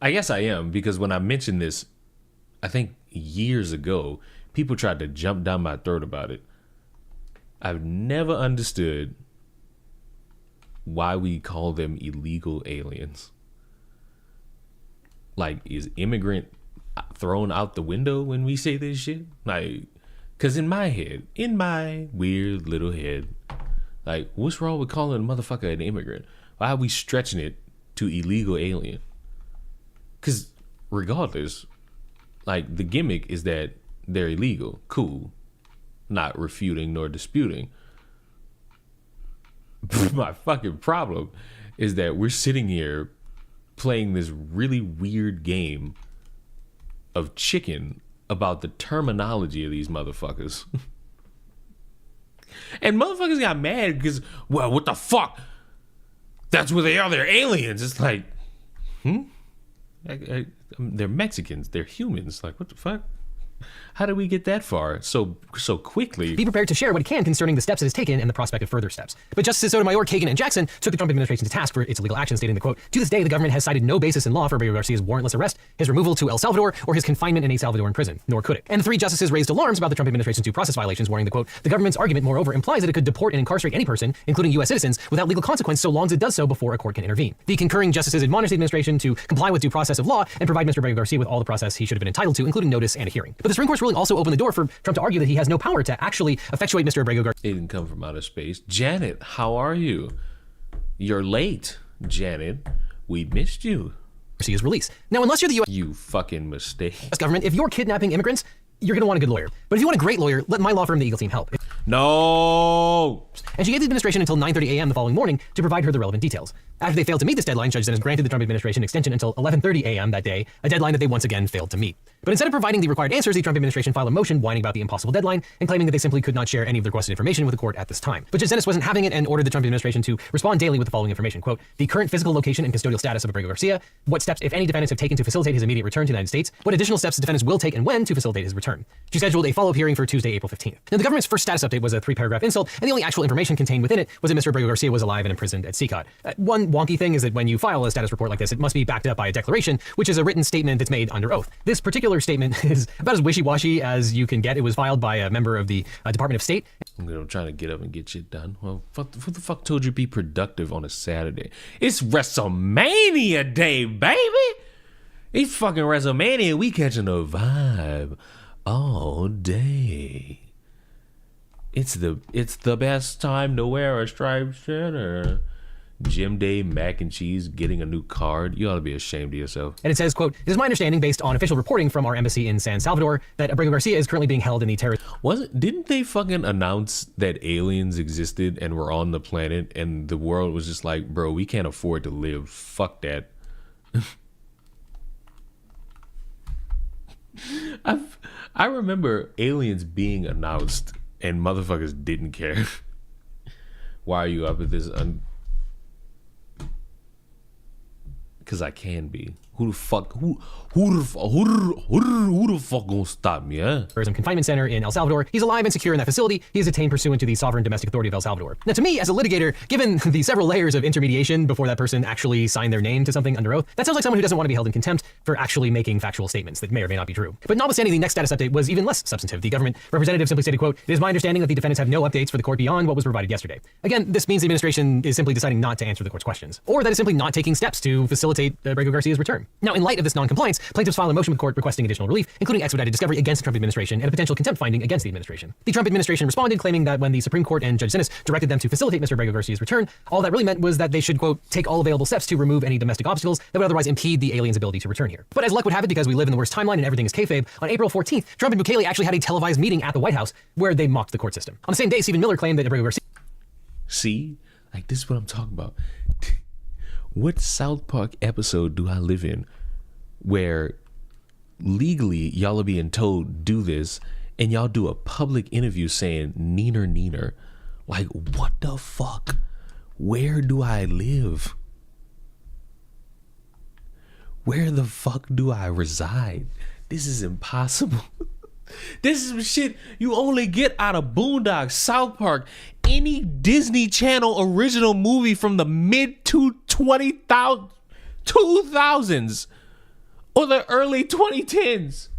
I guess I am, because when I mentioned this, I think years ago, people tried to jump down my throat about it. I've never understood why we call them illegal aliens. Like, is immigrant thrown out the window when we say this shit? Like, because in my head, in my weird little head, like, what's wrong with calling a motherfucker an immigrant? Why are we stretching it to illegal alien? Because regardless, like, the gimmick is that they're illegal. Cool. Not refuting nor disputing. My fucking problem is that we're sitting here playing this really weird game of chicken about the terminology of these motherfuckers. And motherfuckers got mad because, well, what the fuck? That's what they are. They're aliens. It's like, they're Mexicans. They're humans. Like, what the fuck? How did we get that far so quickly? Be prepared to share what it can concerning the steps it has taken and the prospect of further steps. But Justices Sotomayor, Kagan, and Jackson took the Trump administration to task for its illegal action, stating the quote, "To this day, the government has cited no basis in law for Abrego Garcia's warrantless arrest, his removal to El Salvador, or his confinement in a Salvadoran prison, nor could it." And the 3 justices raised alarms about the Trump administration's due process violations, warning the quote, "The government's argument, moreover, implies that it could deport and incarcerate any person, including U.S. citizens, without legal consequence so long as it does so before a court can intervene." The concurring justices admonished the administration to comply with due process of law and provide Mr. Abrego Garcia with all the process he should have been entitled to, including notice and a hearing. But the Supreme Court's ruling also opened the door for Trump to argue that he has no power to actually effectuate Mr. Abrego Garcia. It didn't come from outer space. Janet, how are you? You're late, Janet. We missed you. Garcia's release. Now, unless you're the U.S. You fucking mistake. government, if you're kidnapping immigrants, you're going to want a good lawyer. But if you want a great lawyer, let my law firm, the Eagle Team, help. No! And she gave the administration until 9:30 a.m. the following morning to provide her the relevant details. After they failed to meet this deadline, Judge Dennis granted the Trump administration extension until 11:30 a.m. that day, a deadline that they once again failed to meet. But instead of providing the required answers, the Trump administration filed a motion whining about the impossible deadline and claiming that they simply could not share any of the requested information with the court at this time. But Judge Dennis wasn't having it and ordered the Trump administration to respond daily with the following information, quote, "The current physical location and custodial status of Abrego Garcia, what steps, if any, defendants have taken to facilitate his immediate return to the United States, what additional steps the defendants will take and when to facilitate his return." She scheduled a follow-up hearing for Tuesday, April 15th. Now, the government's first status update was a 3-paragraph insult, and the only actual information contained within it was that Mr. Abrego Garcia was alive and imprisoned at CCOT. One wonky thing is that when you file a status report like this, it must be backed up by a declaration, which is a written statement that's made under oath. This particular statement is about as wishy-washy as you can get. It was filed by a member of the Department of State. I'm trying to get up and get shit done. Well, who the fuck told you be productive on a Saturday? It's WrestleMania day, baby! It's fucking WrestleMania. We catching a vibe all day. It's the best time to wear a striped shirt. Gym day, mac and cheese, getting a new card. You ought to be ashamed of yourself. And it says, quote, "It is my understanding, based on official reporting from our embassy in San Salvador, that Abrego Garcia is currently being held in the terrorist..." Didn't they fucking announce that aliens existed and were on the planet and the world was just like, bro, we can't afford to live. Fuck that. I remember aliens being announced and motherfuckers didn't care. Why are you up at this? Because I can be. Who the fuck gonna stop me, huh? Terrorism confinement center in El Salvador. He's alive and secure in that facility. He is detained pursuant to the sovereign domestic authority of El Salvador. Now, to me, as a litigator, given the several layers of intermediation before that person actually signed their name to something under oath, that sounds like someone who doesn't want to be held in contempt for actually making factual statements that may or may not be true. But notwithstanding, the next status update was even less substantive. The government representative simply stated, quote, "It is my understanding that the defendants have no updates for the court beyond what was provided yesterday." Again, this means the administration is simply deciding not to answer the court's questions, or that it's simply not taking steps to facilitate Abrego Garcia's return. Now, in light of this non-compliance, plaintiffs filed a motion with the court requesting additional relief, including expedited discovery against the Trump administration and a potential contempt finding against the administration. The Trump administration responded, claiming that when the Supreme Court and Judge Sinis directed them to facilitate Mr. Abrego Garcia's return, all that really meant was that they should, quote, "take all available steps to remove any domestic obstacles that would otherwise impede the alien's ability to return here." But as luck would have it, because we live in the worst timeline and everything is kayfabe, on April 14th, Trump and Bukele actually had a televised meeting at the White House where they mocked the court system. On the same day, Stephen Miller claimed that Abrego Garcia... See? Like, this is what I'm talking about. What South Park episode do I live in where legally y'all are being told do this and y'all do a public interview saying neener neener? Like, what the fuck? Where do I live? Where the fuck do I reside? This is impossible. This is some shit you only get out of Boondocks, South Park, any Disney Channel original movie from the mid 2000s or the early 2010s.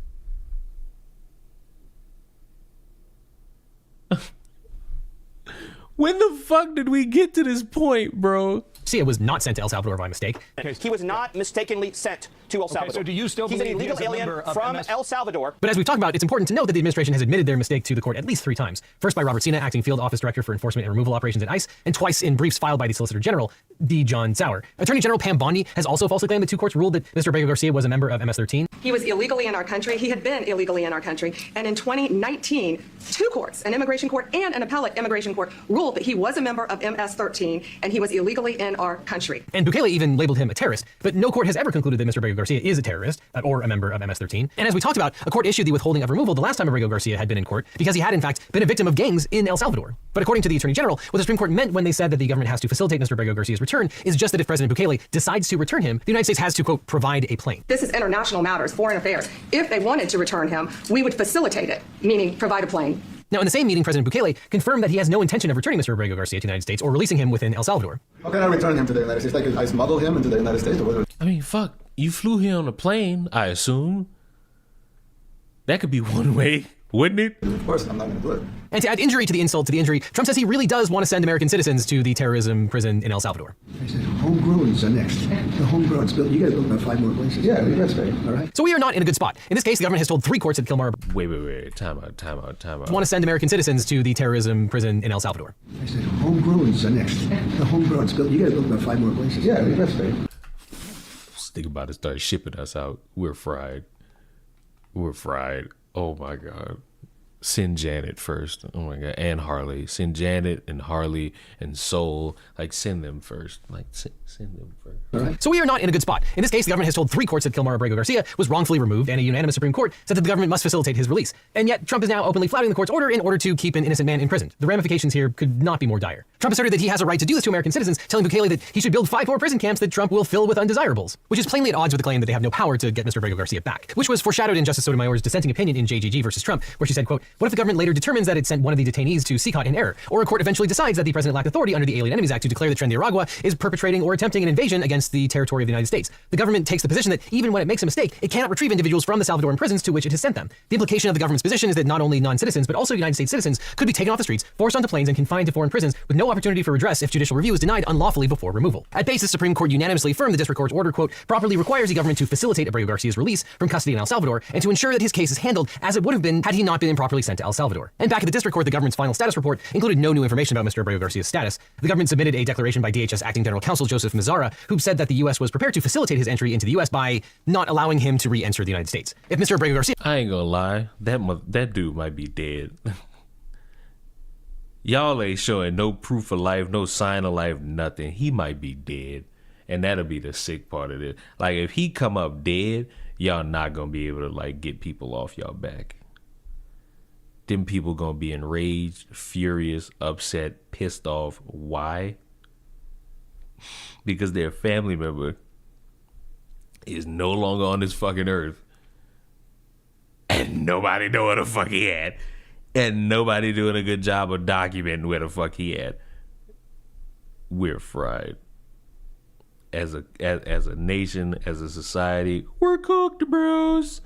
When the fuck did we get to this point, bro? Garcia was not sent to El Salvador by mistake. He was not mistakenly sent to El Salvador. So do you still He's an believe illegal he is a alien member of from MS? El Salvador. But as we've talked about, it's important to note that the administration has admitted their mistake to the court at least 3 times. First by Robert Sina, acting field office director for enforcement and removal operations at ICE, and twice in briefs filed by the Solicitor General, D. John Sauer. Attorney General Pam Bondi has also falsely claimed that 2 courts ruled that Mr. Abrego Garcia was a member of MS-13. He was illegally in our country. He had been illegally in our country. And in 2019, 2 courts, an immigration court and an appellate immigration court, ruled that he was a member of MS-13 and he was illegally in our country. And Bukele even labeled him a terrorist, but no court has ever concluded that Mr. Abrego Garcia is a terrorist or a member of MS-13. And as we talked about, a court issued the withholding of removal the last time Abrego Garcia had been in court because he had in fact been a victim of gangs in El Salvador. But according to the Attorney General, what the Supreme Court meant when they said that the government has to facilitate Mr. Abrego Garcia's return is just that if President Bukele decides to return him, the United States has to, quote, provide a plane. This is international matters, foreign affairs. If they wanted to return him, we would facilitate it, meaning provide a plane. Now, in the same meeting, President Bukele confirmed that he has no intention of returning Mr. Abrego Garcia to the United States or releasing him within El Salvador. How can I return him to the United States? Like, I smuggle him into the United States? Or whether... I mean, fuck. You flew here on a plane, I assume. That could be one way, wouldn't it? Of course, I'm not going to do it. And to add injury to the insult to the injury, Trump says he really does want to send American citizens to the terrorism prison in El Salvador. I said, homegrown's are next. The homegrown's built. You got to build about 5 more places. Yeah, that's right. All right. So we are not in a good spot. In this case, the government has told 3 courts at Kilmar. Wait. Time out. Want to send American citizens to the terrorism prison in El Salvador. I said, homegrown's are next. The homegrown's built. You got to build about 5 more places. Yeah, that's right. Think about it. Start shipping us out. We're fried. Oh my God. Send Janet first. Oh my God. And Harley. Send Janet and Harley and Soul. Like, send them first. Like, send them first. All right. So we are not in a good spot. In this case, the government has told 3 courts that Kilmar Abrego Garcia was wrongfully removed, and a unanimous Supreme Court said that the government must facilitate his release. And yet, Trump is now openly flouting the court's order in order to keep an innocent man imprisoned. The ramifications here could not be more dire. Trump asserted that he has a right to do this to American citizens, telling Bukele that he should build 5 more prison camps that Trump will fill with undesirables, which is plainly at odds with the claim that they have no power to get Mr. Abrego Garcia back, which was foreshadowed in Justice Sotomayor's dissenting opinion in JGG versus Trump, where she said, quote, "What if the government later determines that it sent one of the detainees to CECOT in error, or a court eventually decides that the president lacked authority under the Alien Enemies Act to declare that Tren de Aragua is perpetrating or attempting an invasion against the territory of the United States? The government takes the position that even when it makes a mistake, it cannot retrieve individuals from the Salvadoran prisons to which it has sent them. The implication of the government's position is that not only non-citizens, but also United States citizens could be taken off the streets, forced onto planes, and confined to foreign prisons with no opportunity for redress if judicial review is denied unlawfully before removal. At base, the Supreme Court unanimously affirmed the district court's order, quote, properly requires the government to facilitate Abrego Garcia's release from custody in El Salvador and to ensure that his case is handled as it would have been had he not been improperly sent to El Salvador. And back at the district court, the government's final status report included no new information about Mr. Abrego Garcia's status. The government submitted a declaration by DHS Acting General Counsel Joseph Mazzara, who said that the U.S. was prepared to facilitate his entry into the U.S. by not allowing him to re-enter the United States. If Mr. Abrego Garcia... I ain't gonna lie, that dude might be dead. Y'all ain't showing no proof of life, no sign of life, nothing. He might be dead. And that'll be the sick part of it. Like, if he come up dead, y'all not gonna be able to, like, get people off y'all back. Them people gonna be enraged, furious, upset, pissed off. Why? Because their family member is no longer on this fucking earth. And nobody know where the fuck he at. And nobody doing a good job of documenting where the fuck he at. We're fried. As a nation, as a society, we're cooked, bros.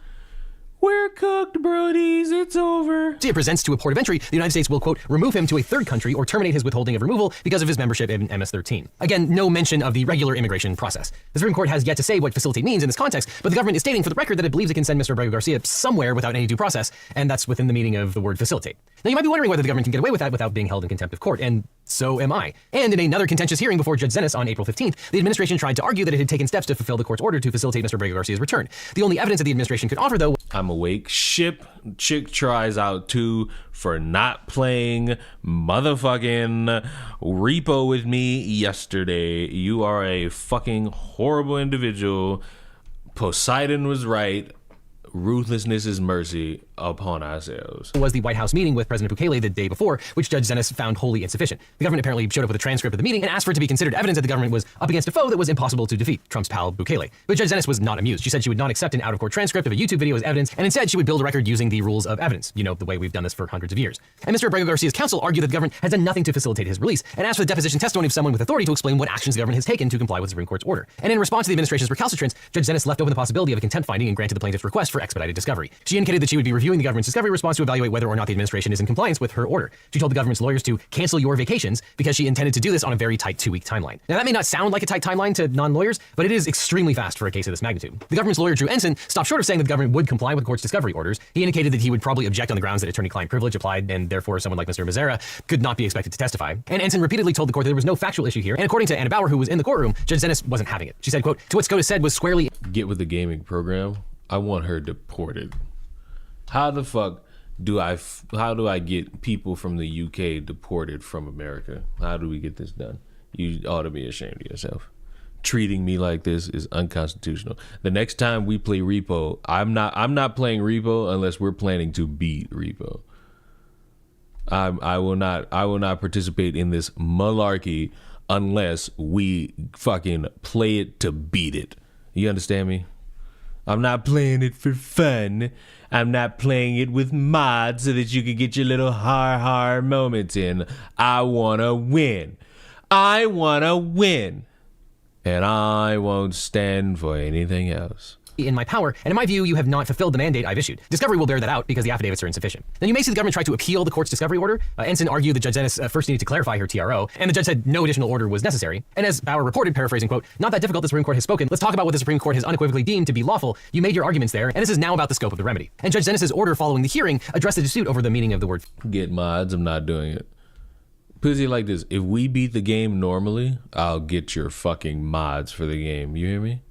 We're cooked, brodies. It's over. Garcia presents to a port of entry, the United States will, quote, remove him to a third country or terminate his withholding of removal because of his membership in MS-13. Again, no mention of the regular immigration process. The Supreme Court has yet to say what facilitate means in this context, but the government is stating for the record that it believes it can send Mr. Abrego Garcia somewhere without any due process, and that's within the meaning of the word facilitate. Now, you might be wondering whether the government can get away with that without being held in contempt of court, and so am I. And in another contentious hearing before Judge Zenas on April 15th, the administration tried to argue that it had taken steps to fulfill the court's order to facilitate Mr. Abrego Garcia's return. The only evidence that the administration could offer, though... I'm awake. Chick tries out too for not playing motherfucking repo with me yesterday. You are a fucking horrible individual. Poseidon was right. Ruthlessness is mercy upon ourselves. Was the White House meeting with President Bukele the day before, which Judge Zenas found wholly insufficient. The government apparently showed up with a transcript of the meeting and asked for it to be considered evidence that the government was up against a foe that was impossible to defeat, Trump's pal Bukele. But Judge Zenas was not amused. She said she would not accept an out-of-court transcript of a YouTube video as evidence, and instead she would build a record using the rules of evidence, you know, the way we've done this for hundreds of years. And Mr. Abrego Garcia's counsel argued that the government has done nothing to facilitate his release, and asked for the deposition testimony of someone with authority to explain what actions the government has taken to comply with the Supreme Court's order. And in response to the administration's recalcitrance, Judge Zenas left open the possibility of a contempt finding and granted the plaintiff's request for expedited discovery. She indicated that she would be reviewing the government's discovery response to evaluate whether or not the administration is in compliance with her order. She told the government's lawyers to cancel your vacations because she intended to do this on a very tight 2-week timeline. Now, that may not sound like a tight timeline to non-lawyers, but it is extremely fast for a case of this magnitude. The government's lawyer, Drew Ensign, stopped short of saying that the government would comply with the court's discovery orders. He indicated that he would probably object on the grounds that attorney-client privilege applied, and therefore someone like Mr. Mazzara could not be expected to testify. And Ensign repeatedly told the court that there was no factual issue here, and according to Anna Bauer, who was in the courtroom, Judge Zenas wasn't having it. She said, quote, to what SCOTUS said was squarely... Get with the gaming program. I want her deported. How the fuck do I get people from the UK deported from America? How do we get this done? You ought to be ashamed of yourself. Treating me like this is unconstitutional. The next time we play Repo, I'm not playing Repo unless we're planning to beat Repo. I will not participate in this malarkey unless we fucking play it to beat it. You understand me? I'm not playing it for fun. I'm not playing it with mods so that you can get your little har moments in. I want to win. I want to win. And I won't stand for anything else. In my power, and in my view, you have not fulfilled the mandate I've issued. Discovery will bear that out because the affidavits are insufficient. Then you may see the government try to appeal the court's discovery order. Ensign argued that Judge Zenas first needed to clarify her TRO, and the judge said no additional order was necessary. And as Bauer reported, paraphrasing, quote, not that difficult, the Supreme Court has spoken. Let's talk about what the Supreme Court has unequivocally deemed to be lawful. You made your arguments there, and this is now about the scope of the remedy. And Judge Zenas' order following the hearing addressed the dispute over the meaning of the word. Get mods, I'm not doing it. Put it like this, if we beat the game normally, I'll get your fucking mods for the game. You hear me?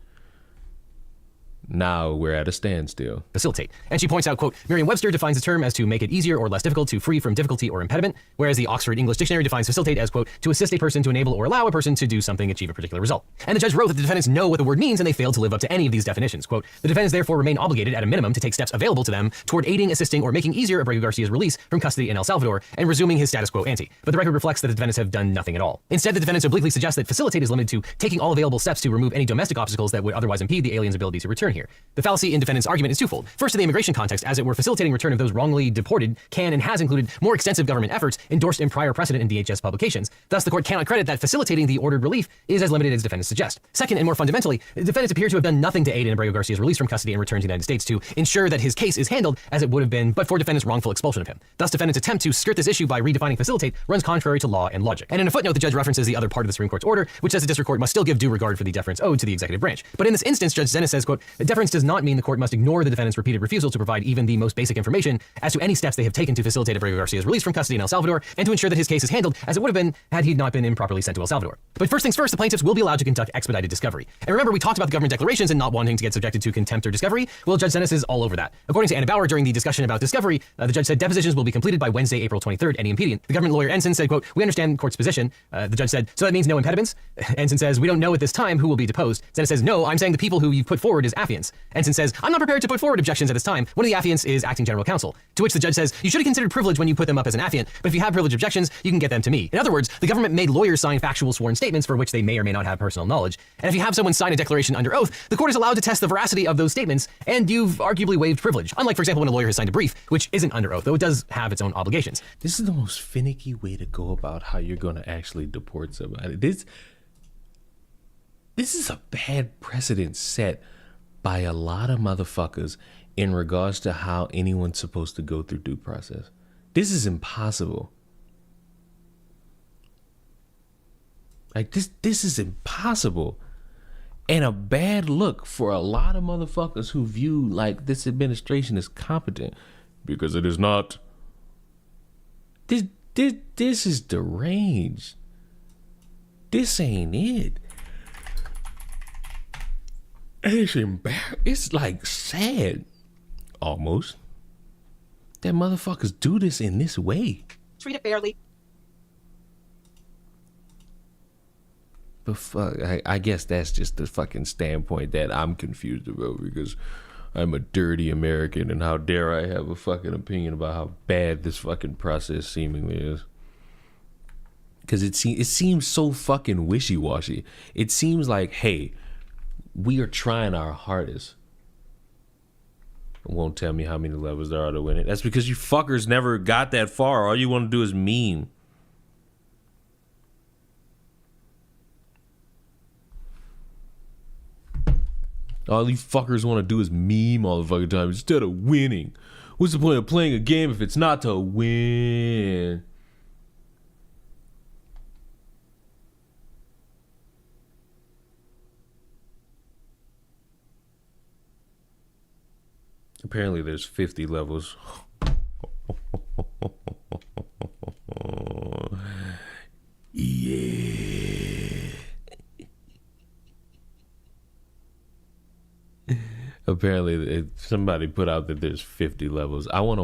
Now we're at a standstill. Facilitate. And she points out, quote, Merriam-Webster defines the term as to make it easier or less difficult to free from difficulty or impediment, whereas the Oxford English Dictionary defines facilitate as, quote, to assist a person to enable or allow a person to do something, achieve a particular result. And the judge wrote that the defendants know what the word means and they failed to live up to any of these definitions. Quote, the defendants therefore remain obligated at a minimum to take steps available to them toward aiding, assisting, or making easier Abrego Garcia's release from custody in El Salvador and resuming his status quo ante. But the record reflects that the defendants have done nothing at all. Instead, the defendants obliquely suggest that facilitate is limited to taking all available steps to remove any domestic obstacles that would otherwise impede the alien's ability to return here. here. The fallacy in defendant's argument is twofold. First, in the immigration context, as it were facilitating return of those wrongly deported can and has included more extensive government efforts endorsed in prior precedent in DHS publications. Thus, the court cannot credit that facilitating the ordered relief is as limited as defendants suggest. Second, and more fundamentally, defendants appear to have done nothing to aid in Abrego Garcia's release from custody and return to the United States to ensure that his case is handled as it would have been but for defendants' wrongful expulsion of him. Thus, defendants' attempt to skirt this issue by redefining facilitate runs contrary to law and logic. And in a footnote, the judge references the other part of the Supreme Court's order, which says the district court must still give due regard for the deference owed to the executive branch. But in this instance, Judge Zenas says, quote, deference does not mean the court must ignore the defendant's repeated refusal to provide even the most basic information as to any steps they have taken to facilitate Abrego Garcia's release from custody in El Salvador and to ensure that his case is handled as it would have been had he not been improperly sent to El Salvador. But first things first, the plaintiffs will be allowed to conduct expedited discovery. And remember, we talked about the government declarations and not wanting to get subjected to contempt or discovery. Well, Judge Zenas is all over that. According to Anna Bauer, during the discussion about discovery, the judge said depositions will be completed by Wednesday, April 23rd, any impedient. The government lawyer Ensign said, quote, we understand court's position. The judge said, so that means no impediments? Ensign says, we don't know at this time who will be deposed. Zenas says, no, I'm saying the people who you've put forward as affiants. Ensign says, I'm not prepared to put forward objections at this time. One of the affiants is acting general counsel. To which the judge says, you should have considered privilege when you put them up as an affiant, but if you have privilege objections, you can get them to me. In other words, the government made lawyers sign factual sworn statements for which they may or may not have personal knowledge. And if you have someone sign a declaration under oath, the court is allowed to test the veracity of those statements, and you've arguably waived privilege. Unlike, for example, when a lawyer has signed a brief, which isn't under oath, though it does have its own obligations. This is the most finicky way to go about how you're going to actually deport somebody. This is a bad precedent set by a lot of motherfuckers in regards to how anyone's supposed to go through due process. This is impossible. Like this is impossible. And a bad look for a lot of motherfuckers who view like this administration as competent, because it is not. This is deranged. This ain't it. It's like sad, almost, that motherfuckers do this in this way. Treat it fairly. But fuck, I guess that's just the fucking standpoint that I'm confused about, because I'm a dirty American, and how dare I have a fucking opinion about how bad this fucking process seemingly is. Because it seems so fucking wishy-washy. It seems like, hey, we are trying our hardest. It won't tell me how many levels there are to win it. That's because you fuckers never got that far. All you want to do is meme. All you fuckers want to do is meme all the fucking time instead of winning. What's the point of playing a game if it's not to win? Apparently there's 50 levels. Yeah. Apparently somebody put out that there's 50 levels. I want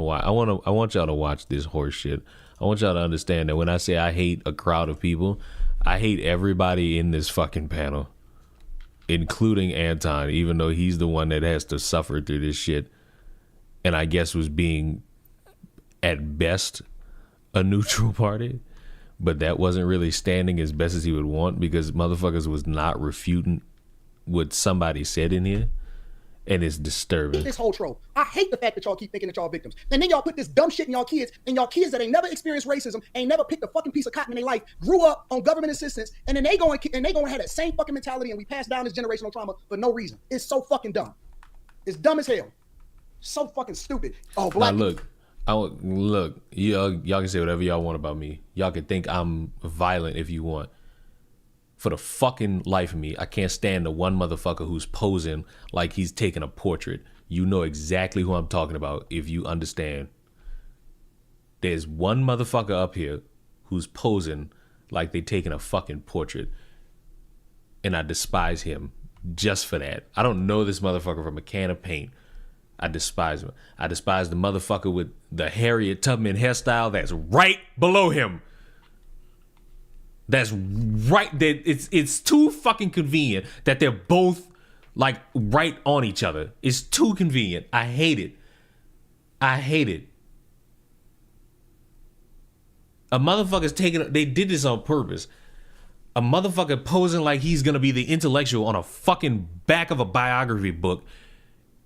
y'all to watch this horse shit. I want y'all to understand that when I say I hate a crowd of people, I hate everybody in this fucking panel, including Anton, even though he's the one that has to suffer through this shit. And I guess was being, at best, a neutral party. But that wasn't really standing as best as he would want, because motherfuckers was not refuting what somebody said in here. And it's disturbing. This whole trope. I hate the fact that y'all keep thinking that y'all victims. And then y'all put this dumb shit in y'all kids, and y'all kids that ain't never experienced racism, ain't never picked a fucking piece of cotton in their life, grew up on government assistance, and then they go and have that same fucking mentality, and we pass down this generational trauma for no reason. It's so fucking dumb. It's dumb as hell. So fucking stupid. Oh, black. Now look, y'all can say whatever y'all want about me. Y'all can think I'm violent if you want. For the fucking life of me, I can't stand the one motherfucker who's posing like he's taking a portrait. You know exactly who I'm talking about if you understand. There's one motherfucker up here who's posing like they taking a fucking portrait. And I despise him just for that. I don't know this motherfucker from a can of paint. I despise him. I despise the motherfucker with the Harriet Tubman hairstyle that's right below him. That's right. It's too fucking convenient that they're both like right on each other. It's too convenient. I hate it. I hate it. A motherfucker's taking. They did this on purpose. A motherfucker posing like he's gonna be the intellectual on a fucking back of a biography book,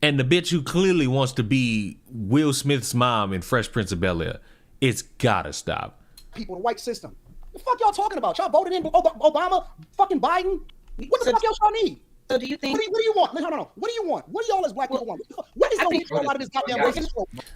and the bitch who clearly wants to be Will Smith's mom in Fresh Prince of Bel-Air. It's gotta stop. People, the white system. The fuck y'all talking about? Y'all voted in Obama, fucking Biden. What the fuck y'all need? So do you think? What do you want? No. What do you want? What do y'all as black people want? What is going to get you out of this goddamn racist?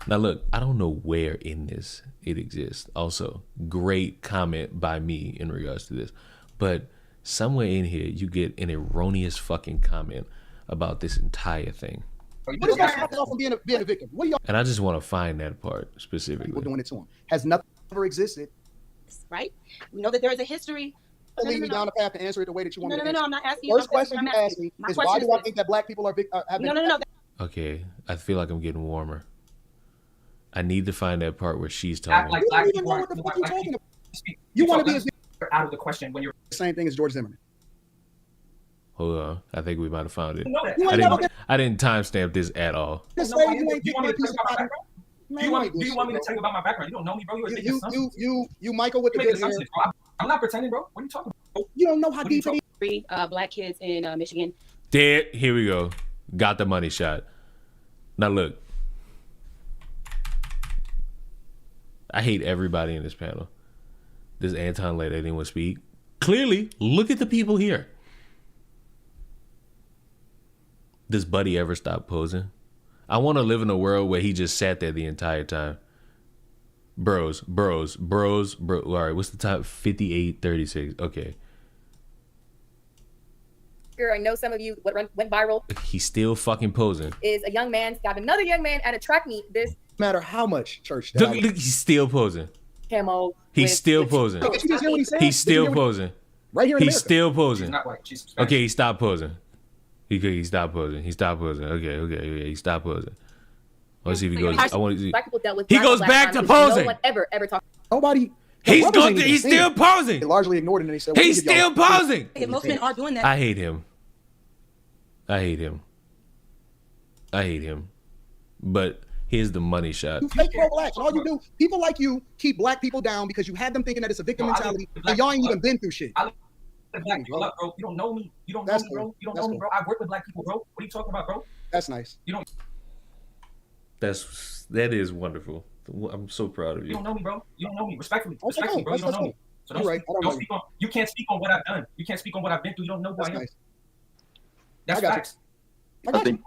Now look, I don't know where in this it exists. Also, great comment by me in regards to this, but somewhere in here you get an erroneous fucking comment about this entire thing. What is going to stop y'all from being a victim? What do y'all? And I just want to find that part specifically. People doing it to him has nothing ever existed. Right? We know that there is a history. Lead me down the path to answer it the way that you want me to answer. No, I'm not asking you. First question you asked me is why do I think that black people are have been... No. Okay, I feel like I'm getting warmer. I need to find that part where she's talking. You don't even know what the fuck you're talking about. You want to be as out of the question when you're the same thing as George Zimmerman. Hold on, I think we might have found it. I didn't timestamp this at all. Do you want me to tell you about my background? You don't know me, bro. You Michael with the good hair. I'm not pretending, bro. What are you talking about? You don't know how deep it is. Black kids in Michigan. There, here we go. Got the money shot. Now look, I hate everybody in this panel. Does Anton let anyone speak? Clearly, look at the people here. Does Buddy ever stop posing? I want to live in a world where he just sat there the entire time. Bros. All right, what's the time? 58:36. Okay. I know some of you, what went viral He's still fucking posing. is a young man stabbed another young man at a track meet. This no matter how much church. Look, he's still posing. camo. He's still posing. Did you just hear what he said? He's still posing. Right here in He's America. still posing. He's not white. Jesus. Okay, he stopped posing. He stopped posing. He stopped posing. Okay. He stopped posing. Let's see if he goes. I want to see. Black people dealt with He black goes on back black to crime, which posing. No one ever talked. Nobody. He's still posing. They largely ignored it and they said, He's still posing. Most men are doing that. I hate him. But here's the money shot. You fake pro-blacks. All you do, people like you keep black people down because you had them thinking that it's a victim mentality, and y'all ain't even been through shit. Black people up, bro. You don't know me. You don't know me, bro. You don't know me, bro. I work with black people, bro. What are you talking about, bro? That's nice. You don't. That is wonderful. I'm so proud of you. You don't know me, bro. You don't know me. Respectfully, bro. That's You don't know me. So don't, right. don't speak on. You can't speak on what I've done. You can't speak on what I've been through. You don't know who I am. Nice. That's facts. I think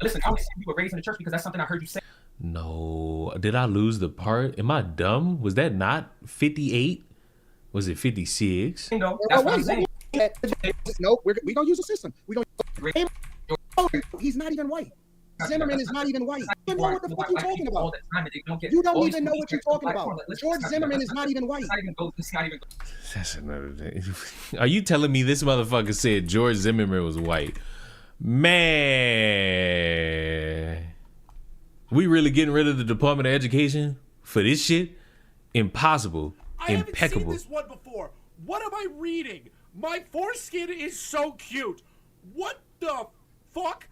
Listen, I only say you were raised in the church because that's something I heard you say. No, did I lose the part? Am I dumb? Was that not 58? Was it 56? No, that's what I'm saying. No, we don't use a system. We don't. He's not even white. Zimmerman is not even white. You don't know what the fuck you're talking about. You don't even know what you're talking about. George Zimmerman is not even white. That's another thing. Are you telling me this motherfucker said George Zimmerman was white? Man. We really getting rid of the Department of Education for this shit? Impossible. Impeccable. I haven't seen this one before. What am I reading? My foreskin is so cute. What the fuck?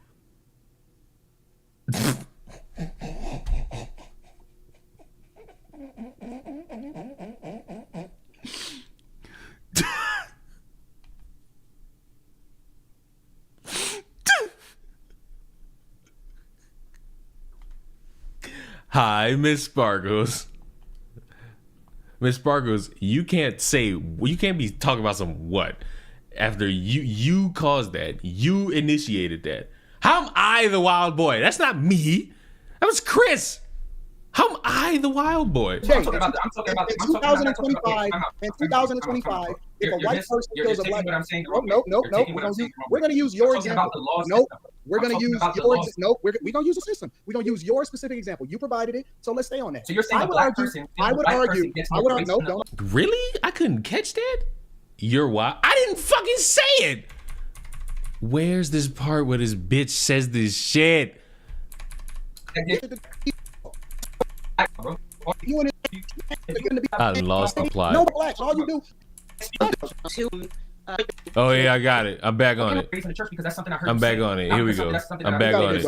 Hi, Miss Sparkles. Miss Sparkles, you can't be talking about some what after you caused that. You initiated that. How am I the wild boy? That's not me. That was Chris. How am I the wild boy? In 2025, if a white person kills a black person, no. We're going to use your example. Nope. We're going to use your example. Nope. We don't use a system. We don't use your specific example. You provided it, so let's stay on that. So you're saying I would argue. No, don't. Really? I couldn't catch that? You're wild. I didn't fucking say it. Where's this part where this bitch says this shit? I lost the plot. No blacks. All you do. Oh yeah, I got it. I'm back on it. I'm back on it. Here we go. I'm back on it.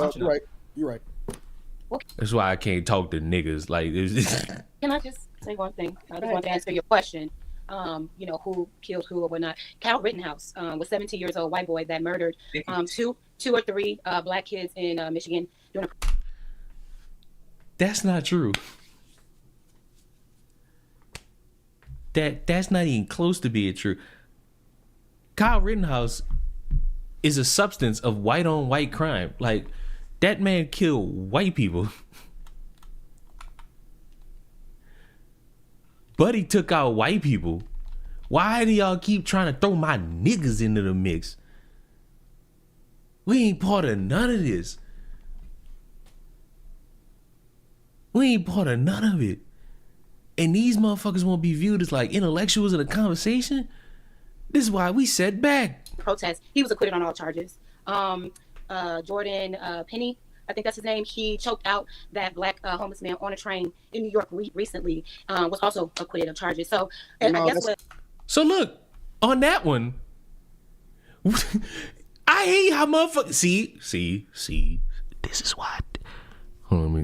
You're right. That's why I can't talk to niggas like this. Can I just say one thing? I just want to answer your question. you know, who killed who or whatnot. Kyle Rittenhouse was 17 years old, white boy that murdered two or three black kids in Michigan. That's not true. That's not even close to being true. Kyle Rittenhouse is a substance of white on white crime. Like, that man killed white people. But he took out white people. Why do y'all keep trying to throw my niggas into the mix? We ain't part of none of this. We ain't part of none of it. And these motherfuckers won't be viewed as like intellectuals in a conversation. This is why we set back. Protest. He was acquitted on all charges. Jordan Penny, I think that's his name. He choked out that black homeless man on a train in New York recently. Was also acquitted of charges. So, and I guess what. So look, on that one, I hate how motherfuckers see. This is why. Hold on,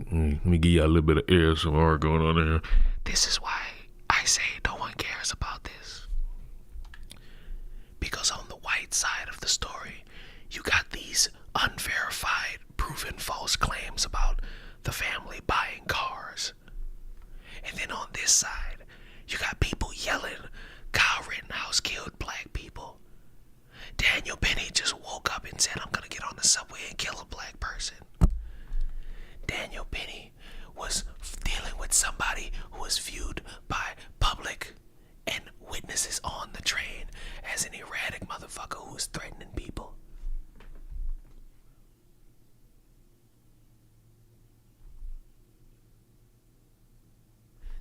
let me give you a little bit of ASMR going on there. This is why I say no one cares about this. Because on the white side of the story, you got these unverified, proven false claims about the family buying cars. And then on this side, you got people yelling, Kyle Rittenhouse killed black people. Daniel Penny just woke up and said, I'm gonna get on the subway and kill a black person. Daniel Penny was dealing with somebody who was viewed by public and witnesses on the train as an erratic motherfucker who was threatening people.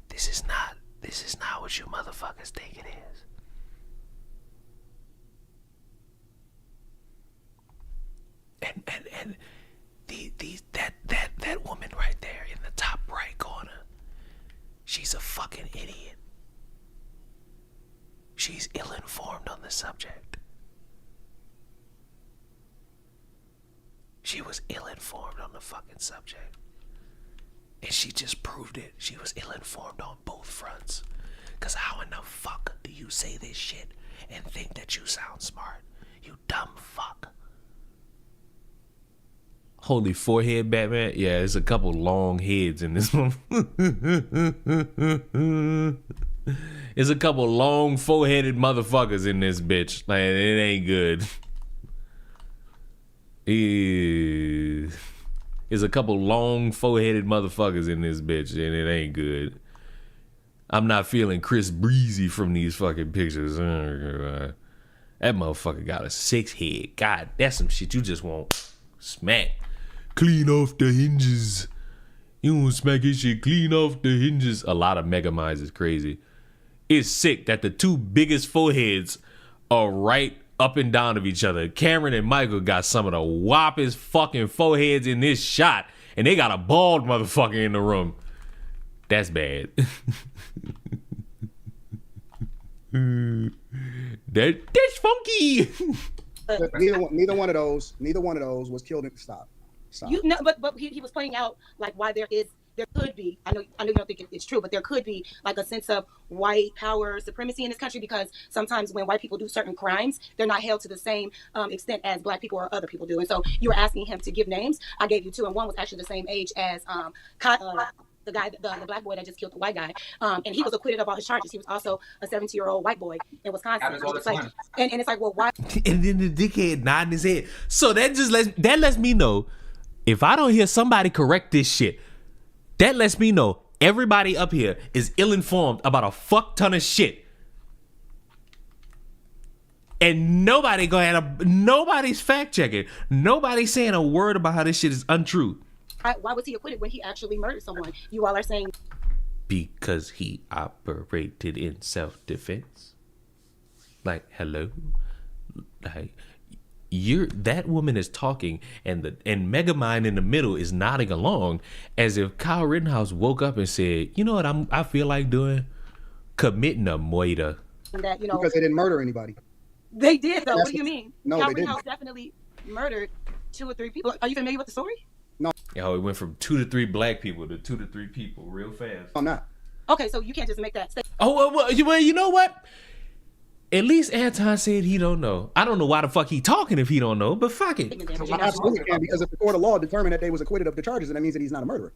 This is not what you motherfuckers think it is. And that woman right there in the top right corner, she's a fucking idiot. She's ill-informed on the subject. She was ill-informed on the fucking subject. And she just proved it. She was ill-informed on both fronts. Cause how in the fuck do you say this shit and think that you sound smart? You dumb fuck. Holy forehead, Batman. Yeah, there's a couple long heads in this one. There's a couple long four-headed motherfuckers in this bitch. Like, it ain't good. There's a couple long four-headed motherfuckers in this bitch, and it ain't good. I'm not feeling Chris Breezy from these fucking pictures. That motherfucker got a 6 head. God, that's some shit you just won't smack. Clean off the hinges. You won't smack his shit clean off the hinges. A lot of Mega Minds is crazy. It's sick that the two biggest foreheads are right up and down of each other. Cameron and Michael got some of the whoppest fucking foreheads in this shot, and they got a bald motherfucker in the room. That's bad. That's funky. Neither one of those was killed in stop. You know, but he was pointing out like why there could be, I know you don't think it's true, but there could be like a sense of white power supremacy in this country, because sometimes when white people do certain crimes, they're not held to the same extent as black people or other people do. And so you were asking him to give names. I gave you 2, and one was actually the same age as the guy, the black boy that just killed the white guy. And he was acquitted of all his charges. He was also a 17-year-old white boy in Wisconsin. And it's like, well, why? And then the dickhead nodding his head. So that lets me know, if I don't hear somebody correct this shit, that lets me know everybody up here is ill-informed about a fuck ton of shit. And nobody's fact-checking. Nobody's saying a word about how this shit is untrue. Why was he acquitted when he actually murdered someone? You all are saying... Because he operated in self-defense. Like, hello? Like... that woman is talking, and Megamind in the middle is nodding along as if Kyle Rittenhouse woke up and said, you know what I feel like doing? Committing a murder. That, you know, because they didn't murder anybody. They did, though. What do you mean? No, Kyle they Rittenhouse didn't. definitely murdered 2 or 3 people. Are you familiar with the story? No. Yo, it went from 2 to 3 black people to 2 to 3 people real fast. I'm not. Okay, so you can't just make that statement. Oh, well, you know what? At least Anton said he don't know. I don't know why the fuck he talking if he don't know, but fuck it. I absolutely can, because if the court of law determined that they was acquitted of the charges, then that means that he's not a murderer.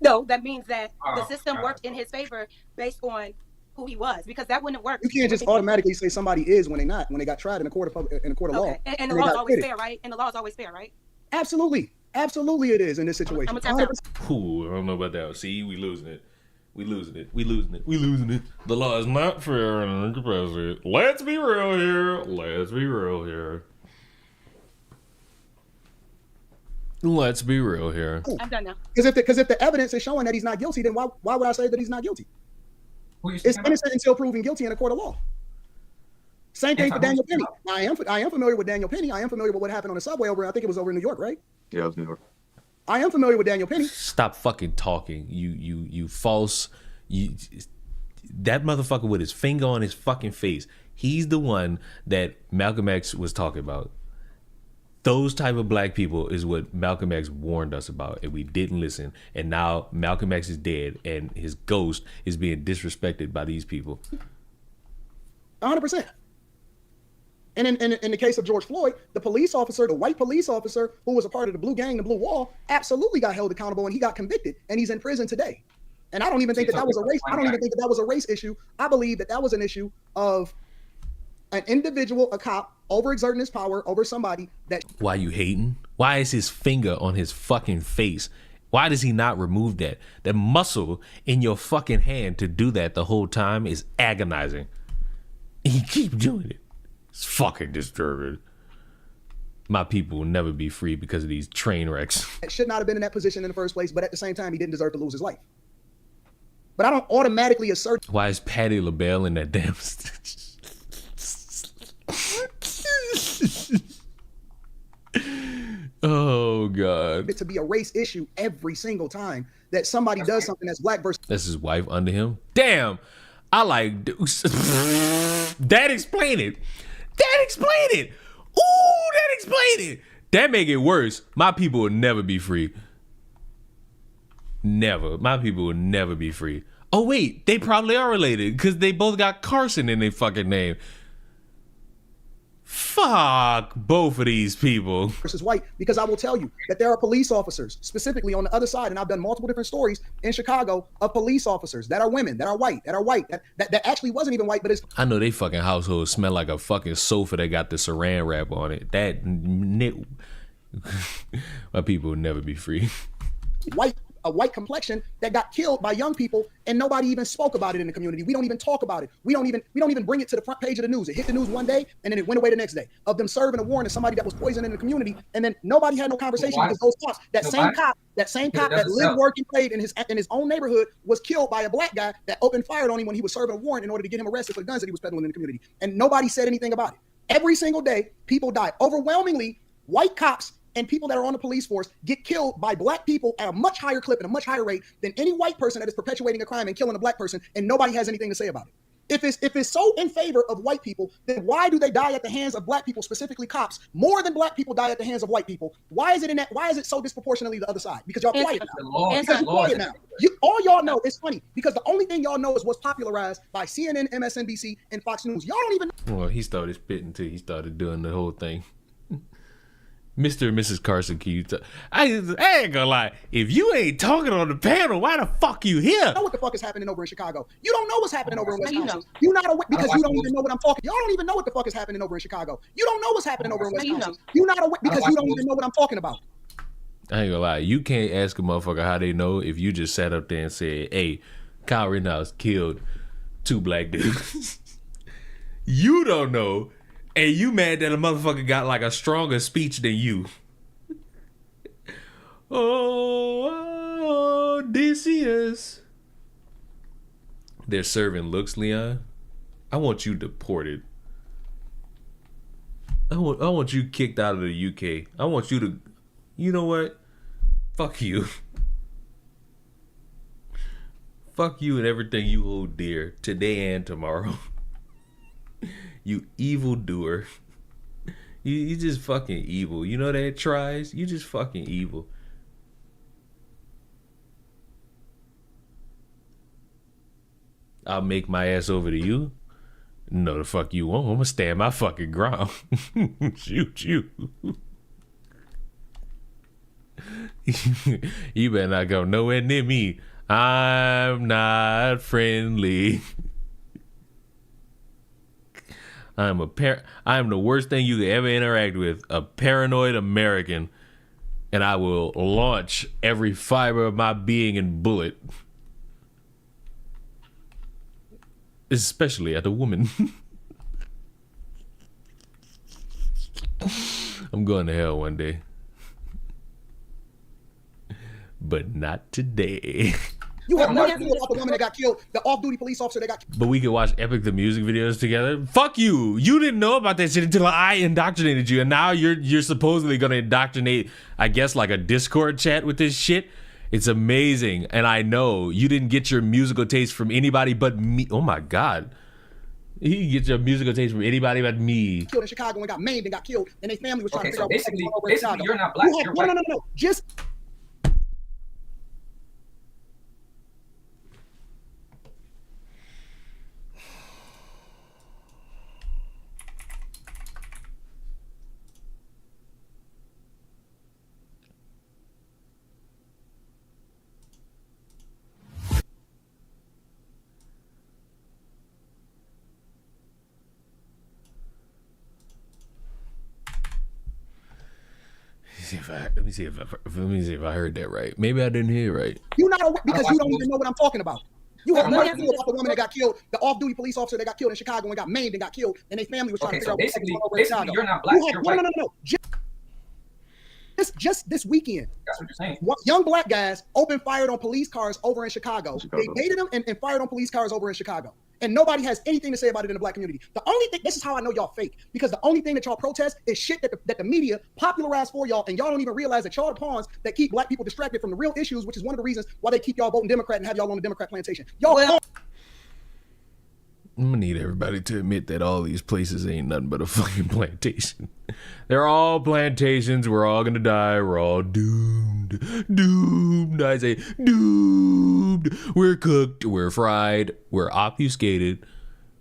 No, that means that the system worked in his favor based on who he was, because that wouldn't work. You can't just automatically say somebody is when they not, when they got tried in a court of law. And the law is always fair, right? And the law is always fair, right? Absolutely. Absolutely it is in this situation. Ooh, I don't know about that. See, we losing it. We losing it. The law is not fair and incapacitated. Let's be real here. Let's be real here. I'm done now. Because if the evidence is showing that he's not guilty, then why would I say that he's not guilty? It's innocent until proven guilty in a court of law. Same thing for Daniel Penny. I am familiar with Daniel Penny. I am familiar with what happened on the subway I think it was over in New York, right? Yeah, it was New York. I am familiar with Daniel Penny. Stop fucking talking. You false. That motherfucker with his finger on his fucking face. He's the one that Malcolm X was talking about. Those type of black people is what Malcolm X warned us about, and we didn't listen. And now Malcolm X is dead, and his ghost is being disrespected by these people. 100%. And in the case of George Floyd, the white police officer who was a part of the Blue Gang, the Blue Wall, absolutely got held accountable, and he got convicted, and he's in prison today. And I don't even think that was a race. I don't even think that was a race issue. I believe that was an issue of an individual, a cop, overexerting his power over somebody that. Why you hating? Why is his finger on his fucking face? Why does he not remove that? The muscle in your fucking hand to do that the whole time is agonizing. He keep doing it. It's fucking disturbing. My people will never be free because of these train wrecks. Should not have been in that position in the first place, but at the same time, he didn't deserve to lose his life. But I don't automatically assert. Why is Patti LaBelle in that damn? Oh God! To be a race issue every single time that somebody does something that's black versus. That's his wife under him. Damn, I like that. Explain it. That explain it. Ooh, that explain it. That make it worse. My people will never be free. Never. My people will never be free. Oh wait, they probably are related because they both got Carson in their fucking name. Fuck both of these people. Versus white, because I will tell you that there are police officers specifically on the other side, and I've done multiple different stories in Chicago of police officers that are women, that are white, that actually wasn't even white, but it's. I know they fucking households smell like a fucking sofa that got the saran wrap on it. My people will never be free. A white complexion that got killed by young people, and nobody even spoke about it in the community. We don't even talk about it. We don't even bring it to the front page of the news. It hit the news one day, and then it went away the next day. Of them serving a warrant to somebody that was poisoned in the community, and then nobody had no conversation because those cops, that same cop that lived, worked, and played in his own neighborhood was killed by a black guy that opened fire on him when he was serving a warrant in order to get him arrested for the guns that he was peddling in the community, and nobody said anything about it. Every single day, people die. Overwhelmingly, white cops and people that are on the police force get killed by black people at a much higher clip and a much higher rate than any white person that is perpetuating a crime and killing a black person, and nobody has anything to say about it. If it's so in favor of white people, then why do they die at the hands of black people, specifically cops, more than black people die at the hands of white people? Why is it so disproportionately the other side? Because y'all quiet now. Because you're quiet now. All y'all know, it's funny, because the only thing y'all know is what's popularized by CNN, MSNBC, and Fox News. Y'all don't even know. Well, he started spitting till he started doing the whole thing. Mr. and Mrs. Carson, can you I ain't gonna lie. If you ain't talking on the panel, why the fuck you here? You know what the fuck is happening over in Chicago. You don't know what's happening over in Wisconsin. You're not aware because you don't even know what I'm talking. Y'all don't even know what the fuck is happening over in Chicago. You don't know what's happening over in Wisconsin. You're not aware because you don't even know what I'm talking about. I ain't gonna lie. You can't ask a motherfucker how they know if you just sat up there and said, hey, Kyle Rittenhouse killed 2 black dudes. You don't know. And you mad that a motherfucker got like a stronger speech than you. Oh, Odysseus. They're serving looks, Leon. I want you deported. I want you kicked out of the UK. I want you to, you know what? Fuck you. Fuck you and everything you hold dear today and tomorrow. You evil doer. You just fucking evil. You know that, Tries? You just fucking evil. I'll make my ass over to you. No, the fuck you won't. I'm gonna stand my fucking ground. Shoot you. You better not go nowhere near me. I'm not friendly. I'm the worst thing you could ever interact with. A paranoid American. And I will launch every fiber of my being and bullet. Especially at a woman. I'm going to hell one day. But not today. You have no clue about the woman that got killed, the off-duty police officer that got killed. But we could watch Epic the music videos together. Fuck you! You didn't know about that shit until I indoctrinated you, and now you're supposedly gonna indoctrinate, I guess, like a Discord chat with this shit. It's amazing, and I know you didn't get your musical taste from anybody but me. Oh my god, you get your musical taste from anybody but me. Killed in Chicago and got maimed and got killed, and their family was trying to figure out basically, what was going on over in Chicago. you're not black. You're white. No. Just. Let me see if I heard that right. Maybe I didn't hear it right. You're not aware because you don't even know what I'm talking about. You have no clue about the woman that got killed, the off-duty police officer that got killed in Chicago and got maimed and got killed, and their family was trying to figure out what's going on over in Chicago. You're not black. You're white. No. Just this weekend, that's what you're saying. Young black guys opened fired on police cars over in Chicago. They baited them and fired on police cars over in Chicago. And nobody has anything to say about it in the black community. The only thing, this is how I know y'all fake, because the only thing that y'all protest is shit that the media popularized for y'all, and y'all don't even realize that y'all the pawns that keep black people distracted from the real issues, which is one of the reasons why they keep y'all voting Democrat and have y'all on the Democrat plantation. I'm gonna need everybody to admit that all these places ain't nothing but a fucking plantation. They're all plantations. We're all gonna die. We're all doomed. Doomed. I say doomed. We're cooked. We're fried. We're obfuscated.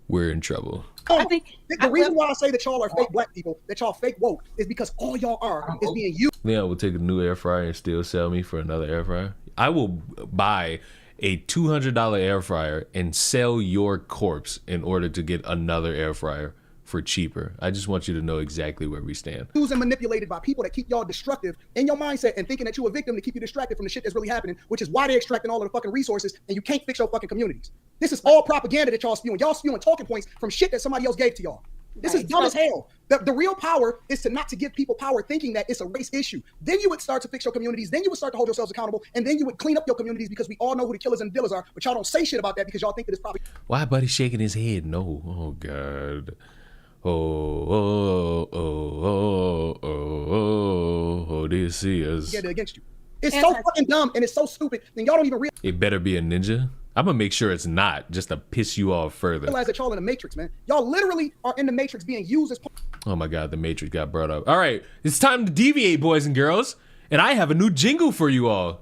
We're in trouble. I think the reason why I say that y'all are fake black people, that y'all fake woke, is because all y'all are is being used. Yeah, we'll take a new air fryer and still sell me for another air fryer. I will buy a $200 air fryer and sell your corpse in order to get another air fryer for cheaper. I just want you to know exactly where we stand. Used and manipulated by people that keep y'all destructive in your mindset and thinking that you're a victim to keep you distracted from the shit that's really happening, which is why they're extracting all of the fucking resources and you can't fix your fucking communities. This is all propaganda that y'all spewing. Y'all spewing talking points from shit that somebody else gave to y'all. This is dumb as hell. The real power is to not to give people power thinking that it's a race issue. Then you would start to fix your communities. Then you would start to hold yourselves accountable. And then you would clean up your communities because we all know who the killers and the dealers are. But y'all don't say shit about that because y'all think that it's probably... Why buddy shaking his head? No. Oh, God. Oh, this is... Together against you. It's so fucking dumb and it's so stupid. And y'all don't even realize... It better be a ninja. I'm gonna make sure it's not, just to piss you off further. Realize that y'all in the Matrix, man. Y'all literally are in the Matrix being used as... Oh my God, the Matrix got brought up. All right, it's time to deviate, boys and girls. And I have a new jingle for you all.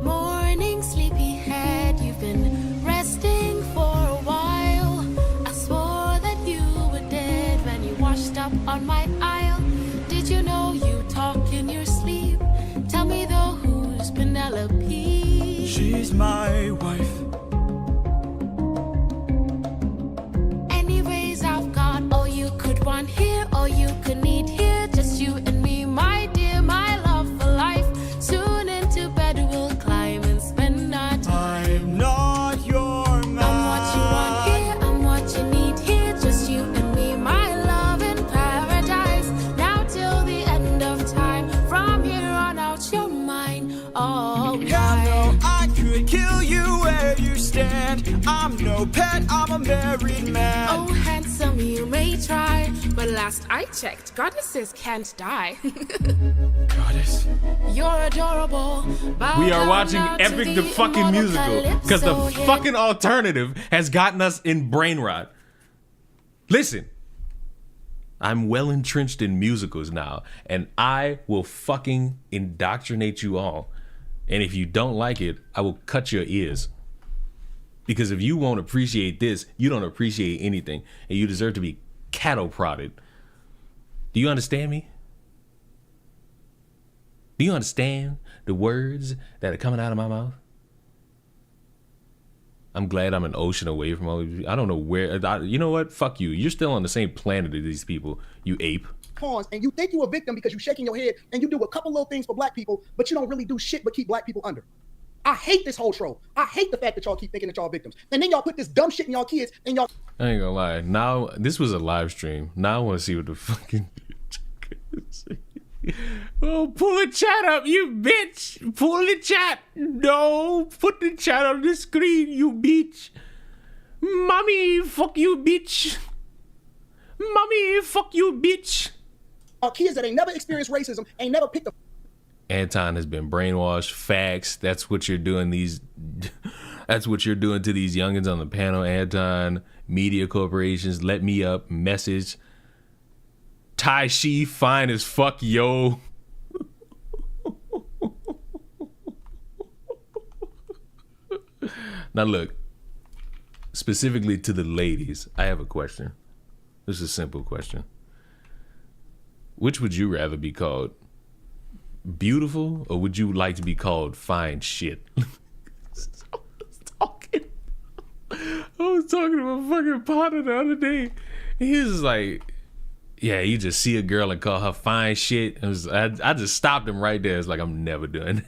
Morning, sleepyhead, you've been resting for a while. I swore that you were dead when you washed up on my aisle. Did you know you talk in your sleep? Tell me though, who's Penelope? She's my wife. Anyways, I've got all you could want here, all you could need here. Just you and me, my dear, my love for life. Soon into bed we'll climb and spend our time. I'm not your man. I'm what you want here, I'm what you need here. Just you and me, my love in paradise. Now till the end of time. From here on out, you're mine. Oh, Hell no, I could kill you where you stand. I'm no pet, I'm a married man. Oh, handsome, you may try, but last I checked, goddesses can't die. Goddess. You're adorable. We are watching Epic the fucking musical because the fucking alternative has gotten us in brain rot. Listen, I'm well entrenched in musicals now, and I will fucking indoctrinate you all. And if you don't like it, I will cut your ears. Because if you won't appreciate this, you don't appreciate anything, and you deserve to be cattle prodded. Do you understand me? Do you understand the words that are coming out of my mouth? I'm glad I'm an ocean away from all of you. I don't know where. You know what? Fuck you. You're still on the same planet as these people, you ape. Pawns, and you think you're a victim because you're shaking your head and you do a couple little things for black people, but you don't really do shit but keep black people under. I hate this whole trope. I hate the fact that y'all keep thinking that y'all victims. And then y'all put this dumb shit in y'all kids and y'all... I ain't gonna lie. Now, this was a live stream. Now I want to see what the fucking... Oh, pull the chat up, you bitch. Pull the chat. No, put the chat on the screen, you bitch. Mommy, fuck you, bitch. Mommy, fuck you, bitch. Kids that ain't never experienced racism, ain't never picked a... Anton has been brainwashed. Facts. That's what you're doing. That's what you're doing to these youngins on the panel. Anton, media corporations, let me up. Message. Tai Shi, fine as fuck, yo. Now look, specifically to the ladies, I have a question. This is a simple question. Which would you rather be called? Beautiful, or would you like to be called fine shit? I was talking to my fucking partner the other day. He was like, yeah, you just see a girl and call her fine shit. I just stopped him right there. It's like, I'm never doing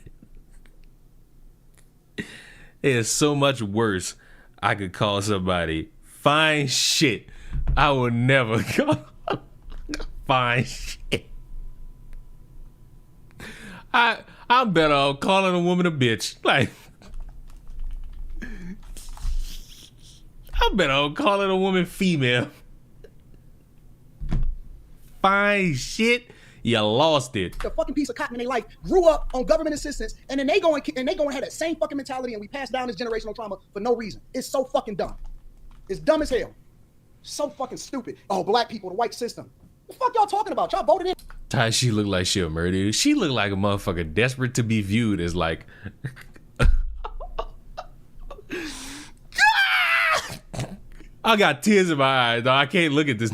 it. It's so much worse. I could call somebody fine shit. I would never call fine shit. I'm better off calling a woman a bitch. Like, I'm better off calling a woman female. Fine shit, you lost it. The fucking piece of cotton in their life, grew up on government assistance, and then they go and have that same fucking mentality, and we pass down this generational trauma for no reason. It's so fucking dumb. It's dumb as hell. So fucking stupid. Oh, black people, the white system. What the fuck y'all talking about? Y'all voted in. Ty, she looked like she a murderer. She looked like a motherfucker desperate to be viewed as like... I got tears in my eyes, dog. I can't look at this.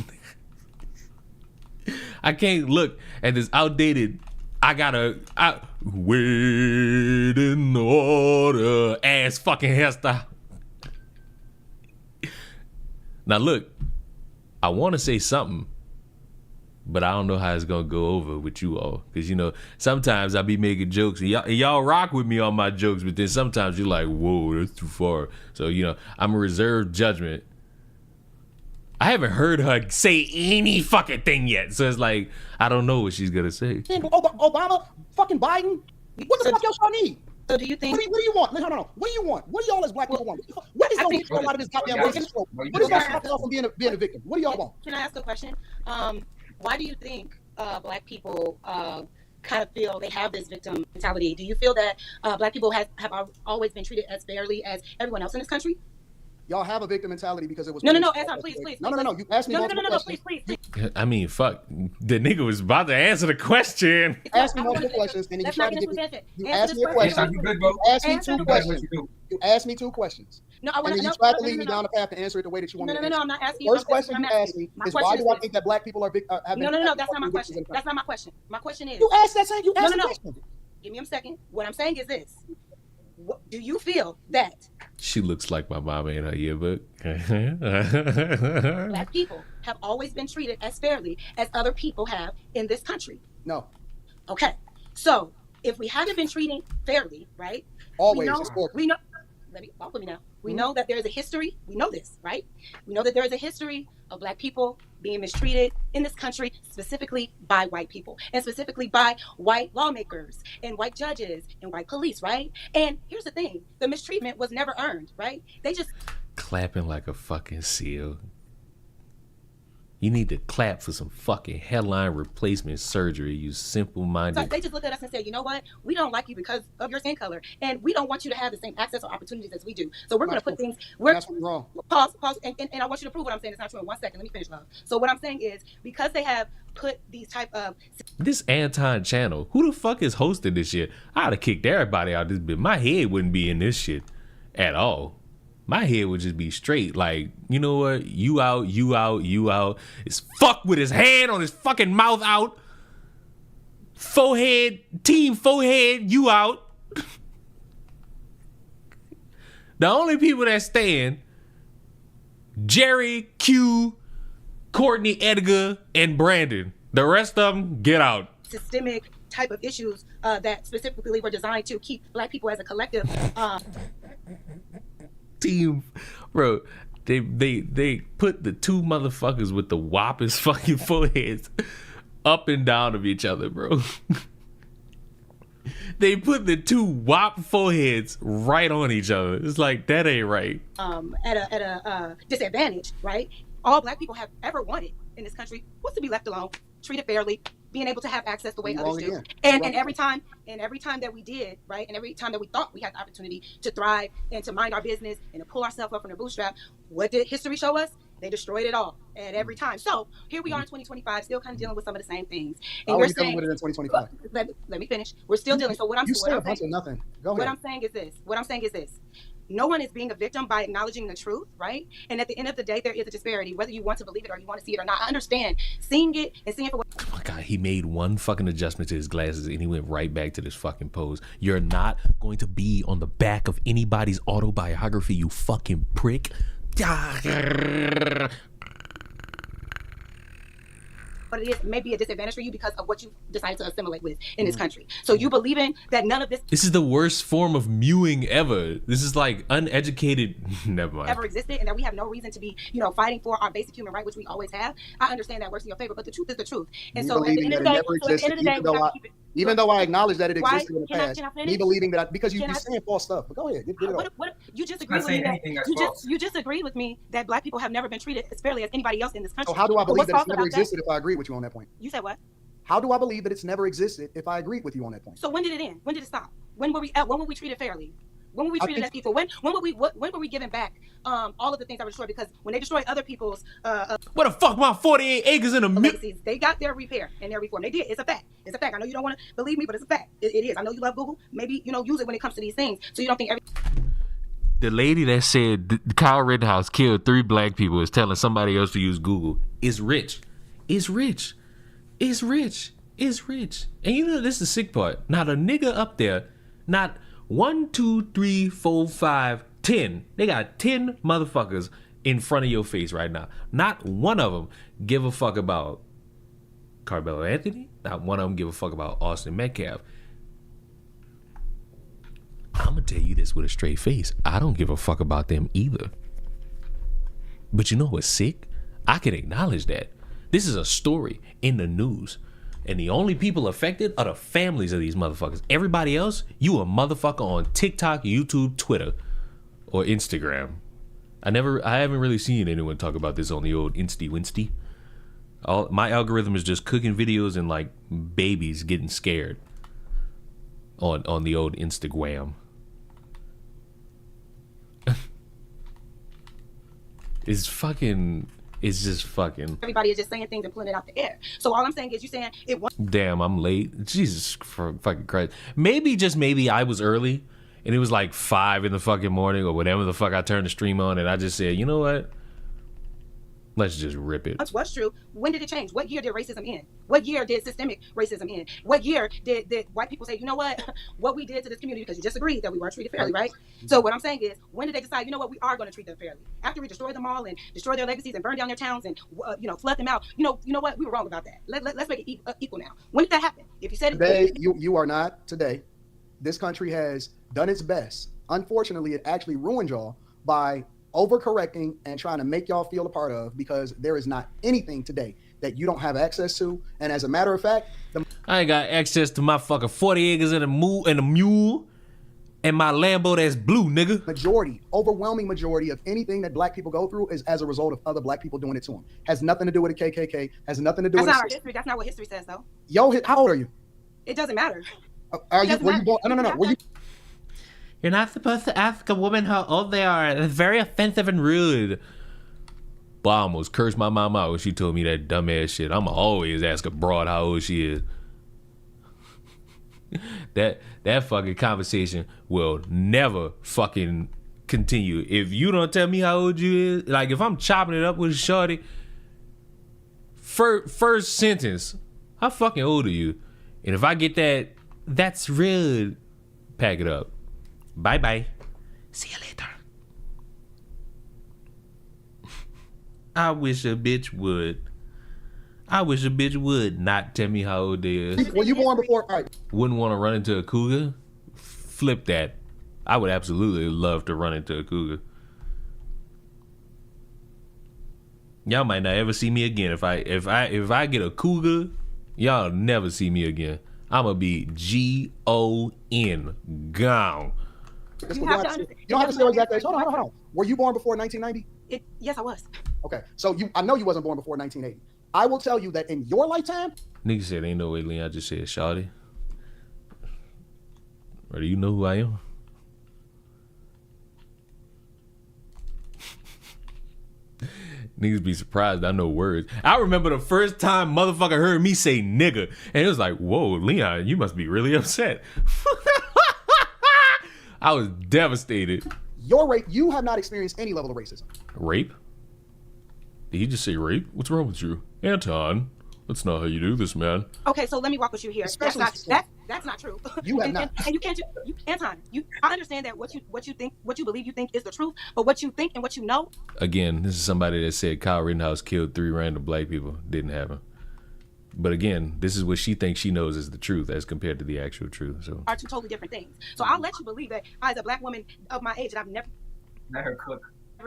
I can't look at this outdated... wait in order ass fucking hairstyle. Now look, I want to say something, but I don't know how it's gonna go over with you all, because you know sometimes I be making jokes and y'all rock with me on my jokes, but then sometimes you're like, whoa, that's too far. So you know I'm a reserved judgment. I haven't heard her say any fucking thing yet, so it's like I don't know what she's gonna say. Obama, fucking Biden. What the fuck else y'all need? So do you think? What do you want? No. What do you want? What do y'all as black people want? What is going to get out of this goddamn racist trope? What is going to stop y'all from being a victim? What do y'all want? Can I ask a question? Why do you think black people kind of feel they have this victim mentality? Do you feel that black people have always been treated as fairly as everyone else in this country? Y'all have a victim mentality because it was... No, Anton, please. No. You asked me multiple questions. Please. I mean, fuck. The nigga was about to answer the question. You asked me multiple questions, and then you tried to get me... You asked me a question. You asked me two questions. You asked me 2 questions. No, I want to... And then you tried to lead me down the path to answer it the way that you wanted to answer. No, I'm not asking you. First question you asked me is why do I think that black people are... No, that's not my question. That's not my question. My question is... You asked that same... You asked the question. Give me a second. What I'm saying is this. Do you feel that she looks like my mama in her yearbook? Black people have always been treated as fairly as other people have in this country? No. Okay. So if we haven't been treating fairly, right? Always. We know. Let me walk with me now. We know that there is a history. We know this, right? We know that there is a history of black people being mistreated in this country, specifically by white people, and specifically by white lawmakers and white judges and white police, right? And here's the thing: the mistreatment was never earned, right? They just clapping like a fucking seal. You need to clap for some fucking headline replacement surgery, you simple-minded... So they just look at us and say, you know what? We don't like you because of your skin color, and we don't want you to have the same access or opportunities as we do. So we're going to put things... That's wrong. Pause, and I want you to prove what I'm saying. It's not true in 1 second. Let me finish, love. So what I'm saying is, because they have put these type of... This Anton channel, who the fuck is hosting this shit? I'd have kicked everybody out of this bit. My head wouldn't be in this shit at all. my head would just be straight. Like, you know what? You out, you out, you out. It's fuck with his hand on his fucking mouth out. Forehead, team forehead, you out. The only people that stand, Jerry, Q, Courtney, Edgar, and Brandon. The rest of them, get out. Systemic type of issues that specifically were designed to keep Black people as a collective. Team, bro, they put the two motherfuckers with the whoppest fucking foreheads up and down of each other, bro. They put the two whop foreheads right on each other. It's like, that ain't right. At a disadvantage, right? All Black people have ever wanted in this country was to be left alone, treated fairly, being able to have access the way others do. And every time that we did, right, and every time that we thought we had the opportunity to thrive and to mind our business and to pull ourselves up from the bootstrap, what did history show us? They destroyed it all at every time. So here we are in 2025, still kind of dealing with some of the same things. And you're saying, with it in 2025? Let me finish. We're still dealing. So what I'm saying, nothing. Go ahead. What I'm saying is this. No one is being a victim by acknowledging the truth, right? And at the end of the day, there is a disparity, whether you want to believe it or you want to see it or not. I understand seeing it and seeing it for what. Oh my God, he made one fucking adjustment to his glasses and he went right back to this fucking pose. You're not going to be on the back of anybody's autobiography, you fucking prick. But it is maybe a disadvantage for you because of what you decided to assimilate with in this country. So you believing that none of this is the worst form of mewing ever. This is like uneducated. Never mind. Ever existed, and that we have no reason to be, fighting for our basic human right, which we always have. I understand that works in your favor, but the truth is the truth. And so at the end of the day, even though I acknowledge that it existed in the past, me believing that because you be saying false stuff. But go ahead, get it off. You just agree with me you just agreed with me that Black people have never been treated as fairly as anybody else in this country. So how do I believe that it's never existed if I agree with you on that point? You said what? How do I believe that it's never existed if I agreed with you on that point? So when did it end? When did it stop? When were we treated fairly? When were we treated as people? When were we given back all of the things that were destroyed? Because when they destroyed other people's what the fuck, my 48 acres in a legacies, they got their repair and their reform. They did. It's a fact. It's a fact. I know you don't want to believe me, but it's a fact. It is. I know you love Google. Maybe use it when it comes to these things, so you don't think The lady that said Kyle Rittenhouse killed 3 Black people is telling somebody else to use Google is rich. Is rich. Is rich. Is rich. And this is the sick part. Not a nigga up there, not 1, 2, 3, 4, 5, 10. They got 10 motherfuckers in front of your face right now. Not one of them give a fuck about Carmelo Anthony. Not one of them give a fuck about Austin Metcalf. I'm gonna tell you this with a straight face. I don't give a fuck about them either. But you know what's sick? I can acknowledge that. This is a story in the news. And the only people affected are the families of these motherfuckers. Everybody else, you a motherfucker on TikTok, YouTube, Twitter, or Instagram. I haven't really seen anyone talk about this on the old Insty-Winsty. My algorithm is just cooking videos and like babies getting scared on the old Instagram. It's just fucking. Everybody is just saying things and pulling it out the air. So all I'm saying is you saying it. Damn, I'm late. Jesus for fucking Christ. Maybe I was early and it was like 5 in the fucking morning or whatever the fuck I turned the stream on and I just said, you know what? Let's just rip it. What's true? When did it change? What year did racism end? What year did systemic racism end? What year did white people say, you know what? What we did to this community, because you just agreed that we weren't treated fairly, right? So what I'm saying is, when did they decide, you know what, we are going to treat them fairly? After we destroy them all and destroy their legacies and burn down their towns and flood them out, you know what? We were wrong about that. Let's make it equal now. When did that happen? If you said today, you are not today. This country has done its best. Unfortunately, it actually ruined y'all by overcorrecting and trying to make y'all feel a part of, because there is not anything today that you don't have access to. And as a matter of fact, I ain't got access to my fucking 40 acres and a mule and my Lambo that's blue, nigga. Overwhelming majority of anything that Black people go through is as a result of other Black people doing it to them. Has nothing to do with the KKK. Has nothing to do with. That's not our history. That's not what history says, though. Yo, how old are you? It doesn't matter. Were you born? No. Were you? You're not supposed to ask a woman how old they are. It's very offensive and rude. But I almost cursed my mom out when she told me that dumbass shit. I'ma always ask a broad how old she is. That fucking conversation will never fucking continue. If you don't tell me how old you is, like if I'm chopping it up with a shorty, first sentence, how fucking old are you? And if I get that's real, pack it up. Bye bye. See you later. I wish a bitch would. Not tell me how old they is. Were you born before? All right. Wouldn't want to run into a cougar? Flip that. I would absolutely love to run into a cougar. Y'all might not ever see me again. If I get a cougar, y'all never see me again. I'ma be G-O-N. Gone. You don't have to say your exact age. Hold on. Were you born before 1990? Yes, I was. Okay, so I know you wasn't born before 1980. I will tell you that in your lifetime, nigga said ain't no way, Leon. I just said shawty. Or do you know who I am? Niggas be surprised I know words. I remember the first time motherfucker heard me say nigga, and it was like, whoa, Leon, you must be really upset. I was devastated. You have not experienced any level of racism. Rape? Did he just say rape? What's wrong with you? Anton, that's not how you do this, man. Okay, so let me walk with you here. That's not true. You have not. And you can't, Anton. I understand that what you think, what you believe, you think is the truth, but what you think and what you know. Again, this is somebody that said Kyle Rittenhouse killed 3 random black people. Didn't happen. But again, this is what she thinks she knows is the truth as compared to the actual truth. So are two totally different things. So I'll let you believe that as a black woman of my age, and I've never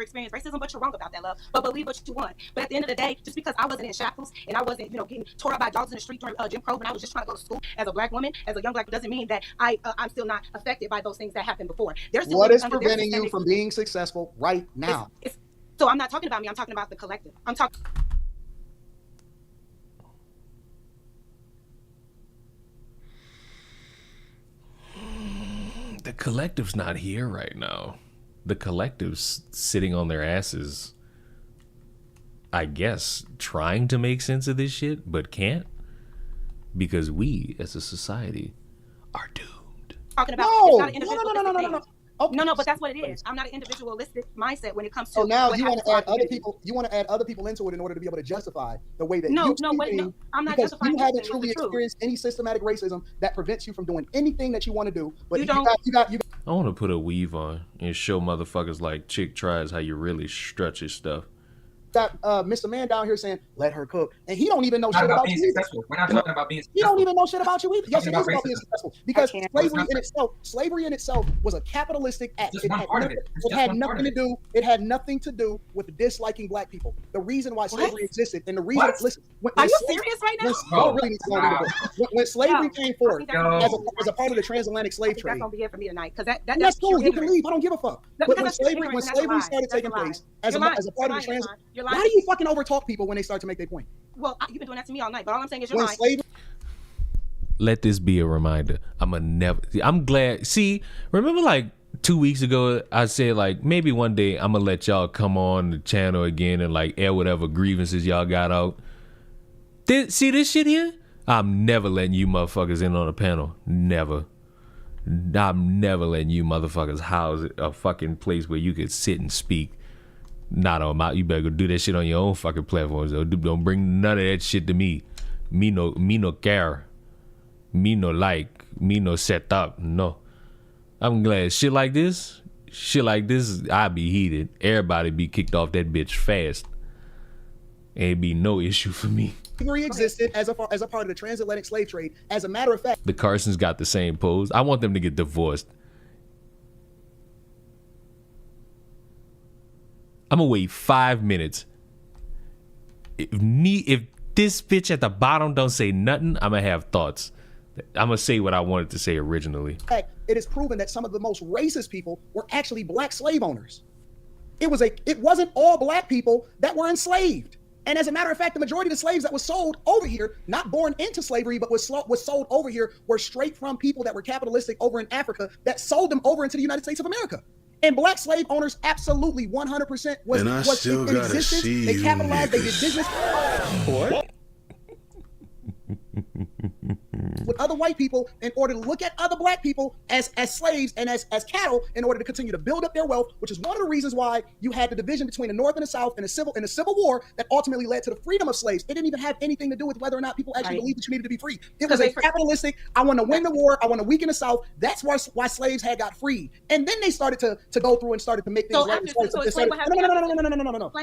experienced racism, but you're wrong about that, love. But believe what you want. But at the end of the day, just because I wasn't in shackles and I wasn't, getting tore up by dogs in the street during Jim Crow when I was just trying to go to school as a black woman, as a young black, doesn't mean that I'm still not affected by those things that happened before. What is preventing you from being successful right now? So I'm not talking about me. I'm talking about the collective. I'm talking. The collective's not here right now. The collective's sitting on their asses, I guess, trying to make sense of this shit, but can't. Because we, as a society, are doomed. Talking about No. Okay. No, but that's what it is. I'm not an individualistic mindset when it comes to. So now you want to add other people. You want to add other people into it in order to be able to justify the way that No, because I'm not justifying. You haven't truly experienced any systematic racism that prevents you from doing anything that you want to do. But you don't. I want to put a weave on and show motherfuckers like Chick Tries how you really strut your stuff. Got Mr. Man down here saying, let her cook. And he don't even know shit about you. We're not talking about being successful. He don't even know shit about you either. Yes, it is about being successful. Because slavery in itself was a capitalistic act. It had nothing to do with disliking black people. The reason why slavery existed and the reason, listen. Are you serious right now? When slavery came forth as a part of the transatlantic slave trade. That's going to be it for me tonight. That's cool. You can leave. I don't give a fuck. But when slavery started taking place as a part of the transatlantic. Why do you fucking overtalk people when they start to make their point? Well, you've been doing that to me all night, but all I'm saying is you're lying. Let this be a reminder. I'm glad. See, remember like 2 weeks ago, I said like maybe one day I'm gonna let y'all come on the channel again and like air whatever grievances y'all got out. See this shit here? I'm never letting you motherfuckers in on a panel. Never. I'm never letting you motherfuckers house a fucking place where you could sit and speak. Not on my. You better go do that shit on your own fucking platforms. Though. Don't bring none of that shit to me. Me no care. Me no like. Me no set up. No. I'm glad shit like this. I be heated. Everybody be kicked off that bitch fast. It'd be no issue for me. Slavery existed as a part of the transatlantic slave trade. As a matter of fact, the Carsons got the same pose. I want them to get divorced. I'm gonna wait 5 minutes. If this bitch at the bottom don't say nothing, I'm gonna have thoughts. I'm gonna say what I wanted to say originally. It is proven that some of the most racist people were actually black slave owners. It wasn't all black people that were enslaved. And as a matter of fact, the majority of the slaves that was sold over here, not born into slavery, but was sold over here, were straight from people that were capitalistic over in Africa that sold them over into the United States of America. And black slave owners absolutely 100% was in existence. They capitalized, they did business. What? with other white people in order to look at other black people as slaves and as cattle in order to continue to build up their wealth, which is one of the reasons why you had the division between the North and the South in the Civil War that ultimately led to the freedom of slaves. It didn't even have anything to do with whether or not people actually believed that you needed to be free. It was a capitalistic, I want to win the war, I want to weaken the South. That's why slaves had got freed. And then they started to go through and started to make things right. No.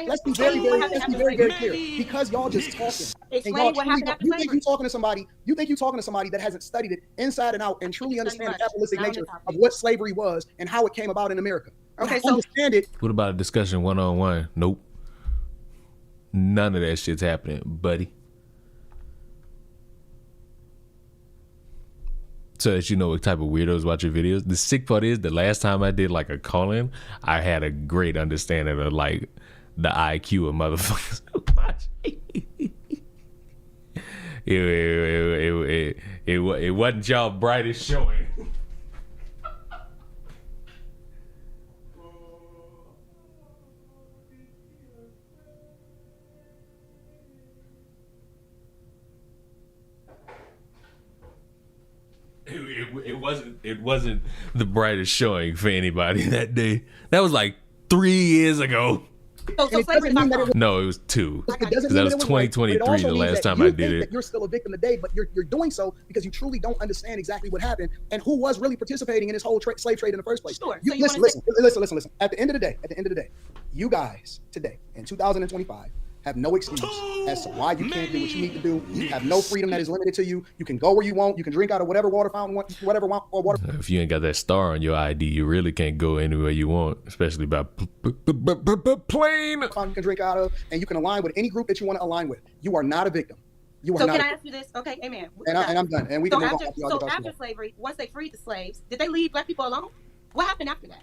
Let's be very clear. Because y'all just talking. Explain what happened after slavery. You think you're talking to somebody that hasn't studied it inside and out and truly understand the capitalistic nature of what slavery was and how it came about in America. Okay, so understand it. What about a discussion one-on-one? Nope. None of that shit's happening, buddy. So that you know what type of weirdos watch your videos. The sick part is the last time I did like a call-in, I had a great understanding of like the IQ of motherfuckers. It wasn't y'all brightest showing. It wasn't the brightest showing for anybody that day. That was like 3 years ago. No, it was 2. Because that was 2023 the last time I did it. You're still a victim today, but you're doing so because you truly don't understand exactly what happened and who was really participating in this whole slave trade in the first place. Sure. Listen. At the end of the day, you guys today in 2025 have no excuse as to why you can't do what you need to do. You have no freedom that is limited to you. You can go where you want. You can drink out of whatever water fountain, whatever water. If you ain't got that star on your ID, you really can't go anywhere you want, especially by plane. You can drink out of, and you can align with any group that you want to align with. You are not a victim. You are so not. Can I ask you this? Okay, amen. And I'm done. And we so can after slavery, once they freed the slaves, did they leave black people alone? What happened after that?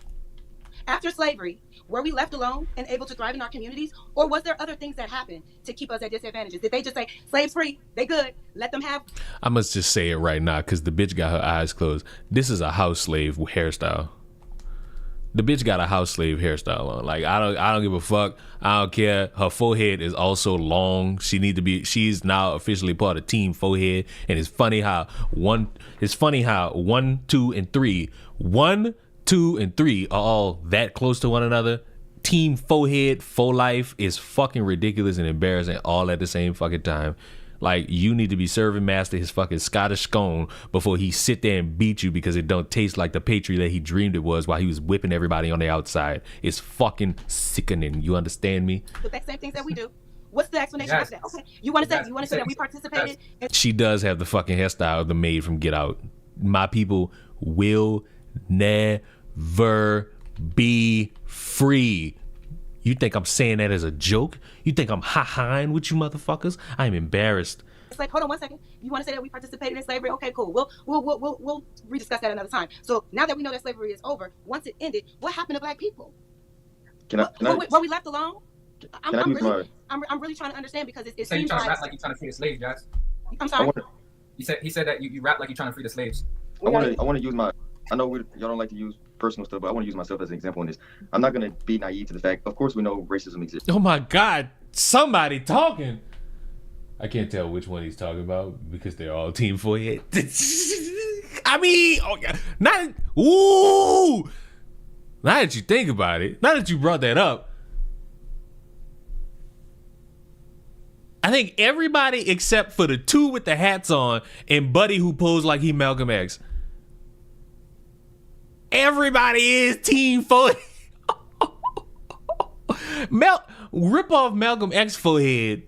After slavery, were we left alone and able to thrive in our communities? Or was there other things that happened to keep us at disadvantages? Did they just say, slaves free, they good, let them have? I must just say it right now because the bitch got her eyes closed. This is a house slave hairstyle. The bitch got a house slave hairstyle on. Like, I don't give a fuck. I don't care. Her forehead is also long. She's now officially part of Team Forehead. And it's funny how 1, 2, and 3. 1, 2, and 3 are all that close to one another. Team Forehead, Faux Life is fucking ridiculous and embarrassing all at the same fucking time. Like, you need to be serving master his fucking Scottish scone before he sit there and beat you because it don't taste like the Patriot that he dreamed it was while he was whipping everybody on the outside. It's fucking sickening. You understand me? The same things that we do. What's the explanation of that? Okay, you want to say that we participated? She does have the fucking hairstyle of the maid from Get Out. My people will never be free. You think I'm saying that as a joke? You think I'm ha-haing with you motherfuckers? I am embarrassed. It's like, hold on one second. You want to say that we participated in slavery? Okay, cool. We'll rediscuss that another time. So now that we know that slavery is over, once it ended, what happened to black people? Were we left alone? I'm really trying to understand because it seems like rap like you're trying to free the slaves, guys. I'm sorry. He said that you rap like you're trying to free the slaves. I want to use my. I know y'all don't like to use personal stuff, but I want to use myself as an example in this. I'm not going to be naive to the fact. Of course, we know racism exists. Oh my God, somebody talking. I can't tell which one he's talking about because they're all Team Forehead. I mean, now that you think about it, now that you brought that up, I think everybody except for the 2 with the hats on and Buddy who posed like he Malcolm X. Everybody is Team Forehead. Rip off Malcolm X forehead.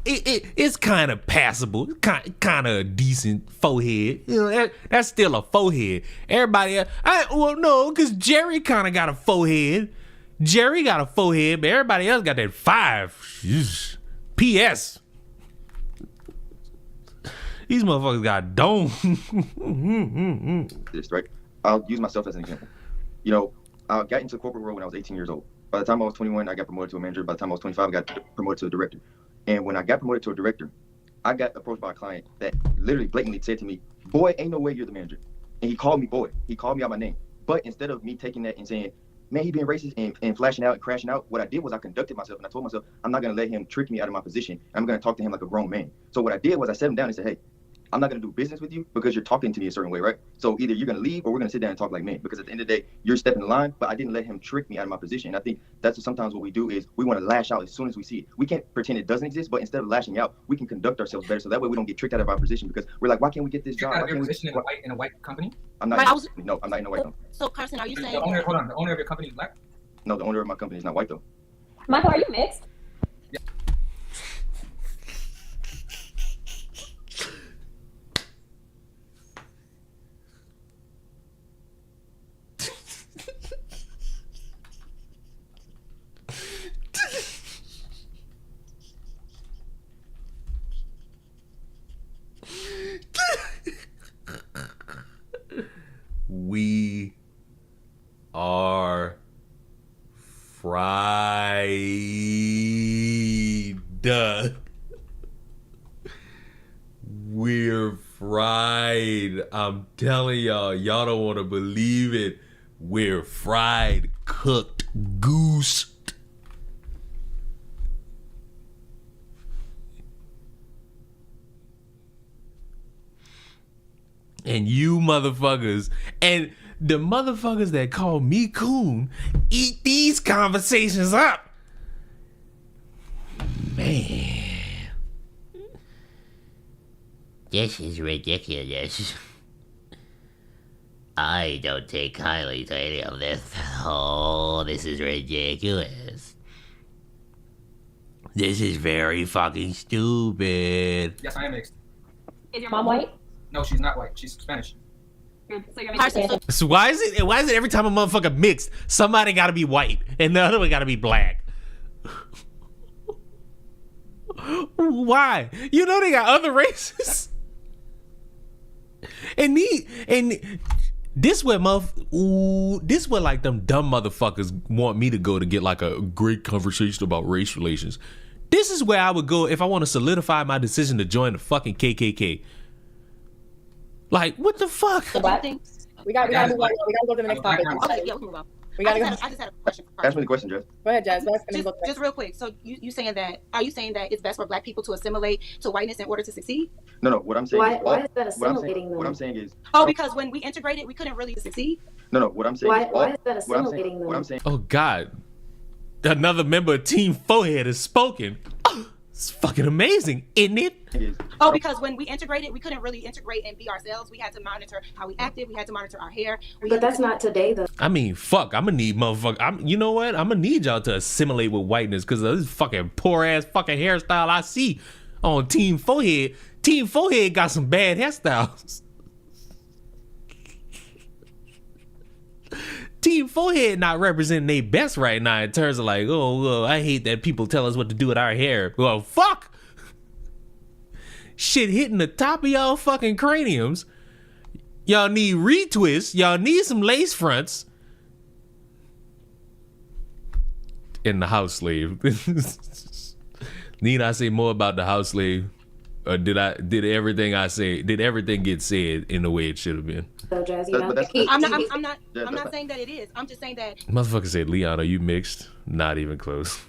It's kind of passable. Kind of a decent forehead. You know, that's still a forehead. Everybody else, no, because Jerry kind of got a forehead. Jerry got a forehead, but everybody else got that 5. P.S. These motherfuckers got dome. This right. I'll use myself as an example. You know, I got into the corporate world when I was 18 years old. By the time I was 21, I got promoted to a manager. By the time I was 25, I got promoted to a director. And when I got promoted to a director, I got approached by a client that literally blatantly said to me, "Boy, ain't no way you're the manager." And he called me boy. He called me out my name. But instead of me taking that and saying, man, he being racist and flashing out and crashing out, what I did was I conducted myself and I told myself, I'm not going to let him trick me out of my position. I'm going to talk to him like a grown man. So what I did was I sat him down and said, hey, I'm not going to do business with you because you're talking to me a certain way, right? So either you're going to leave or we're going to sit down and talk like men, because at the end of the day, you're stepping the line, but I didn't let him trick me out of my position. And I think that's sometimes what we do is we want to lash out as soon as we see it. We can't pretend it doesn't exist, but instead of lashing out, we can conduct ourselves better. So that way we don't get tricked out of our position, because we're like, why can't we get this job? You're in a position in a white company? I'm not. No, I'm not in a white company. So Carson, are you saying? The owner of your company is black? No, the owner of my company is not white though. Michael, are you mixed? We are fried. We're fried. I'm telling y'all, y'all don't want to believe it. We're fried, cooked, goose. And you motherfuckers, and the motherfuckers that call me coon, eat these conversations up. Man. This is ridiculous. I don't take kindly to any of this. Oh, this is ridiculous. This is very fucking stupid. Yes, I am mixed. Is your mom white? No, she's not white. She's Spanish. So you're mixed. So why is it every time a motherfucker mixed, somebody gotta be white and the other one gotta be black? Why? You know they got other races. And this what like them dumb motherfuckers want me to go to get like a great conversation about race relations. This is where I would go if I want to solidify my decision to join the fucking KKK. Like, what the fuck? We gotta move on. We gotta go to the next topic. Yeah, we can move on. I just had a question. Ask me the question, Jess. Go ahead, Jazz. Just real quick. So you saying that? Are you saying that it's best for black people to assimilate to whiteness in order to succeed? No. What I'm saying. Why is that assimilating them? What I'm saying is. Oh, because when we integrated, we couldn't really succeed. No. What I'm saying. Why is that assimilating them? What I'm saying. Oh God, another member of Team Forehead has spoken. It's fucking amazing, isn't it? Oh, because when we integrated, we couldn't really integrate and be ourselves. We had to monitor how we acted. We had to monitor our hair. But that's not today, though. I mean, fuck. I'm gonna need motherfucker. You know what? I'm gonna need y'all to assimilate with whiteness because of this fucking poor ass fucking hairstyle I see on Team Forehead. Team Forehead got some bad hairstyles. Team Forehead not representing their best right now in terms of like, oh, I hate that people tell us what to do with our hair. Well, fuck. Shit hitting the top of y'all fucking craniums. Y'all need retwists. Y'all need some lace fronts. In the house slave. Need I say more about the house slave? Or did everything get said in the way it should have been? So, Jazz, I'm not saying that it is. I'm just saying that. Motherfucker said, Leon, are you mixed? Not even close.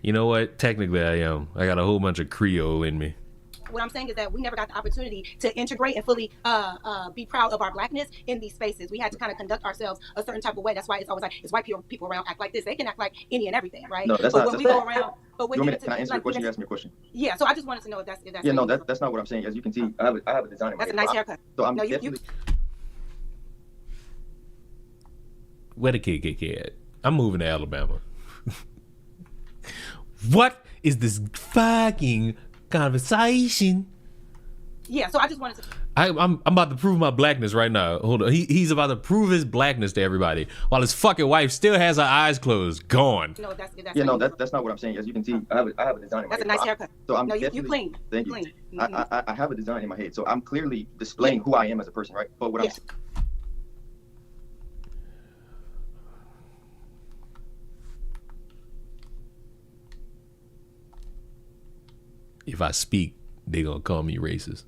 You know what? Technically, I am. I got a whole bunch of Creole in me. What I'm saying is that we never got the opportunity to integrate and fully be proud of our blackness in these spaces. We had to kind of conduct ourselves a certain type of way. That's why it's always like, it's white people around act like this. They can act like any and everything, right? No, that's but not. When we go around, but when can I answer your question? You asked me a question. Yeah, so I just wanted to know if that's yeah, no, that's not what I'm saying. As you can see, I have a design. That's a nice haircut. So I'm no, definitely. Where the KKK at? I'm moving to Alabama. What is this fucking conversation? Yeah, so I just wanted to. I'm about to prove my blackness right now. Hold on. He's about to prove his blackness to everybody while his fucking wife still has her eyes closed. Gone. No, that's that's not what I'm saying. As you can see, I have a design in my head. That's a nice haircut. So I'm you clean. Thank you. Clean. I have a design in my head. So I'm clearly displaying who I am as a person, right? But what I'm saying. If I speak, they're gonna call me racist.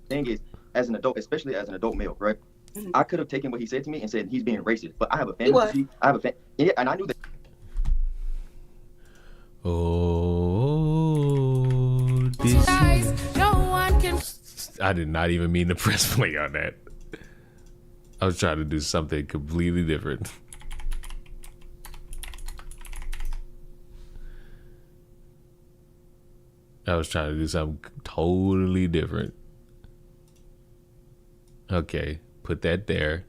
Thing is, as an adult, especially as an adult male, right? Mm-hmm. I could have taken what he said to me and said he's being racist, but I have a family. Yeah, and I knew that. Oh, this. I did not even mean to press play on that. I was trying to do something completely different. I was trying to do something totally different. Okay, put that there.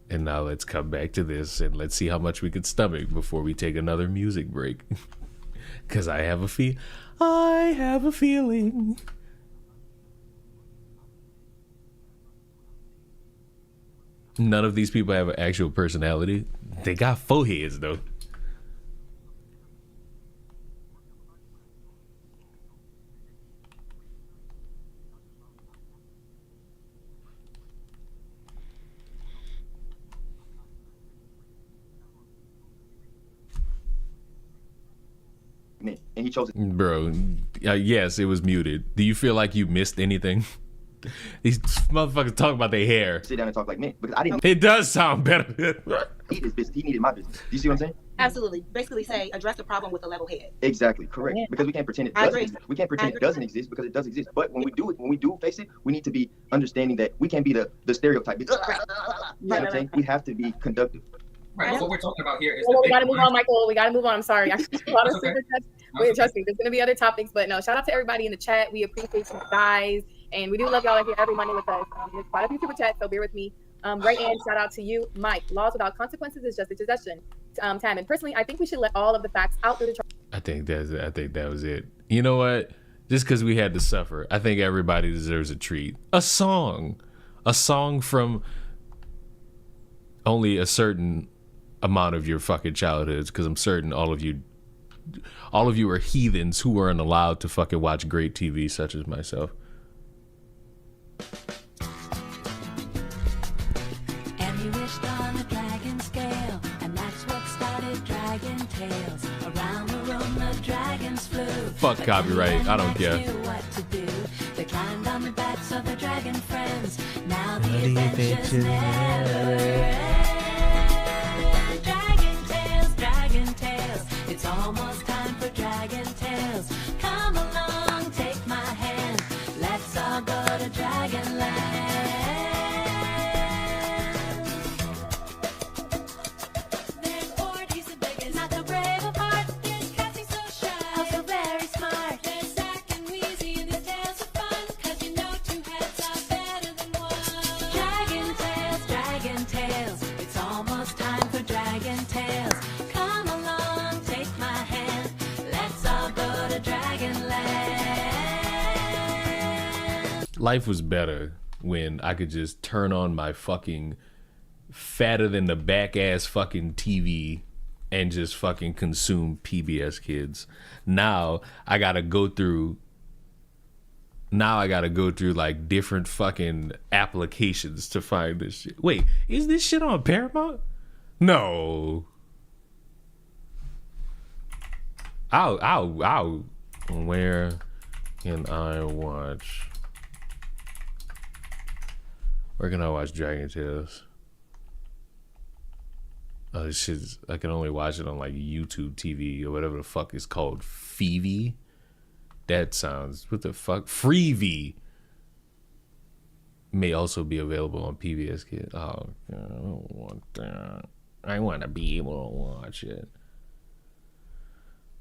And now let's come back to this and let's see how much we could stomach before we take another music break. Because I have a feeling. None of these people have an actual personality. They got foreheads, though. And he chose it. Bro, yes, it was muted. Do you feel like you missed anything? These motherfuckers talk about their hair. Sit down and talk like me because I didn't. It does sound better. He needed his business. He needed my business. Do you see what I'm saying? Absolutely. Basically say address the problem with a level head. Exactly. Correct. Because we can't pretend it doesn't exist. We can't pretend it doesn't exist because it does exist. But when we do face it, we need to be understanding that we can't be the stereotype. You know what I'm saying? We have to be conductive. Right. What we're talking about here is. Well, we gotta move on, Michael. We gotta move on. I'm sorry. I a lot of super chats. Wait, trust me. There's gonna be other topics, but no. Shout out to everybody in the chat. We appreciate you guys, and we do love y'all here every Monday with us. There's quite a few super chats, so bear with me. Right, and shout out to you, Mike. Laws without consequences is just a suggestion. Tam, and personally, I think we should let all of the facts out through the. I think that was it. You know what? Just because we had to suffer, I think everybody deserves a treat. A song from only a certain amount of your fucking childhoods, because I'm certain all of you are heathens who weren't allowed to fucking watch great TV such as myself. And he wished on a dragon scale, and that's what started Dragon Tales. Around the room the dragons flew. Fuck copyright, I don't care. They climbed on the backs of the dragon friends. Now the adventures never end. Dragon Tales, it's almost time for Dragon Tales. Come along, take my hand. Let's all go to Dragonland. There's orgies and beggars, not the brave of heart. There's casting so shy, also very smart. There's Zack and Wheezy and these tales of fun, 'cause you know two heads are better than one. Dragon Tales, it's almost time for Dragon Tales. Come along, take my hand. Let's all go to Dragonland. Life was better when I could just turn on my fucking fatter than the back ass fucking TV and just fucking consume PBS Kids. Now I gotta go through like different fucking applications to find this shit. Wait, is this shit on Paramount? No. Ow. Where can I watch? Where can I watch Dragon Tales? Oh, this shit's, I can only watch it on like YouTube TV or whatever the fuck it's called. Freevee? That sounds, what the fuck? Freevee may also be available on PBS Kids. Oh, God, I don't want that. I want to be able to watch it.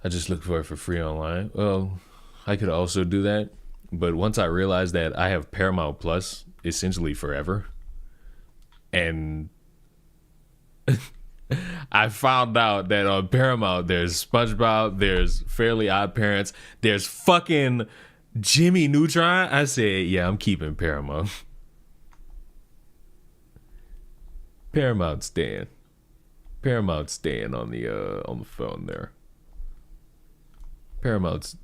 I just look for it for free online. Well, I could also do that. But once I realized that I have Paramount Plus essentially forever, and I found out that on Paramount there's SpongeBob, there's Fairly Odd Parents, there's fucking Jimmy Neutron. I said, yeah, I'm keeping Paramount. Paramount staying on the phone there. Paramount's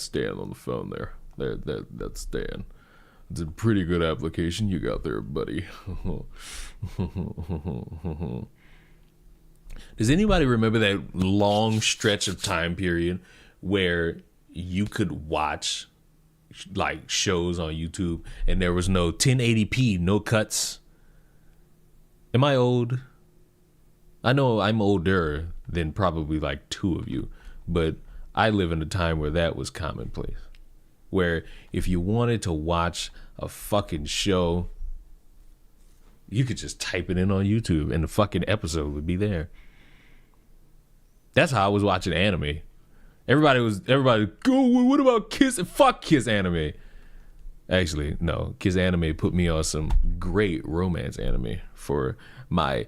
staying on the phone there. That's staying. It's a pretty good application you got there, buddy. Does anybody remember that long stretch of time period where you could watch like shows on YouTube and there was no 1080p, no cuts? Am I old? I know I'm older than probably like two of you, but I live in a time where that was commonplace. where if you wanted to watch a fucking show, you could just type it in on YouTube and the fucking episode would be there. That's how I was watching anime. Everybody, go, what about Kiss? Fuck Kiss Anime. Actually, no. Kiss Anime put me on some great romance anime for my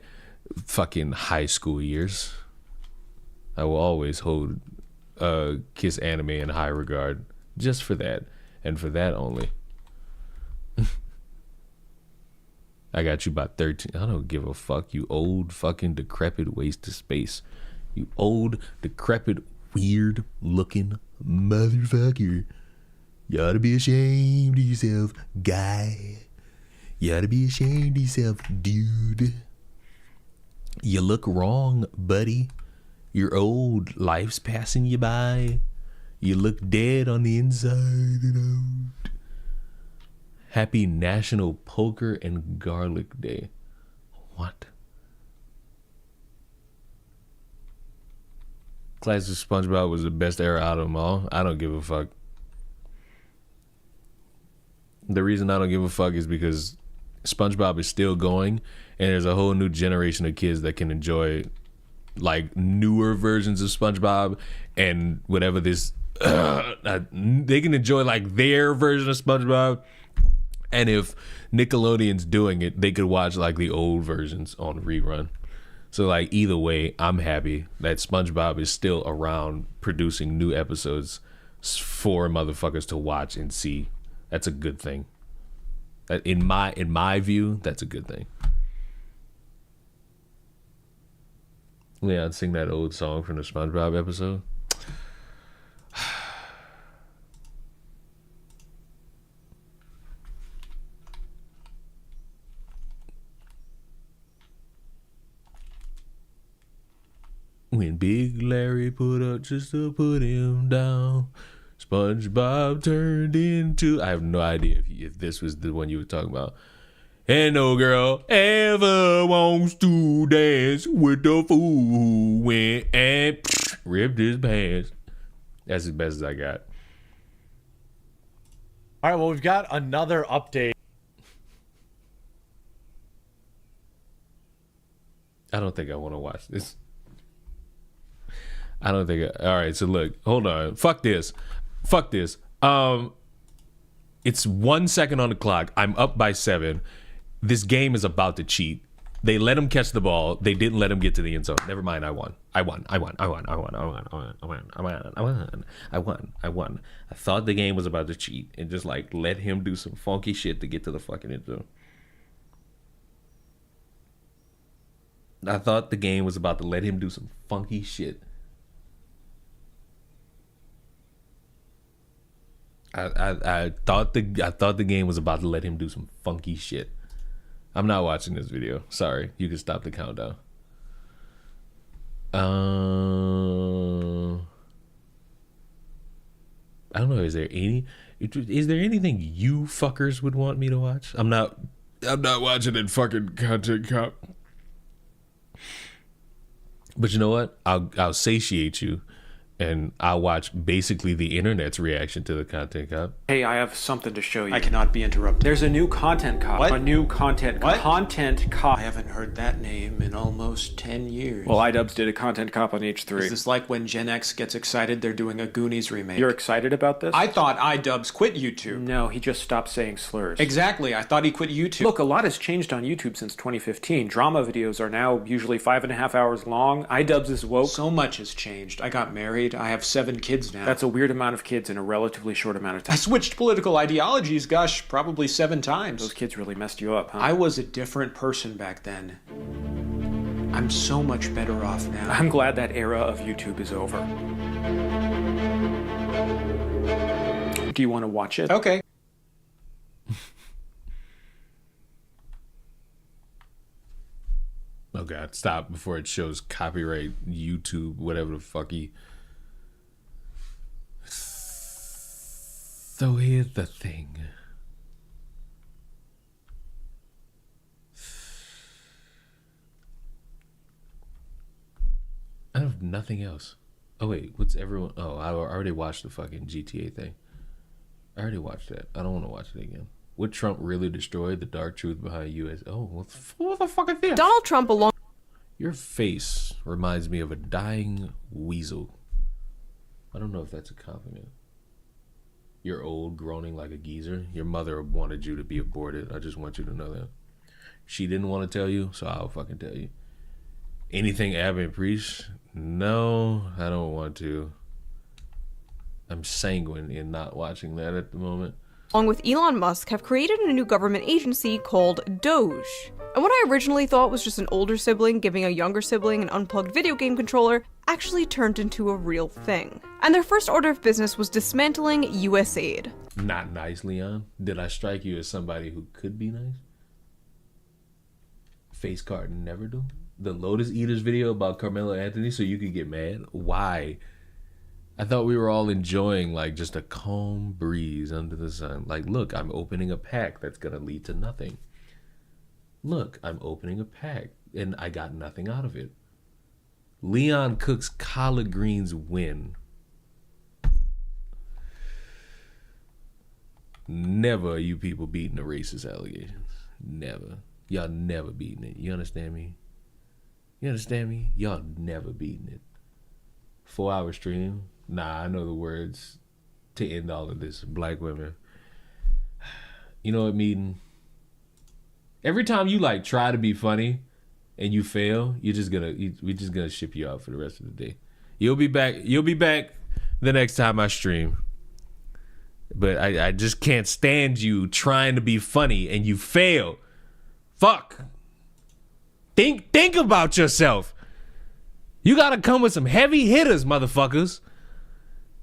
fucking high school years. I will always hold Kiss Anime in high regard just for that, and for that only. I got you by 13. I don't give a fuck, you old fucking decrepit waste of space. You old decrepit weird looking motherfucker. You ought to be ashamed of yourself, guy. You ought to be ashamed of yourself, dude. You look wrong, buddy. You're old. Life's passing you by. You look dead on the inside and out. Happy National Poker and Garlic Day. What? Classic SpongeBob was the best era out of them all. I don't give a fuck. The reason I don't give a fuck is because SpongeBob is still going, and there's a whole new generation of kids that can enjoy like newer versions of SpongeBob and whatever this they can enjoy like their version of SpongeBob. And if Nickelodeon's doing it, they could watch like the old versions on rerun. So like either way, I'm happy that SpongeBob is still around producing new episodes for motherfuckers to watch and see. That's a good thing. In my view, that's a good thing. Leon, sing that old song from the SpongeBob episode. When Big Larry put up just to put him down, SpongeBob turned into... I have no idea if this was the one you were talking about. And no girl ever wants to dance with the fool who went and ripped his pants. That's as best as I got. All right, well, we've got another update. I don't think I want to watch this. I don't think all right, so look, hold on. Fuck this. It's 1 second on the clock. I'm up by 7. This game is about to cheat. They let him catch the ball. They didn't let him get to the end zone. Never mind, I won. I thought the game was about to cheat and just like let him do some funky shit to get to the fucking end zone. I thought the game was about to let him do some funky shit. I thought the game was about to let him do some funky shit. I'm not watching this video. Sorry, you can stop the countdown. I don't know. Is there anything you fuckers would want me to watch? I'm not watching it. Fucking Content Cop. But you know what? I'll satiate you. And I'll watch basically the internet's reaction to the Content Cop. Hey, I have something to show you. I cannot be interrupted. There's a new Content Cop. What? A new Content Cop. What? Content Cop. I haven't heard that name in almost 10 years. Well, iDubbbz did a Content Cop on H3. Is this like when Gen X gets excited they're doing a Goonies remake? You're excited about this? I thought iDubbbz quit YouTube. No, he just stopped saying slurs. Exactly, I thought he quit YouTube. Look, a lot has changed on YouTube since 2015. Drama videos are now usually 5.5 hours long. iDubbbz is woke. So much has changed. I got married. I have 7 kids now. That's a weird amount of kids in a relatively short amount of time. I switched political ideologies, gosh, probably 7 times. Those kids really messed you up, huh? I was a different person back then. I'm so much better off now. I'm glad that era of YouTube is over. Do you want to watch it? Okay. Oh God, stop before it shows copyright YouTube, whatever the fuck he... So here's the thing. I have nothing else. Oh wait, what's everyone? Oh, I already watched the fucking GTA thing. I already watched that. I don't want to watch it again. Would Trump really destroy the dark truth behind U.S.? Oh, what the fuck is this? Donald Trump along. Your face reminds me of a dying weasel. I don't know if that's a compliment. You're old, groaning like a geezer. Your mother wanted you to be aborted. I just want you to know that. She didn't want to tell you, so I'll fucking tell you. Anything Abbott preached? No, I don't want to. I'm sanguine in not watching that at the moment. Along with Elon Musk, have created a new government agency called Doge. And what I originally thought was just an older sibling giving a younger sibling an unplugged video game controller actually turned into a real thing. And their first order of business was dismantling USAID. Not nice, Leon. Did I strike you as somebody who could be nice? Face card never do. The Lotus Eaters video about Carmelo Anthony so you could get mad? Why? I thought we were all enjoying like just a calm breeze under the sun. Like, look, I'm opening a pack that's gonna lead to nothing. Look, I'm opening a pack and I got nothing out of it. Leon Cook's collard greens win. Never are you people beating the racist allegations. Never. Y'all never beating it. You understand me? You understand me? Y'all never beating it. 4-hour stream. Nah, I know the words to end all of this. Black women. You know what, Meaden? Every time you like try to be funny and you fail, we're just gonna ship you out for the rest of the day. You'll be back the next time I stream. But I just can't stand you trying to be funny and you fail. Fuck. Think about yourself. You gotta come with some heavy hitters, motherfuckers.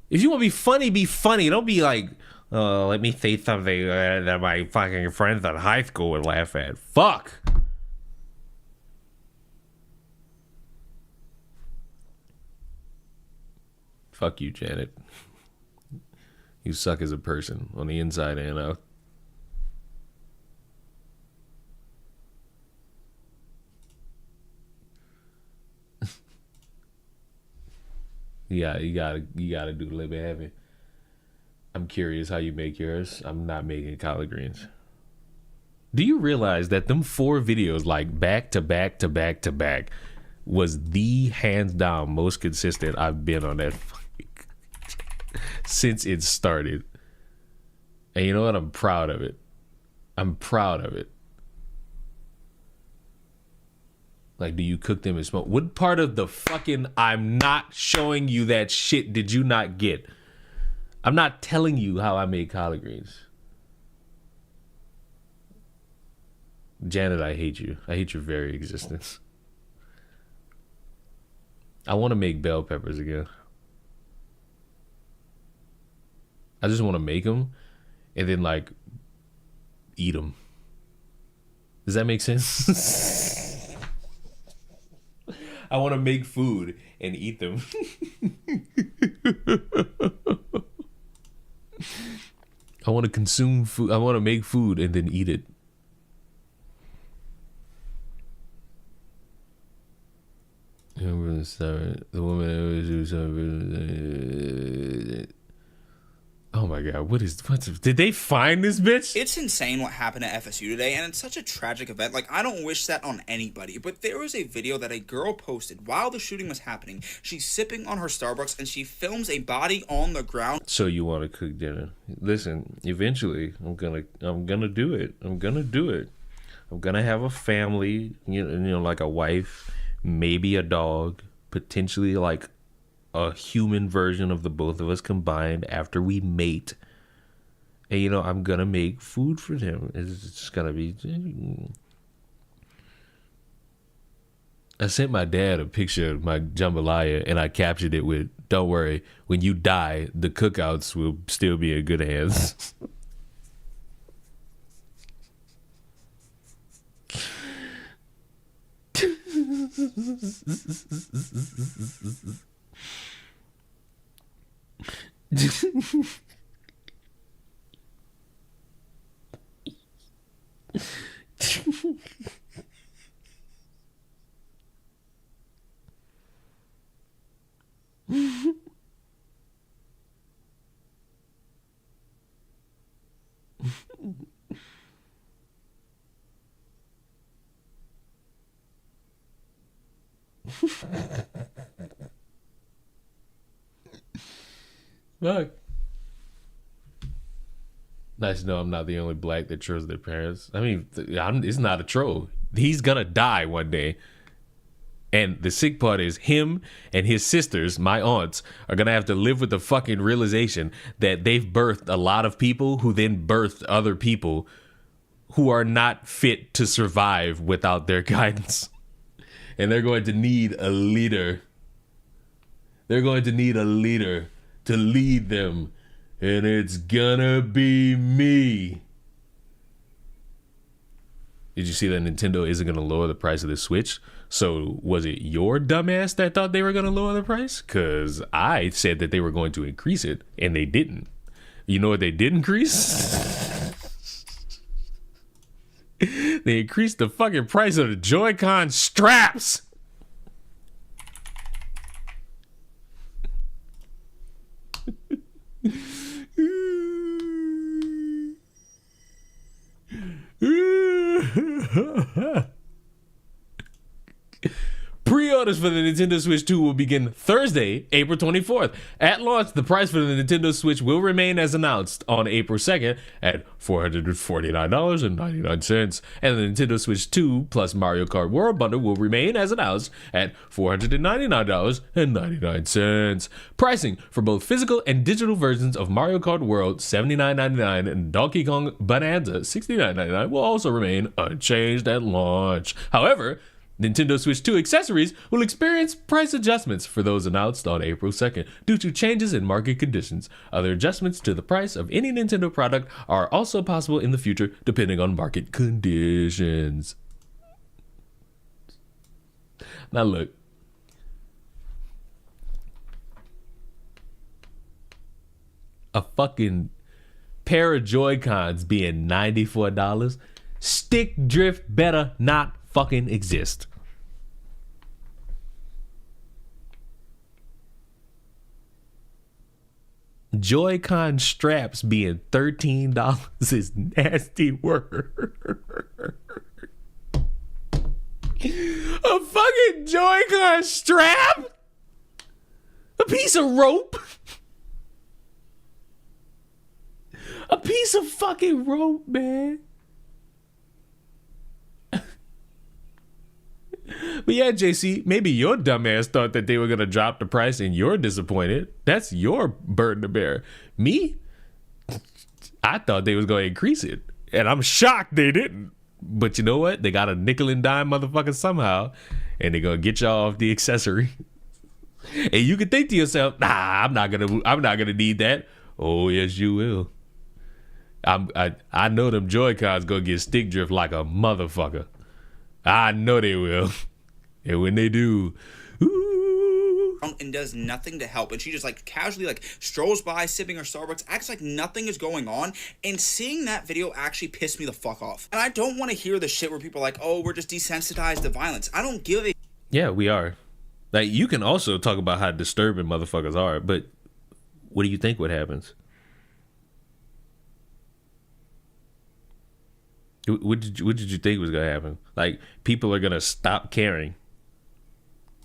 If you want to be funny, be funny. Don't be like, let me say something that my fucking friends at high school would laugh at. Fuck. Fuck you, Janet. You suck as a person on the inside and out. Yeah, you gotta do a little bit heavy. I'm curious how you make yours. I'm not making collard greens. Do you realize that them 4 videos, like back to back to back to back, was the hands down most consistent I've been on that since it started. And you know what? I'm proud of it. I'm proud of it. Like, do you cook them and smoke? What part of the fucking I'm not showing you that shit did you not get? I'm not telling you how I made collard greens. Janet, I hate you. I hate your very existence. I want to make bell peppers again. I just want to make them and then, like, eat them. Does that make sense? I want to make food and eat them. I want to consume food. I want to make food and then eat it. The woman. Oh my God! What's? Did they find this bitch? It's insane what happened at FSU today, and it's such a tragic event. Like, I don't wish that on anybody, but there was a video that a girl posted while the shooting was happening. She's sipping on her Starbucks, and she films a body on the ground. So you want to cook dinner? Listen, eventually, I'm gonna do it. I'm gonna do it. I'm gonna have a family. You know, like a wife, maybe a dog, potentially like a human version of the both of us combined after we mate. And you know, I'm gonna make food for them. It's just gonna be. I sent my dad a picture of my jambalaya and I captured it with, "Don't worry, when you die, the cookouts will still be in good hands." Fuck. Nice to know I'm not the only black that trolls their parents. I mean, it's not a troll. He's gonna die one day. And the sick part is him and his sisters, my aunts, are gonna have to live with the fucking realization that they've birthed a lot of people who then birthed other people who are not fit to survive without their guidance. And they're going to need a leader. They're going to need a leader to lead them. And it's gonna be me. Did you see that Nintendo isn't gonna lower the price of the Switch? So was it your dumbass that thought they were gonna lower the price? Cause I said that they were going to increase it and they didn't. You know what they did increase? They increased the fucking price of the Joy-Con straps. Pre-orders for the Nintendo Switch 2 will begin Thursday, April 24th. At launch, the price for the Nintendo Switch will remain as announced on April 2nd at $449.99. And the Nintendo Switch 2 plus Mario Kart World Bundle will remain as announced at $499.99. Pricing for both physical and digital versions of Mario Kart World $79.99 and Donkey Kong Bonanza $69.99 will also remain unchanged at launch. However, Nintendo Switch 2 accessories will experience price adjustments for those announced on April 2nd due to changes in market conditions. Other adjustments to the price of any Nintendo product are also possible in the future depending on market conditions. Now look. A fucking pair of Joy-Cons being $94, stick drift better not fucking exist. Joy-Con straps being $13 is nasty work. A fucking Joy-Con strap? A piece of rope? A piece of fucking rope, man. But yeah, JC, maybe your dumbass thought that they were going to drop the price and you're disappointed. That's your burden to bear. Me? I thought they was going to increase it. And I'm shocked they didn't. But you know what? They got a nickel and dime motherfucker somehow. And they're going to get y'all off the accessory. And you can think to yourself, nah, I'm not gonna need that. Oh, yes, you will. I know them Joy-Cons going to get stick drift like a motherfucker. I know they will. And when they do, and does nothing to help, and she just like casually like strolls by sipping her Starbucks, acts like nothing is going on, and seeing that video actually pissed me the fuck off. And I don't want to hear the shit where people are like, oh, we're just desensitized to violence. I don't give a... Yeah, we are. Like, you can also talk about how disturbing motherfuckers are, but what do you think what happens? What did you think was gonna happen? Like, people are gonna stop caring.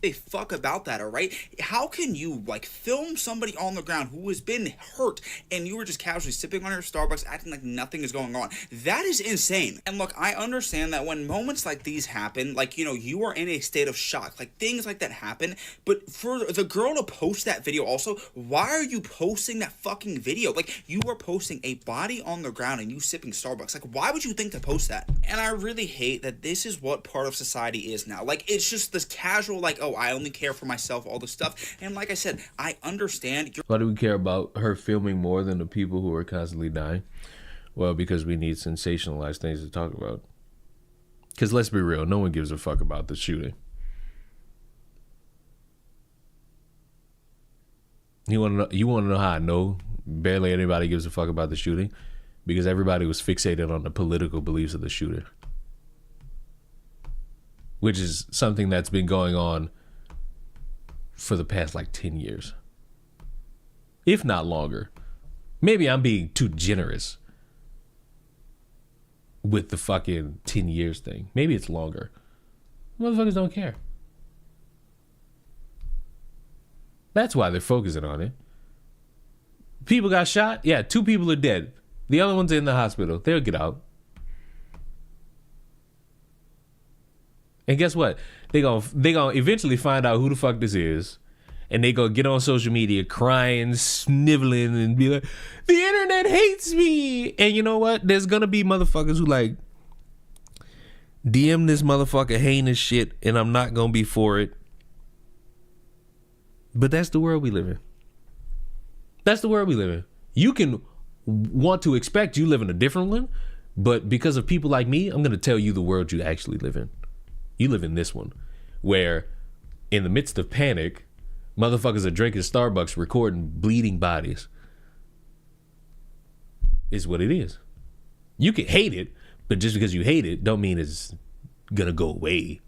A fuck about that, all right? How can you like film somebody on the ground who has been hurt and you were just casually sipping on your Starbucks acting like nothing is going on? That is insane. And look, I understand that when moments like these happen, like, you know, you are in a state of shock, like things like that happen. But for the girl to post that video also, why are you posting that fucking video? Like, you are posting a body on the ground and you sipping Starbucks. Like, why would you think to post that? And I really hate that this is what part of society is now. Like, it's just this casual, like, oh, I only care for myself, all this stuff. And like I said, I understand. Why do we care about her filming more than the people who are constantly dying? Well, because we need sensationalized things to talk about. Because let's be real, no one gives a fuck about the shooting. You want to know how I know barely anybody gives a fuck about the shooting? Because everybody was fixated on the political beliefs of the shooter. Which is something that's been going on for the past like 10 years. If not longer. Maybe I'm being too generous with the fucking 10 years thing. Maybe it's longer. Motherfuckers don't care. That's why they're focusing on it. People got shot. Yeah, 2 people are dead. The other one's in the hospital. They'll get out. And guess what? They gonna eventually find out who the fuck this is. And they gonna get on social media crying, sniveling, and be like, the internet hates me. And you know what? There's gonna be motherfuckers who like, DM this motherfucker heinous shit, and I'm not gonna be for it. But that's the world we live in. That's the world we live in. You can want to expect you live in a different one, but because of people like me, I'm gonna tell you the world you actually live in. You live in this one, where in the midst of panic, motherfuckers are drinking Starbucks, recording bleeding bodies. Is what it is. You can hate it, but just because you hate it, don't mean it's gonna go away.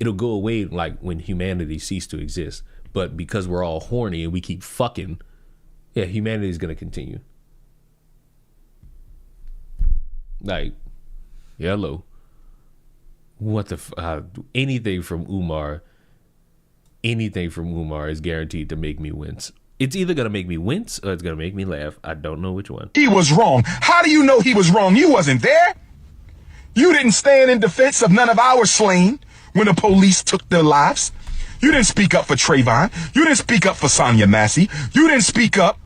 It'll go away like when humanity ceased to exist. But because we're all horny and we keep fucking, yeah, humanity is gonna continue. Like, hello. What the anything from Umar is guaranteed to make me wince. It's either gonna make me wince or it's gonna make me laugh. I don't know which one. He was wrong. How do you know he was wrong? You wasn't there. You didn't stand in defense of none of our slain when the police took their lives. You didn't speak up for Trayvon. You didn't speak up for Sonia Massey. You didn't speak up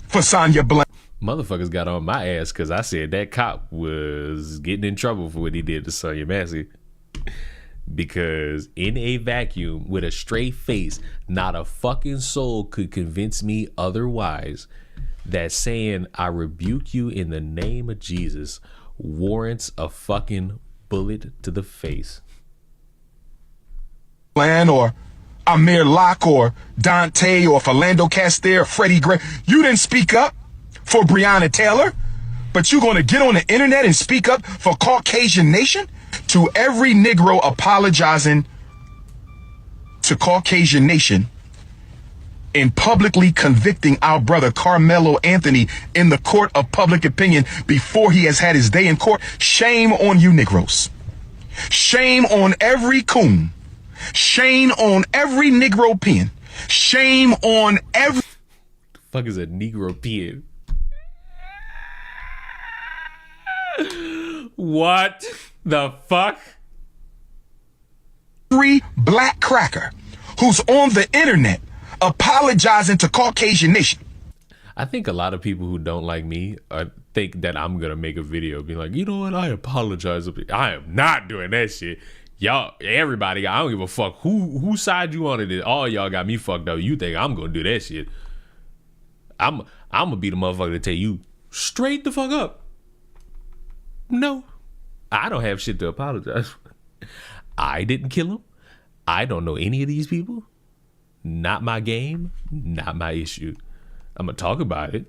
for Sonia Blunt. Motherfuckers got on my ass because I said that cop was getting in trouble for what he did to Sonia Massey. Because in a vacuum with a straight face, not a fucking soul could convince me otherwise that saying I rebuke you in the name of Jesus warrants a fucking bullet to the face. Or Amir Locke or Dante or Philando Castile or Freddie Gray. You didn't speak up for Breonna Taylor, but you're going to get on the internet and speak up for Caucasian Nation? To every Negro apologizing to Caucasian Nation and publicly convicting our brother Carmelo Anthony in the court of public opinion before he has had his day in court, shame on you Negroes. Shame on every coon. Shame on every Negro pen. Shame on every... The fuck is a Negro pen? What the fuck? Every black cracker who's on the internet apologizing to Caucasian Nation. I think a lot of people who don't like me think that I'm gonna make a video being like, you know what, I apologize. I am not doing that shit. Y'all, everybody, I don't give a fuck whose side you on it. All y'all got me fucked up. You think I'm gonna do that shit? I'm gonna be the motherfucker to tell you straight the fuck up. No, I don't have shit to apologize for. I didn't kill him. I don't know any of these people. Not my game, not my issue. I'm gonna talk about it,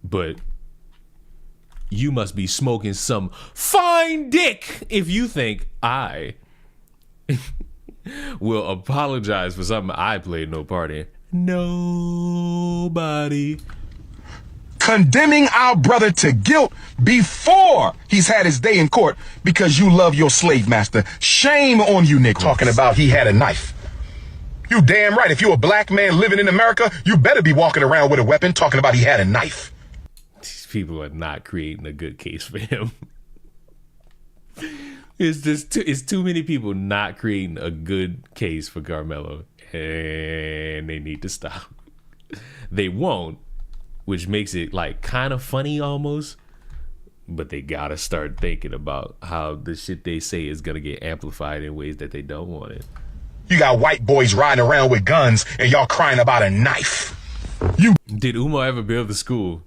but you must be smoking some fine dick if you think I will apologize for something I played no part in. Nobody. Condemning our brother to guilt before he's had his day in court because you love your slave master. Shame on you, Nick. Talking about he had a knife. You damn right. If you're a black man living in America, you better be walking around with a weapon talking about he had a knife. These people are not creating a good case for him. It's too many people not creating a good case for Carmelo, and they need to stop. They won't, which makes it like kind of funny almost, but they gotta start thinking about how the shit they say is gonna get amplified in ways that they don't want it. You got white boys riding around with guns and y'all crying about a knife. Did Umar ever build the school?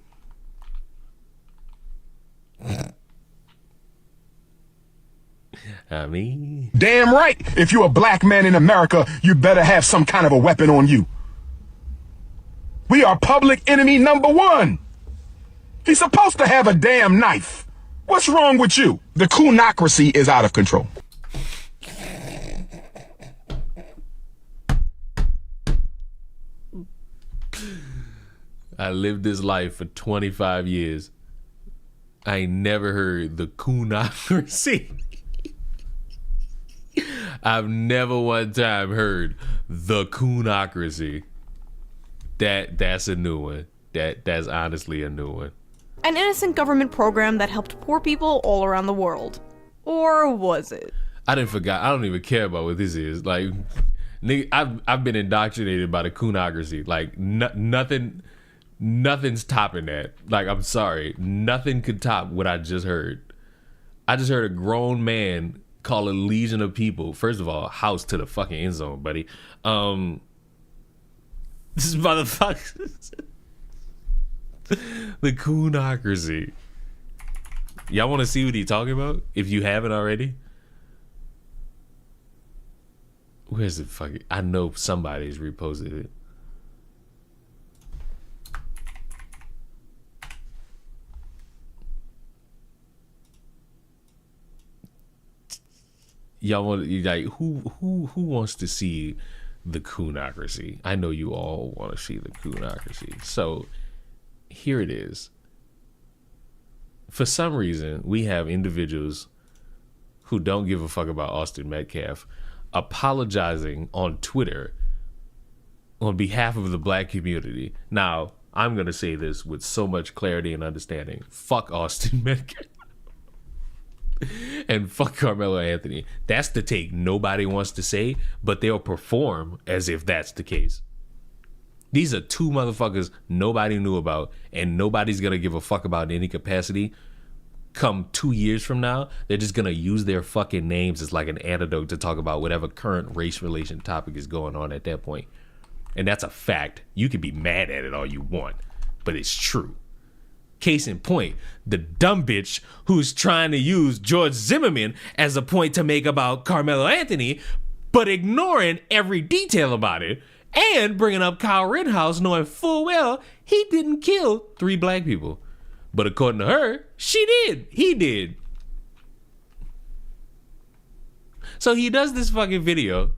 I mean, damn right. If you're a black man in America, you better have some kind of a weapon on you. We are public enemy number one. He's supposed to have a damn knife. What's wrong with you? The coonocracy is out of control. I lived this life for 25 years. I ain't never heard the coonocracy. I've never one time heard the coonocracy. That's a new one. That's honestly a new one. An innocent government program that helped poor people all around the world. Or was it? I don't even care about what this is. Like, nigga, I've been indoctrinated by the coonocracy. Like, nothing's topping that. Like, I'm sorry. Nothing could top what I just heard. I just heard a grown man call a legion of people. First of all, house to the fucking end zone, buddy. This motherfuckers. The coonocracy. Y'all want to see what he's talking about? If you haven't already. Where's it fucking? I know somebody's reposted it. Y'all want like who wants to see the coonocracy? I know you all want to see the coonocracy. So here it is. For some reason, we have individuals who don't give a fuck about Austin Metcalf apologizing on Twitter on behalf of the black community. Now, I'm going to say this with so much clarity and understanding. Fuck Austin Metcalf. And fuck Carmelo Anthony. That's the take nobody wants to say, but they'll perform as if that's the case. These are two motherfuckers nobody knew about, and nobody's gonna give a fuck about in any capacity. Come 2 years from now, they're just gonna use their fucking names as like an antidote to talk about whatever current race relation topic is going on at that point. And that's a fact. You can be mad at it all you want, but it's true. Case in point, the dumb bitch who's trying to use George Zimmerman as a point to make about Carmelo Anthony, but ignoring every detail about it, and bringing up Kyle Rittenhouse knowing full well he didn't kill 3 black people. But according to her, she did. He did. So he does this fucking video,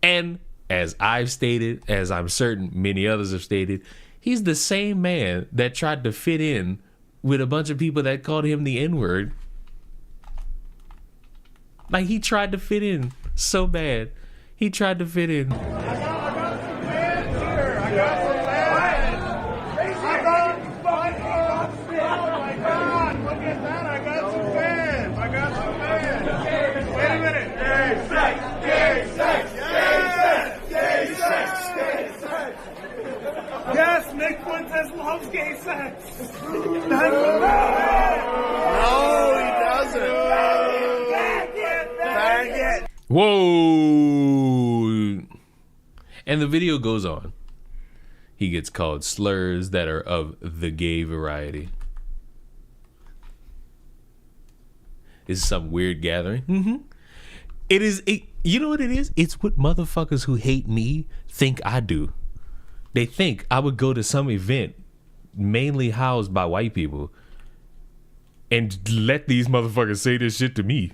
and as I've stated, as I'm certain many others have stated, he's the same man that tried to fit in with a bunch of people that called him the N-word. Like, he tried to fit in so bad. He tried to fit in. Yes, Nick Fuentes loves gay sex. No, he doesn't. Faggot. Whoa. And the video goes on. He gets called slurs that are of the gay variety. This is some weird gathering. It is, you know what it is? It's what motherfuckers who hate me think I do. They think I would go to some event mainly housed by white people and let these motherfuckers say this shit to me.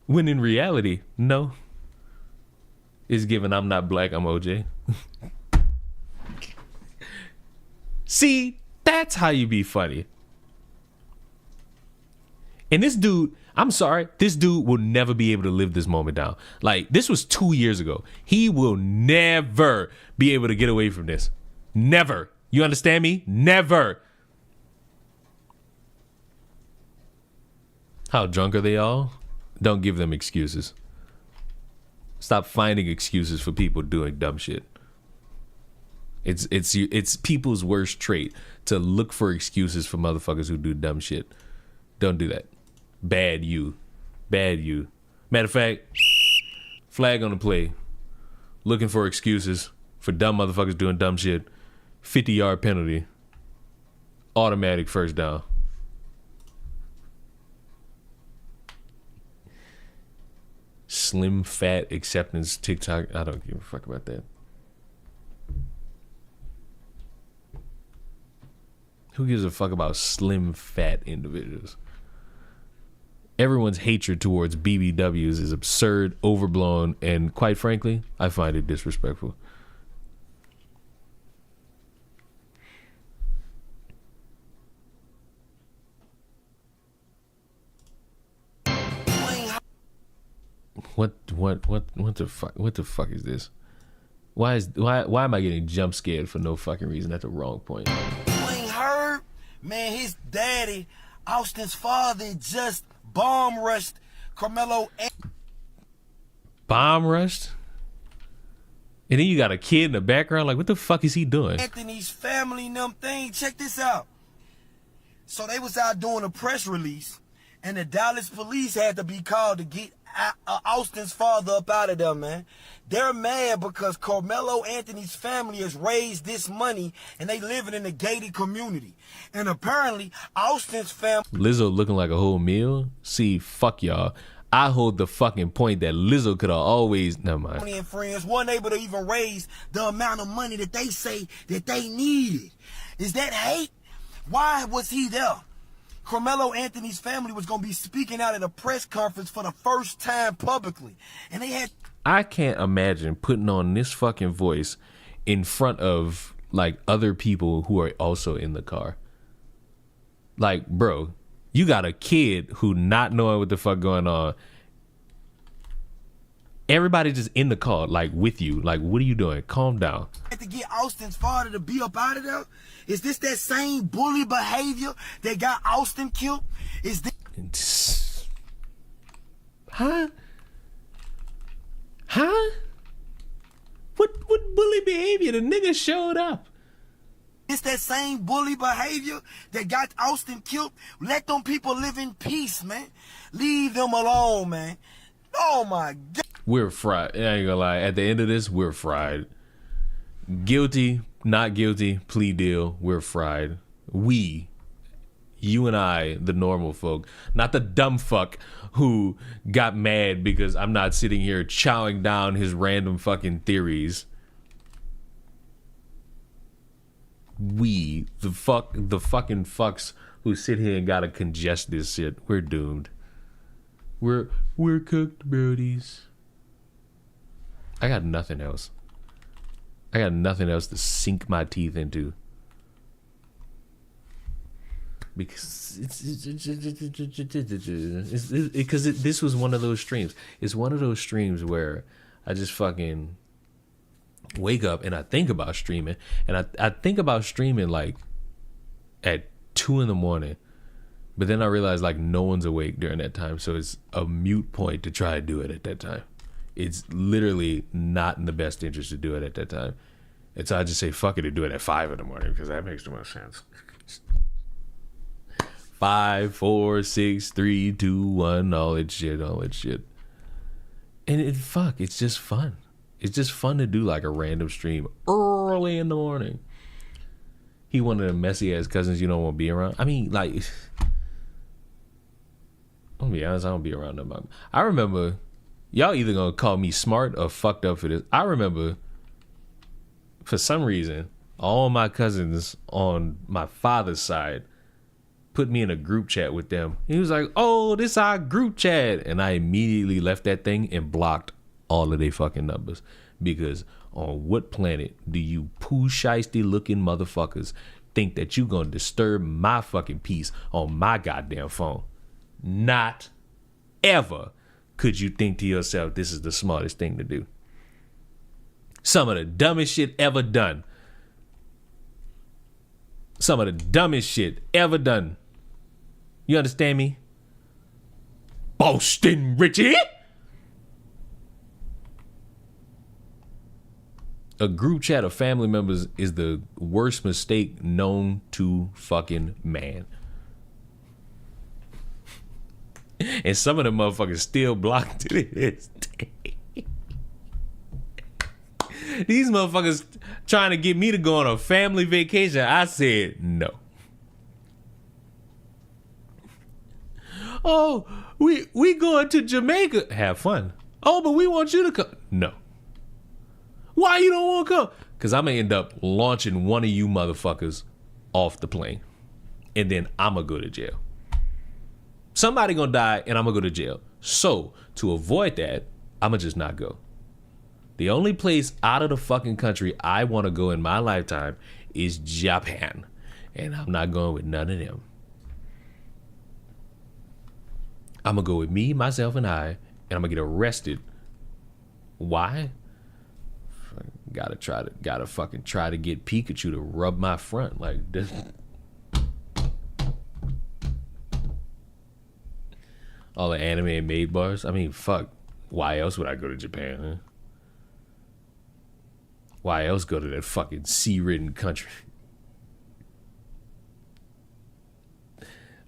When in reality, no. It's given I'm not black, I'm OJ. See, that's how you be funny. And this dude, I'm sorry, this dude will never be able to live this moment down. Like, this was 2 years ago. He will never be able to get away from this. Never. You understand me? Never. How drunk are they all? Don't give them excuses. Stop finding excuses for people doing dumb shit. It's people's worst trait to look for excuses for motherfuckers who do dumb shit. Don't do that. Bad you. Bad you. Matter of fact, flag on the play. Looking for excuses for dumb motherfuckers doing dumb shit. 50-yard penalty. Automatic first down. Slim fat acceptance TikTok. I don't give a fuck about that. Who gives a fuck about slim fat individuals? Everyone's hatred towards BBWs is absurd, overblown, and quite frankly, I find it disrespectful. What the fuck is this? Why am I getting jump scared for no fucking reason at the wrong point? You ain't heard? Man, his daddy, Austin's father, just bomb rushed Carmelo. Bomb rushed? And then you got a kid in the background. Like, what the fuck is he doing? Anthony's family and them thing. Check this out. So they was out doing a press release, and the Dallas police had to be called to get Austin's father up out of there, man. They're mad because Carmelo Anthony's family has raised this money, and they living in a gated community. And apparently, Austin's family... Lizzo looking like a whole meal? See, fuck y'all. I hold the fucking point that Lizzo could have always... Never mind. ...and friends weren't able to even raise the amount of money that they say that they needed. Is that hate? Why was he there? Carmelo Anthony's family was going to be speaking out at a press conference for the first time publicly. And they had... I can't imagine putting on this fucking voice in front of, like, other people who are also in the car. Like, bro, you got a kid who not knowing what the fuck going on. Everybody just in the car, like, with you. Like, what are you doing? Calm down. To get Austin's father to be up out of there? Is this that same bully behavior that got Austin killed? Is this... Huh? Huh? What bully behavior? The nigga showed up. It's that same bully behavior that got Austin killed. Let them people live in peace, man. Leave them alone, man. Oh my God. We're fried. I ain't gonna lie. At the end of this, we're fried. Guilty, not guilty, plea deal, we're fried. We, you and I, the normal folk, not the dumb fuck who got mad because I'm not sitting here chowing down his random fucking theories. We, the fucking fucks who sit here and gotta congest this shit, we're doomed. We're cooked, birdies. I got nothing else. I got nothing else to sink my teeth into. Because this was one of those streams. It's one of those streams where I just fucking wake up and I think about streaming. And I think about streaming like at 2 a.m. But then I realize like no one's awake during that time. So it's a moot point to try to do it at that time. It's literally not in the best interest to do it at that time. And so I just say, fuck it, and do it at 5 a.m. because that makes the most sense. 5, 4, 6, 3, 2, 1, all that shit. And it's just fun. It's just fun to do like a random stream early in the morning. He one of the messy ass cousins you don't want to be around. I mean, like, I'm gonna be honest, I don't be around them. I remember, y'all either gonna call me smart or fucked up for this. I remember, for some reason, all my cousins on my father's side put me in a group chat with them. He was like, oh, this our group chat. And I immediately left that thing and blocked all of their fucking numbers. Because on what planet do you poo shiesty looking motherfuckers think that you gonna disturb my fucking peace on my goddamn phone? Not ever could you think to yourself this is the smartest thing to do. Some of the dumbest shit ever done. Some of the dumbest shit ever done. You understand me? Boston Richie! A group chat of family members is the worst mistake known to fucking man. And some of them motherfuckers still blocked to this day. These motherfuckers trying to get me to go on a family vacation. I said no. Oh, we going to Jamaica. Have fun. Oh, but we want you to come. No. Why you don't want to come? Because I'm going to end up launching one of you motherfuckers off the plane. And then I'm going to go to jail. Somebody going to die and I'm going to go to jail. So, to avoid that, I'm going to just not go. The only place out of the fucking country I want to go in my lifetime is Japan. And I'm not going with none of them. I'm going to go with me, myself, and I. And I'm going to get arrested. Why? gotta fucking try to get Pikachu to rub my front like this. All the anime and maid bars. I mean, fuck. Why else would I go to Japan, huh? Why else go to that fucking sea-ridden country?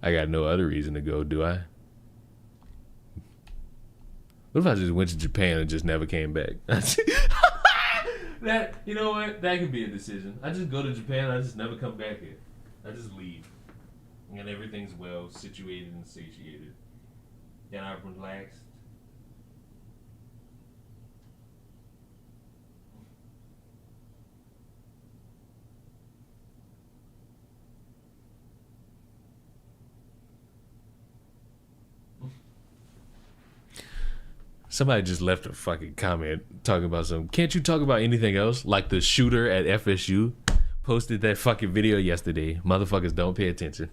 I got no other reason to go, do I? What if I just went to Japan and just never came back? That, you know what? That could be a decision. I just go to Japan and I just never come back here. I just leave. And everything's well situated and satiated. Then I'm relaxed. Somebody just left a fucking comment talking about some. Can't you talk about anything else? Like the shooter at FSU posted that fucking video yesterday. Motherfuckers don't pay attention.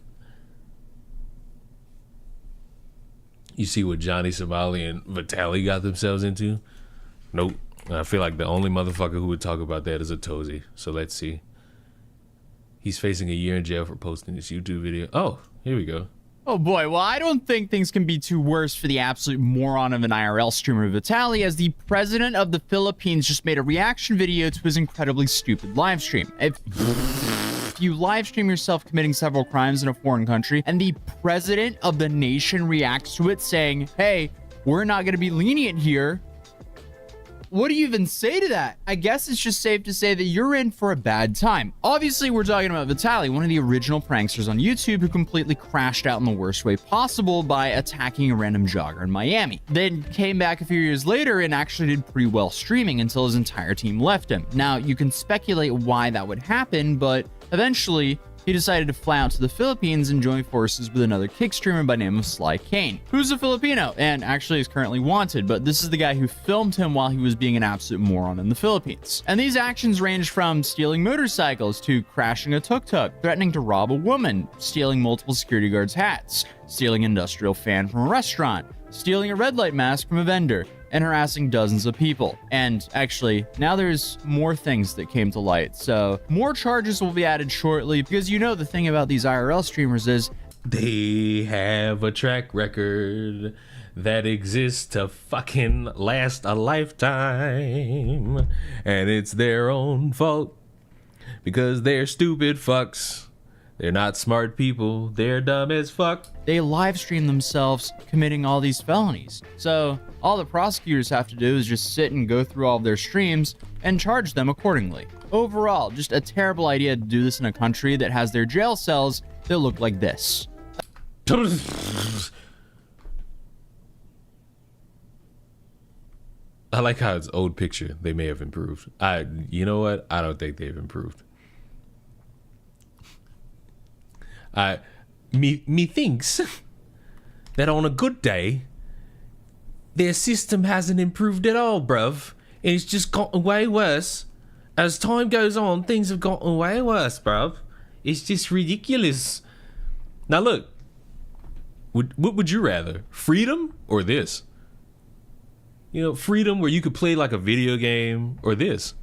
You see what Johnny Somali and Vitali got themselves into? Nope. I feel like the only motherfucker who would talk about that is a Tozy. So let's see. He's facing a year in jail for posting this YouTube video. Oh, here we go. Oh boy, well, I don't think things can be too worse for the absolute moron of an IRL streamer, Vitali, as the president of the Philippines just made a reaction video to his incredibly stupid live stream. If you live stream yourself committing several crimes in a foreign country, and the president of the nation reacts to it saying, hey, we're not going to be lenient here, what do you even say to that? I guess it's just safe to say that you're in for a bad time. Obviously, we're talking about Vitali, one of the original pranksters on YouTube who completely crashed out in the worst way possible by attacking a random jogger in Miami. Then came back a few years later and actually did pretty well streaming until his entire team left him. Now, you can speculate why that would happen, but eventually, he decided to fly out to the Philippines and join forces with another kick streamer by the name of Sly Kane, who's a Filipino and actually is currently wanted, but this is the guy who filmed him while he was being an absolute moron in the Philippines. And these actions range from stealing motorcycles to crashing a tuk-tuk, threatening to rob a woman, stealing multiple security guards' hats, stealing an industrial fan from a restaurant, stealing a red light mask from a vendor, and harassing dozens of people. And actually, now there's more things that came to light. So more charges will be added shortly because you know the thing about these IRL streamers is they have a track record that exists to fucking last a lifetime. And it's their own fault because they're stupid fucks. They're not smart people. They're dumb as fuck. They live stream themselves committing all these felonies. So all the prosecutors have to do is just sit and go through all of their streams and charge them accordingly. Overall, just a terrible idea to do this in a country that has their jail cells that look like this. I like how it's old picture. They may have improved. You know what? I don't think they've improved. Me thinks that on a good day, their system hasn't improved at all, bruv. And it's just gotten way worse. As time goes on, things have gotten way worse, bruv. It's just ridiculous. Now look, what would you rather? Freedom or this? You know, freedom where you could play like a video game, or this?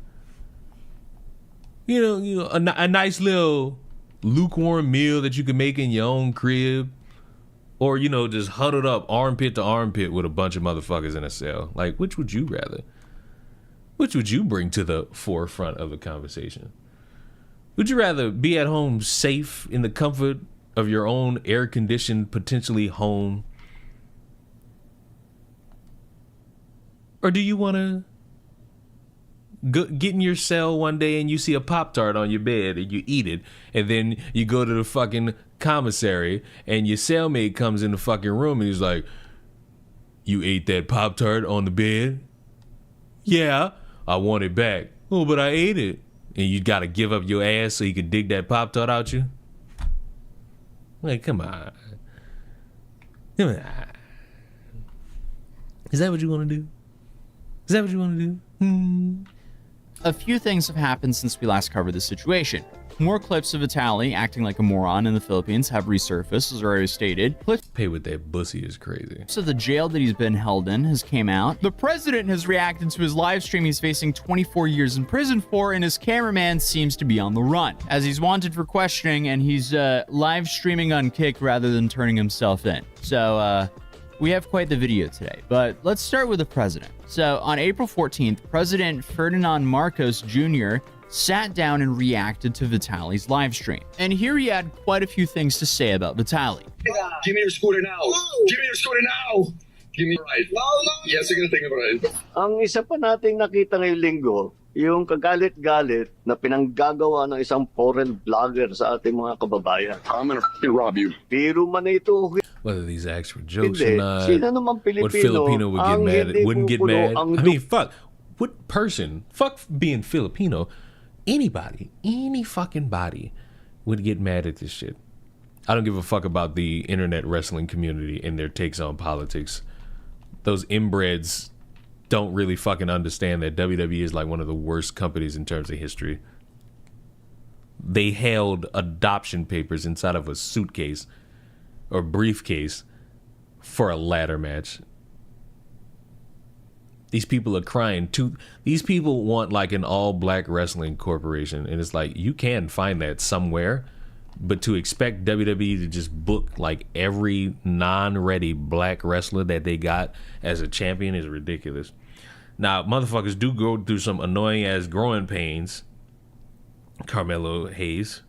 You know, a nice little lukewarm meal that you can make in your own crib, or you know, just huddled up armpit to armpit with a bunch of motherfuckers in a cell. Like, which would you rather? Which would you bring to the forefront of the conversation? Would you rather be at home safe in the comfort of your own air-conditioned, potentially home, or do you want to get in your cell one day and you see a Pop-Tart on your bed and you eat it, and then you go to the fucking commissary and your cellmate comes in the fucking room and he's like, you ate that Pop-Tart on the bed? Yeah, I want it back. Oh, but I ate it. And you gotta give up your ass so you could dig that Pop-Tart out you? Like, come on. Come on. Is that what you want to do? Is that what you want to do? A few things have happened since we last covered this situation. More clips of Vitaly acting like a moron in the Philippines have resurfaced, as already stated. Clips Pay with that bussy is crazy. of the jail that he's been held in has came out. The president has reacted to his live stream he's facing 24 years in prison for, and his cameraman seems to be on the run, as he's wanted for questioning, and he's live streaming unkicked rather than turning himself in. So, we have quite the video today, but let's start with the president. So on April 14th, President Ferdinand Marcos Jr. sat down and reacted to Vitaly's live stream. And here he had quite a few things to say about Vitaly. Give me your scooter now. Give me your scooter now. Give me a ride. No. Yes, you're gonna take a ride. Ang isa pa nating nakita ngayong linggo, yung kagalit-galit na pinanggagawa ng isang foreign vlogger sa ating mga kababayan. I'm gonna rob you. Biro man na ito. Whether these acts were jokes Hindi. or not, Sino naman what Filipino would get mad at, wouldn't get mad. ang I mean, fuck. What person, fuck being Filipino, anybody, any fucking body would get mad at this shit. I don't give a fuck about the internet wrestling community and their takes on politics. Those inbreds don't really fucking understand that WWE is like one of the worst companies in terms of history. They held adoption papers inside of a suitcase or briefcase for a ladder match. These people are crying too. These people want like an all-black wrestling corporation, and it's like, you can find that somewhere, but to expect WWE to just book like every non-ready black wrestler that they got as a champion is ridiculous. Now, motherfuckers do go through some annoying ass growing pains. Carmelo Hayes.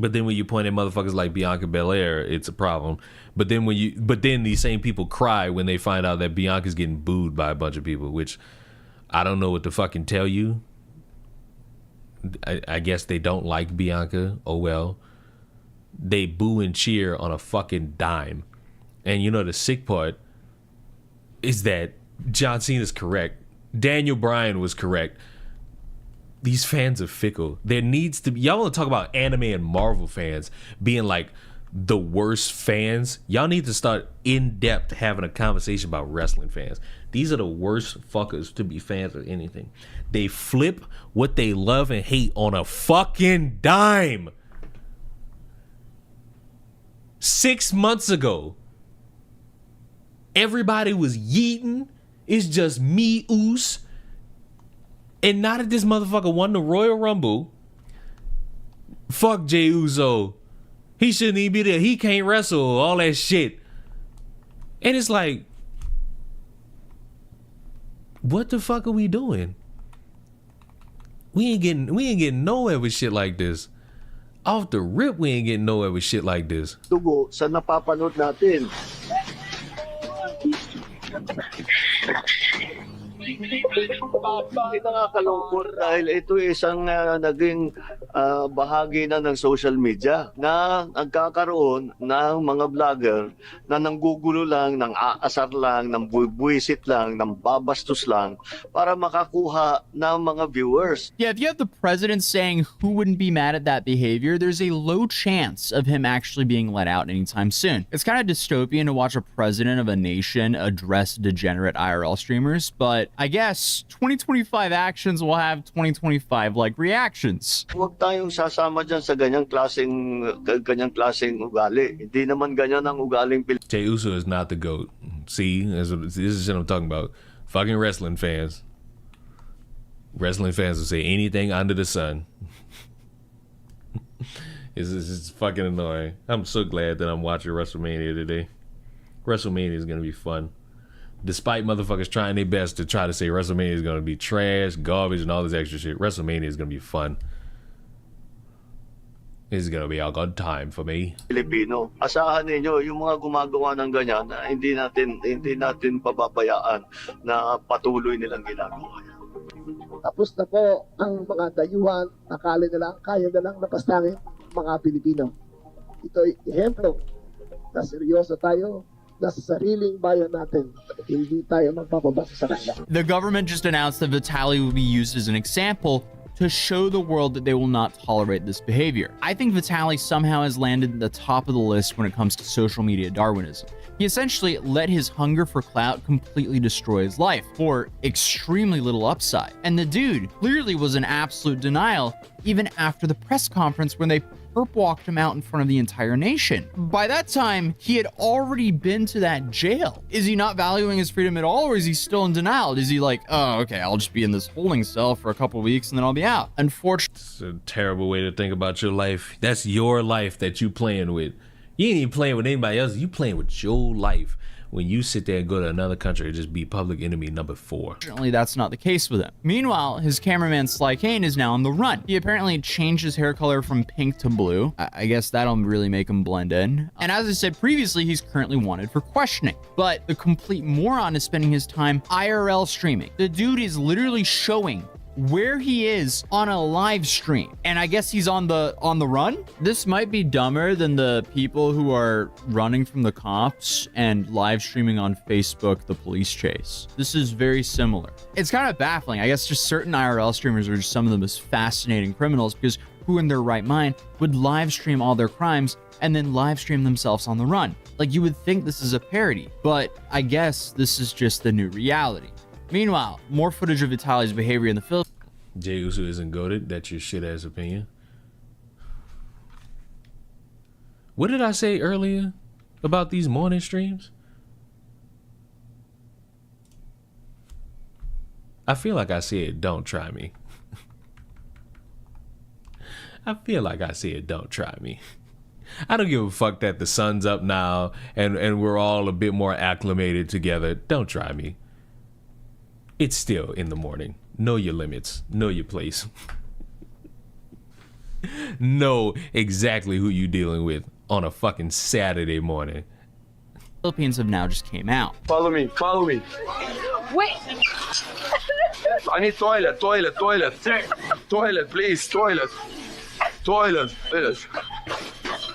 But then when you point at motherfuckers like Bianca Belair, it's a problem. But then these same people cry when they find out that Bianca's getting booed by a bunch of people, which I don't know what to fucking tell you. I guess they don't like Bianca. Oh well. They boo and cheer on a fucking dime. And you know the sick part is that John Cena's correct. Daniel Bryan was correct. These fans are fickle. There needs to be, y'all want to talk about anime and Marvel fans being like the worst fans? Y'all need to start in depth having a conversation about wrestling fans. These are the worst fuckers to be fans of anything. They flip what they love and hate on a fucking dime. 6 months ago, everybody was yeeting. It's just me, Oos. And now that this motherfucker won the Royal Rumble, fuck Jey Uso. He shouldn't even be there. He can't wrestle. All that shit. And it's like, what the fuck are we doing? We ain't getting nowhere with shit like this. Off the rip, we ain't getting nowhere with shit like this. Dugo sa napapanood natin. Bakit nakakalungkot dahil ito isang naging bahagi na ng social media na nagkakaroon ng mga vlogger na nanggugulo lang, nang aasar lang, nang buwisit lang, nang babastos lang para makakuha ng mga viewers. Yeah, if you have the president saying who wouldn't be mad at that behavior, there's a low chance of him actually being let out anytime soon. It's kind of dystopian to watch a president of a nation address degenerate IRL streamers, but I guess 2025 actions will have 2025 like reactions. Huwag tayong sasama dyan sa ganyang klaseng ugali. Hindi naman ganyan ang ugaling Pilipino. Jey Uso is not the GOAT. See, this is what I'm talking about. Fucking wrestling fans. Wrestling fans will say anything under the sun. It's fucking annoying. I'm so glad that I'm watching WrestleMania today. WrestleMania is going to be fun. Despite motherfuckers trying their best to try to say WrestleMania is going to be trash, garbage, and all this extra shit, WrestleMania is going to be fun. This is going to be a good time for me. Pilipino, asahan ninyo yung mga gumagawa ng ganyan na hindi natin pababayaan na patuloy nilang ginagawa. Tapos na po ang mga dayuhan, akala nila kaya na lang napastangin mga Pilipino. Ito'y ehemplo na seryoso tayo nasa sariling bayan natin. Hindi tayo magpapabasa sa kanila. The government just announced that Vitaly will be used as an example to show the world that they will not tolerate this behavior. I think Vitaly somehow has landed at the top of the list when it comes to social media Darwinism. He essentially let his hunger for clout completely destroy his life for extremely little upside. And the dude clearly was in absolute denial even after the press conference when they perp walked him out in front of the entire nation. By that time, he had already been to that jail. Is he not valuing his freedom at all, or is he still in denial? Is he like, oh, okay, I'll just be in this holding cell for a couple of weeks and then I'll be out? Unfortunately, it's a terrible way to think about your life. That's your life that you playing with. You ain't even playing with anybody else. You playing with your life when you sit there and go to another country and just be public enemy number 4. Unfortunately, that's not the case with him. Meanwhile, his cameraman Sly Kane is now on the run. He apparently changed his hair color from pink to blue. I guess that'll really make him blend in. And as I said previously, he's currently wanted for questioning. But the complete moron is spending his time IRL streaming. The dude is literally showing where he is on a live stream, and I guess he's on the run. This might be dumber than the people who are running from the cops and live streaming on Facebook the police chase. This is very similar. It's kind of baffling. I guess just certain IRL streamers are just some of the most fascinating criminals, because who in their right mind would live stream all their crimes and then live stream themselves on the run? Like, you would think this is a parody, but I guess this is just the new reality. Meanwhile, more footage of Vitaly's behavior in the Philippines. Jey Uso isn't goated. That's your shit ass opinion. What did I say earlier about these morning streams? I feel like I said, don't try me. I feel like I said, don't try me. I don't give a fuck that the sun's up now and we're all a bit more acclimated together. Don't try me. It's still in the morning. Know your limits. Know your place. Know exactly who you're dealing with on a fucking Saturday morning. Philippines have now just came out. Follow me, follow me. Wait. I need toilet, toilet, toilet. Toilet, please, toilet. Toilet, toilet.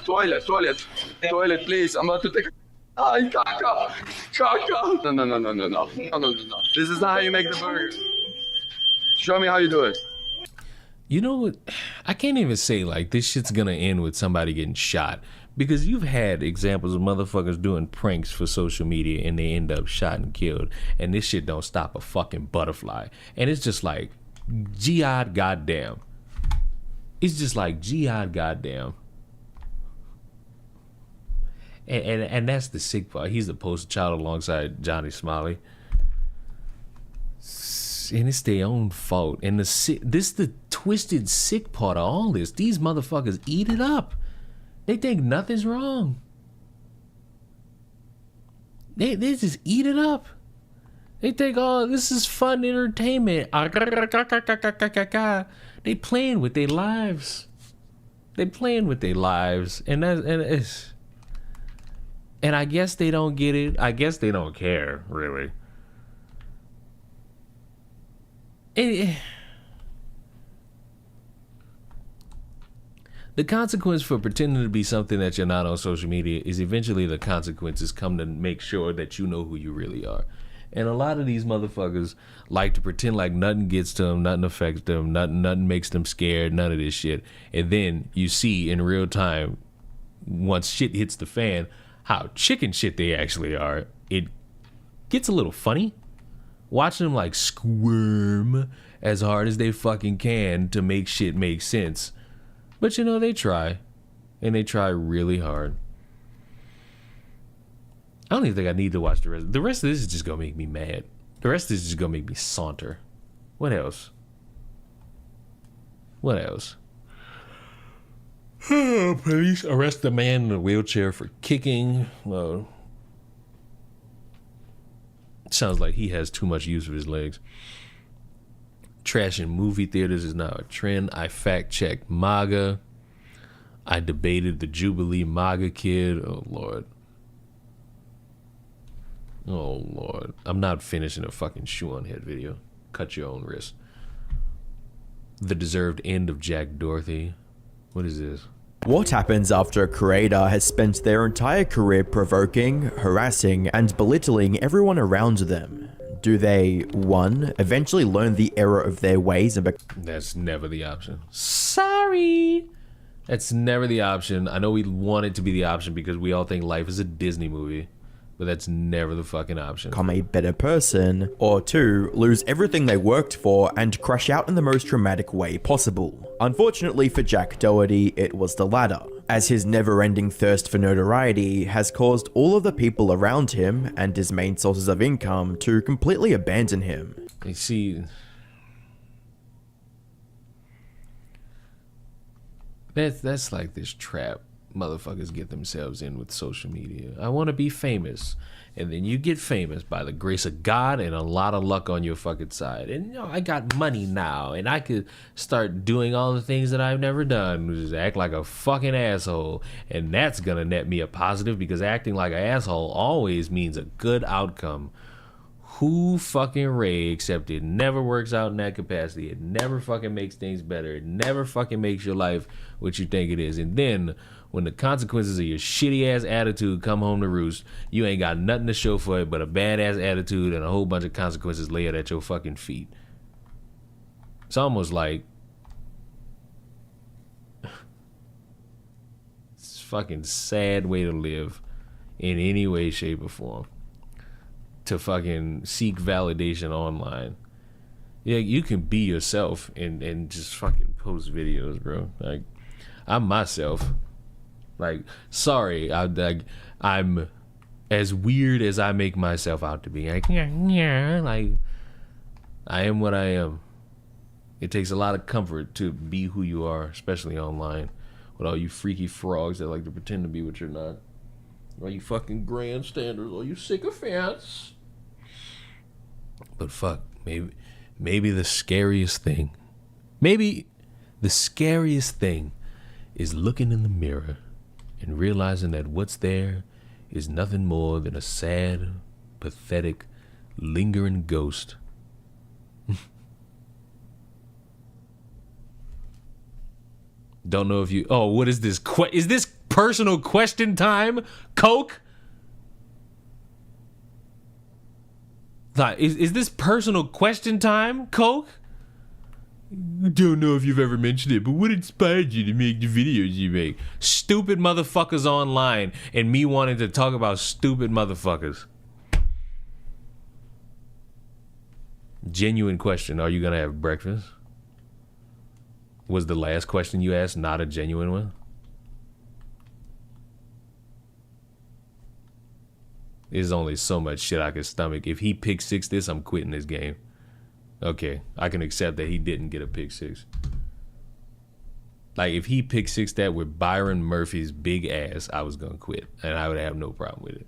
Toilet, toilet. Toilet, please. I'm about to take Ay, caca. Caca. No, no, no, no, no, no. No, no, no, no. This is not how you make the burger. Show me how you do it. You know what? I can't even say like this shit's gonna end with somebody getting shot, because you've had examples of motherfuckers doing pranks for social media and they end up shot and killed, and this shit don't stop a fucking butterfly. And it's just like, jihad goddamn. It's just like jihad goddamn. And that's the sick part. He's the poster child alongside Johnny Smiley. And it's their own fault. And this the twisted, sick part of all this. These motherfuckers eat it up. They think nothing's wrong. They just eat it up. They think, oh, this is fun entertainment. They playing with their lives. They playing with their lives. And I guess they don't get it. I guess they don't care, really. The consequence for pretending to be something that you're not on social media is eventually the consequences come to make sure that you know who you really are. And a lot of these motherfuckers like to pretend like nothing gets to them, nothing affects them, nothing makes them scared, none of this shit. And then you see in real time, once shit hits the fan, how chicken shit they actually are. It gets a little funny. Watching them like squirm as hard as they fucking can to make shit make sense. But you know, they try. And they try really hard. I don't even think I need to watch the rest. The rest of this is just gonna make me mad. The rest of this is just gonna make me saunter. What else? What else? Police arrest a man in a wheelchair for kicking. Well, sounds like he has too much use of his legs. Trashing movie theaters is now a trend. I fact-checked MAGA. I debated the Jubilee MAGA kid. Oh, Lord. Oh, Lord. I'm not finishing a fucking shoe on head video. Cut your own wrist. The deserved end of Jack Dorothy. What is this? What happens after a creator has spent their entire career provoking, harassing, and belittling everyone around them? Do they, 1, eventually learn the error of their ways and That's never the option. Sorry. That's never the option. I know we want it to be the option because we all think life is a Disney movie, but that's never the fucking option. become a better person? Or 2, lose everything they worked for and crash out in the most traumatic way possible? Unfortunately for Jack Doherty, it was the latter, as his never-ending thirst for notoriety has caused all of the people around him and his main sources of income to completely abandon him. You see, that's like this trap motherfuckers get themselves in with social media. I want to be famous, and then you get famous by the grace of God and a lot of luck on your fucking side. And you know, I got money now, and I could start doing all the things that I've never done, which is act like a fucking asshole, and that's gonna net me a positive because acting like an asshole always means a good outcome. Who fucking Ray, except it never works out in that capacity. It never fucking makes things better. It never fucking makes your life what you think it is. And then when the consequences of your shitty ass attitude come home to roost, you ain't got nothing to show for it but a badass attitude and a whole bunch of consequences laid at your fucking feet. It's almost like it's a fucking sad way to live in any way, shape, or form. To fucking seek validation online. Yeah, you can be yourself and just fucking post videos, bro. Like, I'm myself. Like, sorry, I'm as weird as I make myself out to be. Like, like, I am what I am. It takes a lot of comfort to be who you are, especially online, with all you freaky frogs that like to pretend to be what you're not. All you fucking grandstanders, all you sycophants. But fuck, maybe the scariest thing, is looking in the mirror and realizing that what's there is nothing more than a sad, pathetic, lingering ghost. Don't know if you... Oh, what is this? Is this personal question time? Coke? Is this personal question time, Coke? Don't know if you've ever mentioned it, but what inspired you to make the videos you make? Stupid motherfuckers online and me wanting to talk about stupid motherfuckers. Genuine question. Are you going to have breakfast? Was the last question you asked not a genuine one? There's only so much shit I can stomach. If he pick six this, I'm quitting this game. Okay, I can accept that he didn't get a pick six. Like, if he pick six that with Byron Murphy's big ass, I was gonna quit, and I would have no problem with it.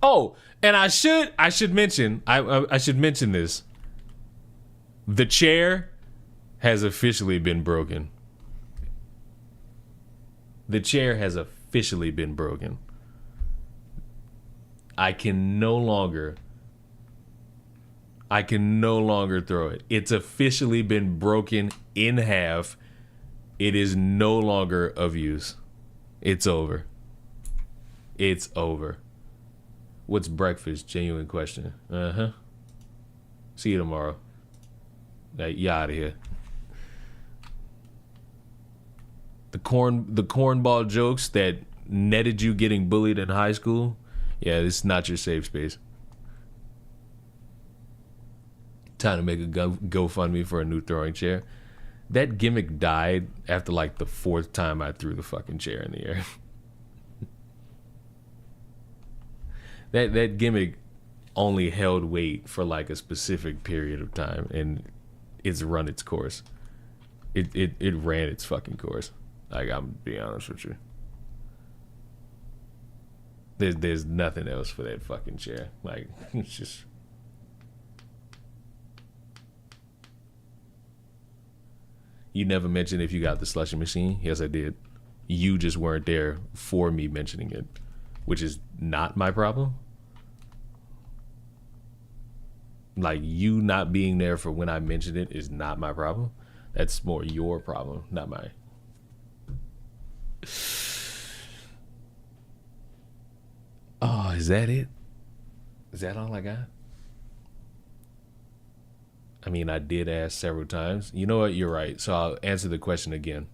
Oh, and I should mention this. The chair has officially been broken. The chair has officially been broken. I can no longer throw it. It's officially been broken in half. It is no longer of use. It's over. It's over. What's breakfast? Genuine question. Uh-huh. See you tomorrow. You out of here. The cornball jokes that netted you getting bullied in high school. Yeah, this is not your safe space. Time to make a GoFundMe for a new throwing chair. That gimmick died after like the 4th time I threw the fucking chair in the air. That gimmick only held weight for like a specific period of time, and it's run its course. It ran its fucking course. Like, I'm being honest with you. There's nothing else for that fucking chair. Like, it's just... You never mentioned if you got the slushing machine. Yes, I did. You just weren't there for me mentioning it, which is not my problem. Like, you not being there for when I mentioned it is not my problem. That's more your problem, not mine. Oh, is that it? Is that all I got? I mean, I did ask several times. You know what? You're right. So I'll answer the question again.